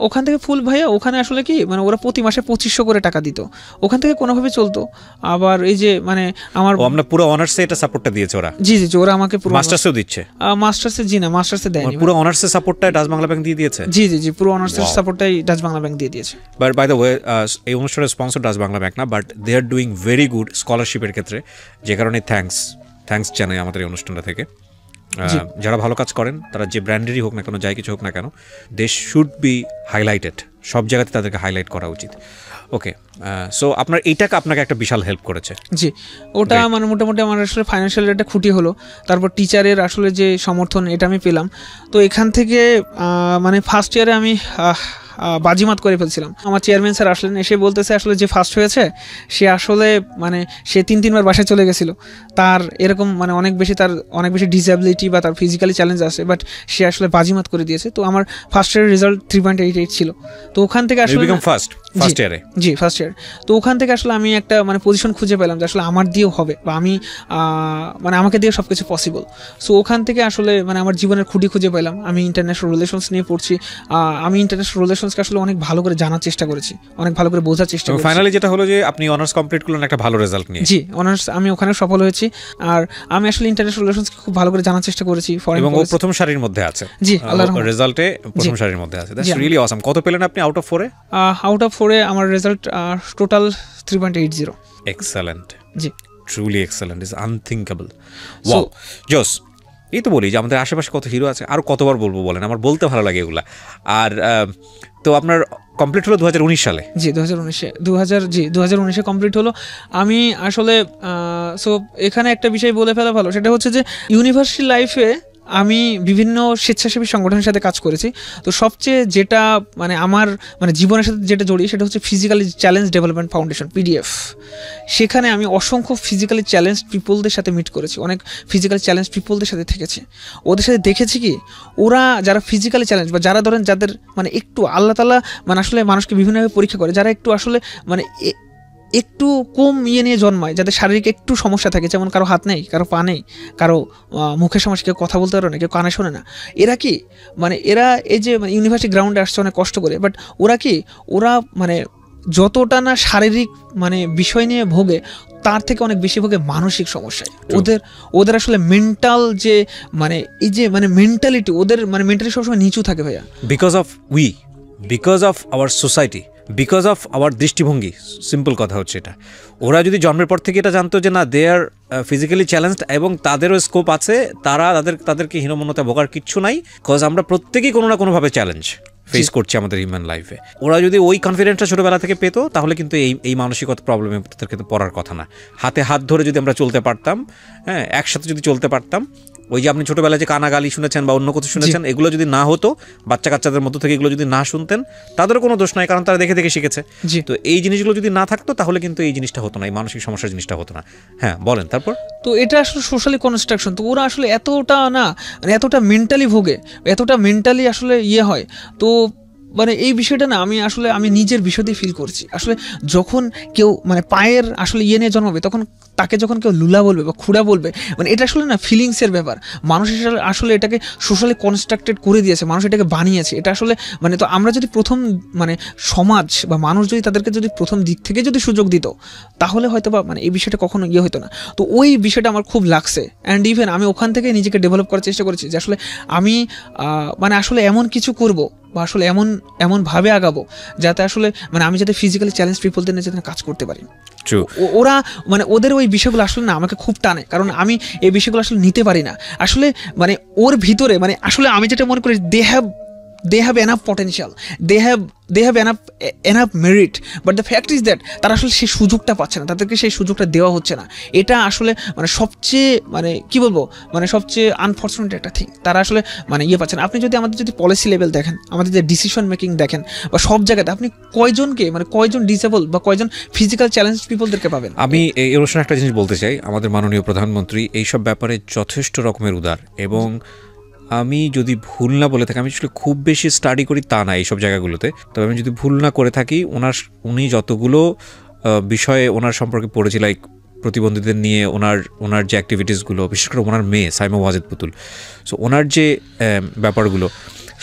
ওখান থেকে ফুল ভাইয়া। ওখানে আসলে কি মানে ওরা প্রতি মাসে 2500 করে টাকা দিত, ওখান থেকে কোনোভাবে চলতো। আবার এই যে মানে আমার আমরা পুরো অনার্সে এটা সাপোর্টটা দিয়েছে ওরা? জি জি, ওরা আমাকে পুরো মাস্টার্সেও দিচ্ছে। মাস্টার্সে জি না, মাস্টার্সে দেয়নি, পুরো অনার্সের সাপোর্টটা ডাচ বাংলা ব্যাংক দিয়ে দিয়েছে। জি জি জি, পুরো অনার্সের সাপোর্টটাই ডাচ বাংলা ব্যাংক দিয়ে দিয়েছে। বাট বাই দ্য ওয়ে এই অনুষ্ঠানের স্পন্সর ডাচ বাংলা ব্যাংক না, but they are doing very good স্কলারশিপের ক্ষেত্রে, যে কারণে থ্যাঙ্কস জানাই আমাদের এই অনুষ্ঠানটা থেকে। যারা ভালো কাজ করেন, তারা যে ব্র্যান্ডেরই হোক না কেন, যাই কিছু হোক না কেন, দে শুড বি হাইলাইটেড, সব জায়গাতে তাদেরকে হাইলাইট করা উচিত। ওকে, সো আপনার এইটাকে আপনাকে একটা বিশাল হেল্প করেছে? জি, ওটা মানে মোটামুটি আমার আসলে ফাইন্যান্সিয়াল একটা খুঁটি হলো। তারপর টিচারের আসলে যে সমর্থন, এটা আমি পেলাম। তো এখান থেকে মানে ফার্স্ট ইয়ারে আমি বাজিমাত করে ফেলছিলাম। আমার চেয়ারম্যান স্যার আসলেন, এসে বলতেছে আসলে যে ফার্স্ট হয়েছে সে আসলে মানে সে 3-3 বার বাসায় চলে গেছিল, তার এরকম মানে অনেক বেশি ডিসএবিলিটি বা তার ফিজিক্যালি চ্যালেঞ্জ আছে, বাট সে আসলে বাজিমাত করে দিয়েছে। তো আমার ফার্স্ট ইয়ারের রেজাল্ট 3.88 ছিল। তো ওখান থেকে আসলে ফার্স্ট ইয়ার তো ওখান থেকে আসলে আমি একটা মানে পজিশন খুঁজে পেলাম যে আসলে আমার দিয়েও হবে, বা আমি মানে আমাকে দিয়ে সব কিছু পসিবল। সো ওখান থেকে আসলে মানে আমার জীবনের খুঁটি খুঁজে পেলাম। আমি ইন্টারন্যাশনাল রিলেশনস নিয়ে পড়ছি। আমি ইন্টারন্যাশনাল রিলেশনসকে আসলে অনেক ভালো করে জানার চেষ্টা করেছি, অনেক ভালো করে বোঝার চেষ্টা করেছি। ফাইনালি যেটা হলো যে আপনি অনার্স কমপ্লিট করলেন একটা ভালো রেজাল্ট নিয়ে। জি, অনার্স আমি ওখানে সফল হয়েছি। আর আমি আসলে ইন্টারন্যাশনাল রিলেশনসকে খুব ভালো করে জানার চেষ্টা করেছি। এবং ও প্রথম সারির মধ্যে আছে। জি, আল্লাহর রহমতে রেজাল্টে প্রথম সারির মধ্যে আছে। That's really awesome. কত পেলেন আপনি আউট অফ 4-এ? আউট অফ 4-এ আমার result total 3.80। Excellent. G, truly excellent, is unthinkable. Wow, জোস। এই তো বলি যে আমাদের আশেপাশে কত হিরো আছে, আর কতবার বলবো বলেন, আমার বলতে ভালো লাগে এগুলা। আর তো আপনার কমপ্লিট হলো 2019 সালে? জি, 2019-এ কমপ্লিট হলো। আমি আসলে সো এখানে একটা বিষয় বলে ফেলা ভালো, সেটা হচ্ছে যে ইউনিভার্সিটি লাইফে আমি বিভিন্ন স্বেচ্ছাসেবী সংগঠনের সাথে কাজ করেছি। তো সবচেয়ে যেটা মানে আমার মানে জীবনের সাথে যেটা জড়িয়ে, সেটা হচ্ছে physically challenge development foundation, PDF. সেখানে আমি অসংখ্য ফিজিক্যালি চ্যালেঞ্জ পিপলদের সাথে মিট করেছি, অনেক ফিজিক্যালি চ্যালেঞ্জ পিপলদের সাথে থেকেছি। ওদের সাথে দেখেছি কি ওরা যারা ফিজিক্যালি চ্যালেঞ্জ বা যারা ধরেন যাদের মানে একটু আল্লাহ তাআলা মানে আসলে মানুষকে বিভিন্নভাবে পরীক্ষা করে, যারা একটু আসলে মানে একটু কম নিয়ে জন্মায়, যাদের শারীরিক একটু সমস্যা থাকে, যেমন কারো হাত নেই, কারো পা নেই, কারো মুখের সমস্যা, কেউ কথা বলতে পারে না, কেউ কানে শোনে না। এরা কি মানে এরা এই যে মানে ইউনিভার্সিটি গ্রাউন্ডে আসছে অনেক কষ্ট করে, বাট ওরা মানে যতটা না শারীরিক মানে বিষয় নিয়ে ভোগে, তার থেকে অনেক বেশি ভোগে মানসিক সমস্যায়। ওদের আসলে মেন্টাল যে মানে এই যে মানে মেন্টালিটি, ওদের মানে মেন্টালি সবসময় নিচু থাকে ভাইয়া। Because of our society, because of our দৃষ্টিভঙ্গি। সিম্পল কথা হচ্ছে এটা। ওরা যদি জন্মের পর থেকে এটা জানতো যে না, দে আর ফিজিক্যালি চ্যালেঞ্জড এবং তাদেরও স্কোপ আছে, তাদেরকে হীনমন্যতা ভোগার কিচ্ছু নাই, কজ আমরা প্রত্যেকেই কোনো না কোনোভাবে চ্যালেঞ্জ ফেস করছি আমাদের হিউম্যান লাইফে। ওরা যদি ওই কনফিডেন্সটা ছোটোবেলা থেকে পেতো, তাহলে কিন্তু এই মানসিকতা প্রবলেমে তাদেরকে তো পড়ার কথা না। হাতে হাত ধরে যদি আমরা চলতে পারতাম, হ্যাঁ, একসাথে যদি চলতে পারতাম, ওই যে আপনি ছোটোবেলায় যে কানাগালি শুনেছেন বা অন্য কিছু শুনেছেন, এগুলো যদি না হতো, বাচ্চা কাচ্চাদের মধ্য থেকে এগুলো যদি না শুনতেন, তাদেরও কোনো দোষ নাই, কারণ তারা দেখে দেখে শিখেছে। তো এই জিনিসগুলো যদি না থাকতো, তাহলে কিন্তু এই জিনিসটা হতো না, এই মানসিক সমস্যার জিনিসটা হতো না। হ্যাঁ, বলেন তারপর। তো এটা আসলে সোশ্যালি কনস্ট্রাকশন। তো ওরা আসলে এতটা না মানে এতটা মেন্টালি ভোগে, এতটা মেন্টালি আসলে হয়। তো মানে এই বিষয়টা না আমি নিজের বিষয়তেই ফিল করছি। আসলে যখন কেউ মানে পায়ের আসলে নিয়ে জন্মাবে, তখন তাকে যখন কেউ লুলা বলবে বা খুঁড়া বলবে, মানে এটা আসলে না ফিলিংসের ব্যাপার। মানুষ আসলে এটাকে সোশ্যালি কনস্ট্রাক্টেড করে দিয়েছে, মানুষ এটাকে বানিয়েছে। এটা আসলে মানে তো আমরা যদি প্রথম মানে সমাজ বা মানুষ যদি তাদেরকে যদি প্রথম দিক থেকে যদি সুযোগ দিত, তাহলে হয়তো বা মানে এই বিষয়টা কখনো হতো না। তো ওই বিষয়টা আমার খুব লাগছে। অ্যান্ড ইভেন আমি ওখান থেকে নিজেকে ডেভেলপ করার চেষ্টা করেছি যে আসলে আমি মানে আসলে এমন কিছু করব বা আসলে এমনভাবে আগাবো যাতে আসলে মানে আমি যাতে ফিজিক্যালি চ্যালেঞ্জ পিপলদের নিয়ে যাতে কাজ করতে পারি। ওরা মানে ওদের ওই বিষয়গুলো আসলে না আমাকে খুব টানে, কারণ আমি এই বিষয়গুলো আসলে নিতে পারি না। আসলে মানে ওর ভিতরে মানে আসলে আমি যেটা মনে করি, they have they have enough potential, they have enough merit, but the fact is that তারা আসলে সেই সুযোগটা পাচ্ছে না, তাদেরকে সেই সুযোগটা দেওয়া হচ্ছে না। এটা আসলে মানে সবচেয়ে মানে কি বলবো মানে সবচেয়ে আনফর্চুনেট একটা থিং। তারা আসলে মানে ইয়ে পাচ্ছে না। আপনি যদি আমাদের যদি পলিসি লেভেল দেখেন, আমাদের যে ডিসিশন মেকিং দেখেন, বা সব জায়গাতে আপনি কয়জনকে মানে কয়জন ডিসেবল বা কয়জন ফিজিক্যাল চ্যালেঞ্জ পিপলদেরকে পাবেন? আমি এই অনুষ্ঠানে একটা জিনিস বলতে চাই, আমাদের মাননীয় প্রধানমন্ত্রী এইসব ব্যাপারে যথেষ্ট রকমের উদার, এবং আমি যদি ভুল না বলে থাকি, আমি আসলে খুব বেশি স্টাডি করি তা না এইসব জায়গাগুলোতে, তবে আমি যদি ভুল না করে থাকি উনি যতগুলো বিষয়ে ওনার সম্পর্কে পড়েছি, লাইক প্রতিবন্ধীদের নিয়ে ওনার যে অ্যাক্টিভিটিসগুলো, বিশেষ করে ওনার মেয়ে সাইমা ওয়াজেদ পুতুল, সো ওনার যে ব্যাপারগুলো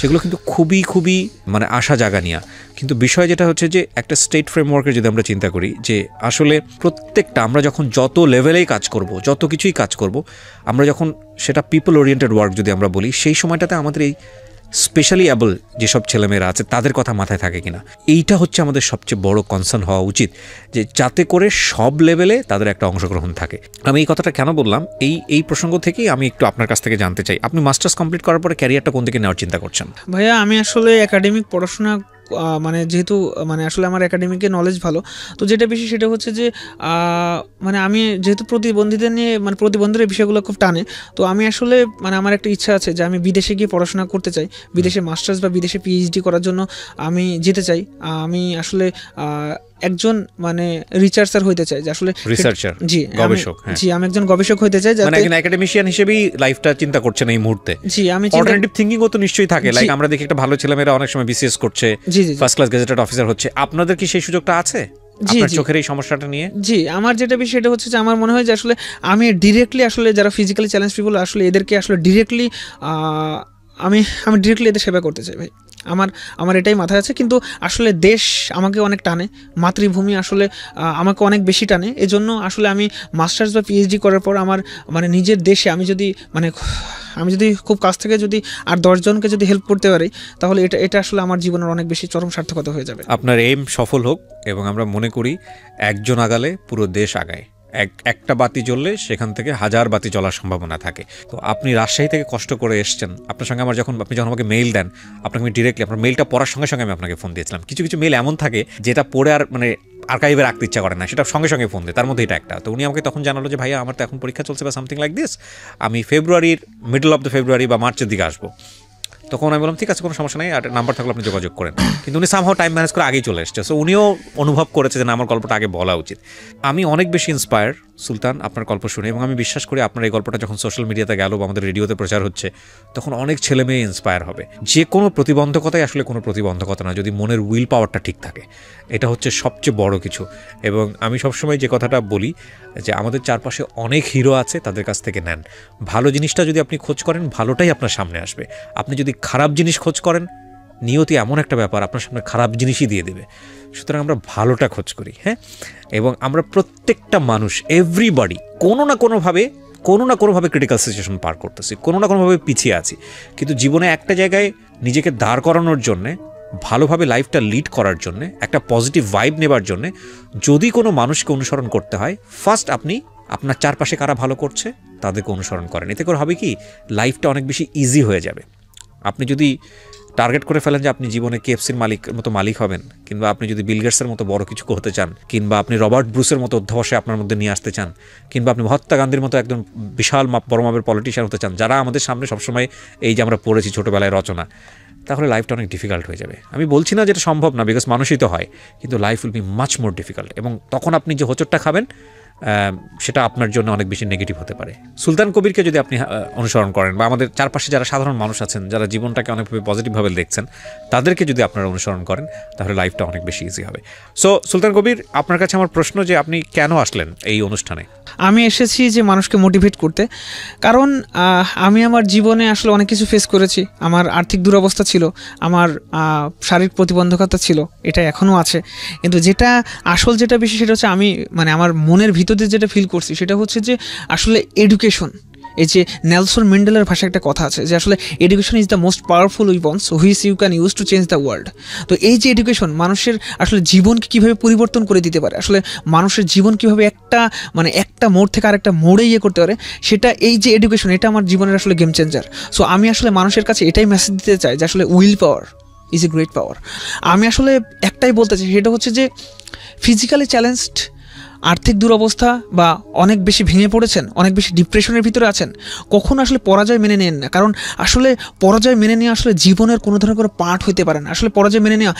সেগুলো কিন্তু খুবই খুবই মানে আশা জাগানিয়া। কিন্তু বিষয় যেটা হচ্ছে যে একটা স্টেট ফ্রেমওয়ার্কের যদি আমরা চিন্তা করি যে আসলে প্রত্যেকটা আমরা যখন যত লেভেলেই কাজ করব, যত কিছুই কাজ করব, আমরা যখন সেটা পিপল ওরিয়েন্টেড ওয়ার্ক যদি আমরা বলি, সেই সময়টাতে আমাদের এই স্পেশালি অ্যাবল যেসব ছেলেমেয়েরা আছে তাদের কথা মাথায় থাকে কিনা, এইটা হচ্ছে আমাদের সবচেয়ে বড় কনসার্ন হওয়া উচিত, যে যাতে করে সব লেভেলে তাদের একটা অংশগ্রহণ থাকে। আমি এই কথাটা কেন বললাম, এই প্রসঙ্গ থেকেই আমি একটু আপনার কাছ থেকে জানতে চাই, আপনি মাস্টার্স কমপ্লিট করার পরে ক্যারিয়ারটা কোন দিকে নেওয়ার চিন্তা করছেন? ভাইয়া আমি আসলে একাডেমিক পড়াশোনা মানে যেহেতু মানে আসলে আমার একাডেমিকে নলেজ ভালো, তো যেটা বেশি সেটা হচ্ছে যে মানে আমি যেহেতু প্রতিবন্ধীদের নিয়ে মানে প্রতিবন্ধীর বিষয়গুলো খুব টানে, তো আমি আসলে মানে আমার একটা ইচ্ছা আছে যে আমি বিদেশে গিয়ে পড়াশোনা করতে চাই, বিদেশে মাস্টার্স বা বিদেশে পিএইচডি করার জন্য আমি যেতে চাই। আমি আসলে একজন মানে রিসার্চার হইতে চাই, যে আসলে রিসার্চার, জি গবেষক। জি আমি একজন গবেষক হইতে চাই, মানে একজন একাডেমিশিয়ান হিসেবেই লাইফটা চিন্তা করছেন এই মুহূর্তে। জি আমি অল্টারনেটিভ থিংকিংও তো নিশ্চয়ই থাকে, লাইক আমরা দেখি একটা ভালো ছেলেমেয়েরা অনেক সময় বিসিএস করছে, ফার্স্ট ক্লাস গেজেটেড অফিসার হচ্ছে, আপনাদের কি সেই সুযোগটা আছে আপনার চোখের এই সমস্যাটা নিয়ে? জি আমার যেটা বিষয় সেটা হচ্ছে যে আমার মনে হয় যে আসলে আমি ডিরেক্টলি আসলে যারা ফিজিক্যালি চ্যালেঞ্জ পিপল আসলে এদেরকে আসলে ডিরেক্টলি আমি ডিরেক্টলি এদের সেবা করতে চাই ভাই। আমার এটাই মাথায় আছে, কিন্তু আসলে দেশ আমাকে অনেক টানে, মাতৃভূমি আসলে আমাকে অনেক বেশি টানে। এজন্য আসলে আমি মাস্টার্স বা পিএইচডি করার পর আমার মানে নিজের দেশে আমি যদি খুব কাছ থেকে যদি আর 10 জনকে যদি হেল্প করতে পারি, তাহলে এটা আসলে আমার জীবনের অনেক বেশি চরম সার্থকতা হয়ে যাবে। আপনার এইম সফল হোক, এবং আমরা মনে করি একজন আগালে পুরো দেশ আগায়, একটা বাতি জ্বললে সেখান থেকে 1000 বাতি জ্বলার সম্ভাবনা থাকে। তো আপনি রাজশাহী থেকে কষ্ট করে এসছেন, আপনার সঙ্গে আপনি যখন আমাকে মেইল দেন, আপনাকে আমি ডিরেক্টলি আপনার মেইলটা পড়ার সঙ্গে সঙ্গে আমি আপনাকে ফোন দিয়েছিলাম। কিছু কিছু মেইল এমন থাকে যেটা পড়ে আর মানে আর্কাইভে রাখতে ইচ্ছা করে না, সেটা সঙ্গে সঙ্গে ফোন দেয়, তার মধ্যে এটা একটা। তো উনি আমাকে তখন জানালো যে ভাইয়া আমার তো এখন পরীক্ষা চলছে বা সামথিং লাইক দিস, আমি মিডল অফ দ্য ফেব্রুয়ারি বা মার্চের দিকে আসবো। তখন আমি বললাম ঠিক আছে, কোনো সমস্যা নেই, আর নাম্বার থাকলে আপনি যোগাযোগ করেন। কিন্তু উনি সামহাও টাইম ম্যানেজ করে আগেই চলে এসছে, সো উনিও অনুভব করেছে যে না, আমার গল্পটা আগে বলা উচিত। আমি অনেক বেশি ইন্সপায়ার সুলতান আপনার গল্প শুনে, এবং আমি বিশ্বাস করি আপনার এই গল্পটা যখন সোশ্যাল মিডিয়াতে গেল বা আমাদের রেডিওতে প্রচার হচ্ছে, তখন অনেক ছেলে মেয়ে ইন্সপায়ার হবে। যে কোনো প্রতিবন্ধকতাই আসলে কোনো প্রতিবন্ধকতা না, যদি মনের উইল পাওয়ারটা ঠিক থাকে, এটা হচ্ছে সবচেয়ে বড় কিছু। এবং আমি সবসময় যে কথাটা বলি যে আমাদের চারপাশে অনেক হিরো আছে, তাদের কাছ থেকে নেন। ভালো জিনিসটা যদি আপনি খোঁজ করেন, ভালোটাই আপনার সামনে আসবে। আপনি যদি খারাপ জিনিস খোঁজ করেন, নিয়তি এমন একটা ব্যাপার, আপনার সামনে খারাপ জিনিসই দিয়ে দেবে। সুতরাং আমরা ভালোটা খোঁজ করি, হ্যাঁ। এবং আমরা প্রত্যেকটা মানুষ, এভরিবডি কোনো না কোনোভাবে ক্রিটিক্যাল সিচুয়েশন পার করতেছি, কোনো না কোনোভাবে পিছিয়ে আছি। কিন্তু জীবনে একটা জায়গায় নিজেকে দাঁড় করানোর জন্যে, ভালোভাবে লাইফটা লিড করার জন্যে, একটা পজিটিভ ভাইব নেবার জন্যে যদি কোনো মানুষকে অনুসরণ করতে হয়, ফার্স্ট আপনি আপনার চারপাশে কারা ভালো করছে তাদেরকে অনুসরণ করেন। এতে করে হবে কি, লাইফটা অনেক বেশি ইজি হয়ে যাবে। আপনি যদি টার্গেট করে ফেলেন যে আপনি জীবনে কেএফসির মতো মালিক হবেন, কিংবা আপনি যদি বিল গেটসের মতো বড় কিছু করতে চান, কিংবা আপনি রবার্ট ব্রুসের মতো অধ্যবসায় আপনার মধ্যে নিয়ে আসতে চান, কিংবা আপনি মহাত্মা গান্ধীর মতো একদম বিশাল বড় মাপের পলিটিশিয়ান হতে চান, যারা আমাদের সামনে সবসময় এই যে আমরা পড়েছি ছোটোবেলায় রচনা, তাহলে লাইফটা অনেক ডিফিকাল্ট হয়ে যাবে। আমি বলছি না যেটা সম্ভব না, বিকজ মানুষই তো হয়, কিন্তু life will be much more difficult. এবং তখন আপনি যে হোঁচটটা খাবেন সেটা আপনার জন্য অনেক বেশি নেগেটিভ হতে পারে। সুলতান কবিরকে যদি আপনি অনুসরণ করেন, বা আমাদের চারপাশে যারা সাধারণ মানুষ আছেন, যারা জীবনটাকে অনেকভাবে পজিটিভভাবে দেখছেন, তাদেরকে যদি আপনারা অনুসরণ করেন, তাহলে লাইফটা অনেক বেশি ইজি হবে। সো সুলতান কবির, আপনার কাছে আমার প্রশ্ন যে আপনি কেন আসলেন এই অনুষ্ঠানে? আমি এসেছি যে মানুষকে মোটিভেট করতে, কারণ আমি আমার জীবনে আসলে অনেক কিছু ফেস করেছি। আমার আর্থিক দুরবস্থা ছিল, আমার শারীরিক প্রতিবন্ধকতা ছিল, এটা এখনও আছে। কিন্তু যেটা বেশি সেটা হচ্ছে আমি মানে আমার মনের ভিতরে যেটা ফিল করছি সেটা হচ্ছে যে আসলে এডুকেশন, এই যে নেলসন ম্যান্ডেলার ভাষায় একটা কথা আছে যে আসলে education is the most powerful weapons which you can use to change the world. তো এই যে এডুকেশন মানুষের আসলে জীবনকে কীভাবে পরিবর্তন করে দিতে পারে, আসলে মানুষের জীবন কীভাবে একটা মোড় থেকে আরেকটা মোড়ে করতে পারে, সেটা এই যে এডুকেশন, এটা আমার জীবনের আসলে গেম চেঞ্জার। সো আমি আসলে মানুষের কাছে এটাই মেসেজ দিতে চাই যে আসলে will power is a great power. আমি আসলে একটাই বলতে চাই, সেটা হচ্ছে যে ফিজিক্যালি চ্যালেঞ্জড, আর্থিক দুরবস্থা বা অনেক বেশি ভেঙে পড়েছেন, অনেক বেশি ডিপ্রেশনের ভিতরে আছেন, কখনো আসলে পরাজয় মেনে নেন না। কারণ আসলে পরাজয় মেনে নেওয়া আসলে জীবনের কোনো ধরনের কোনো পার্ট হতে পারে না। আসলে পরাজয় মেনে নেওয়া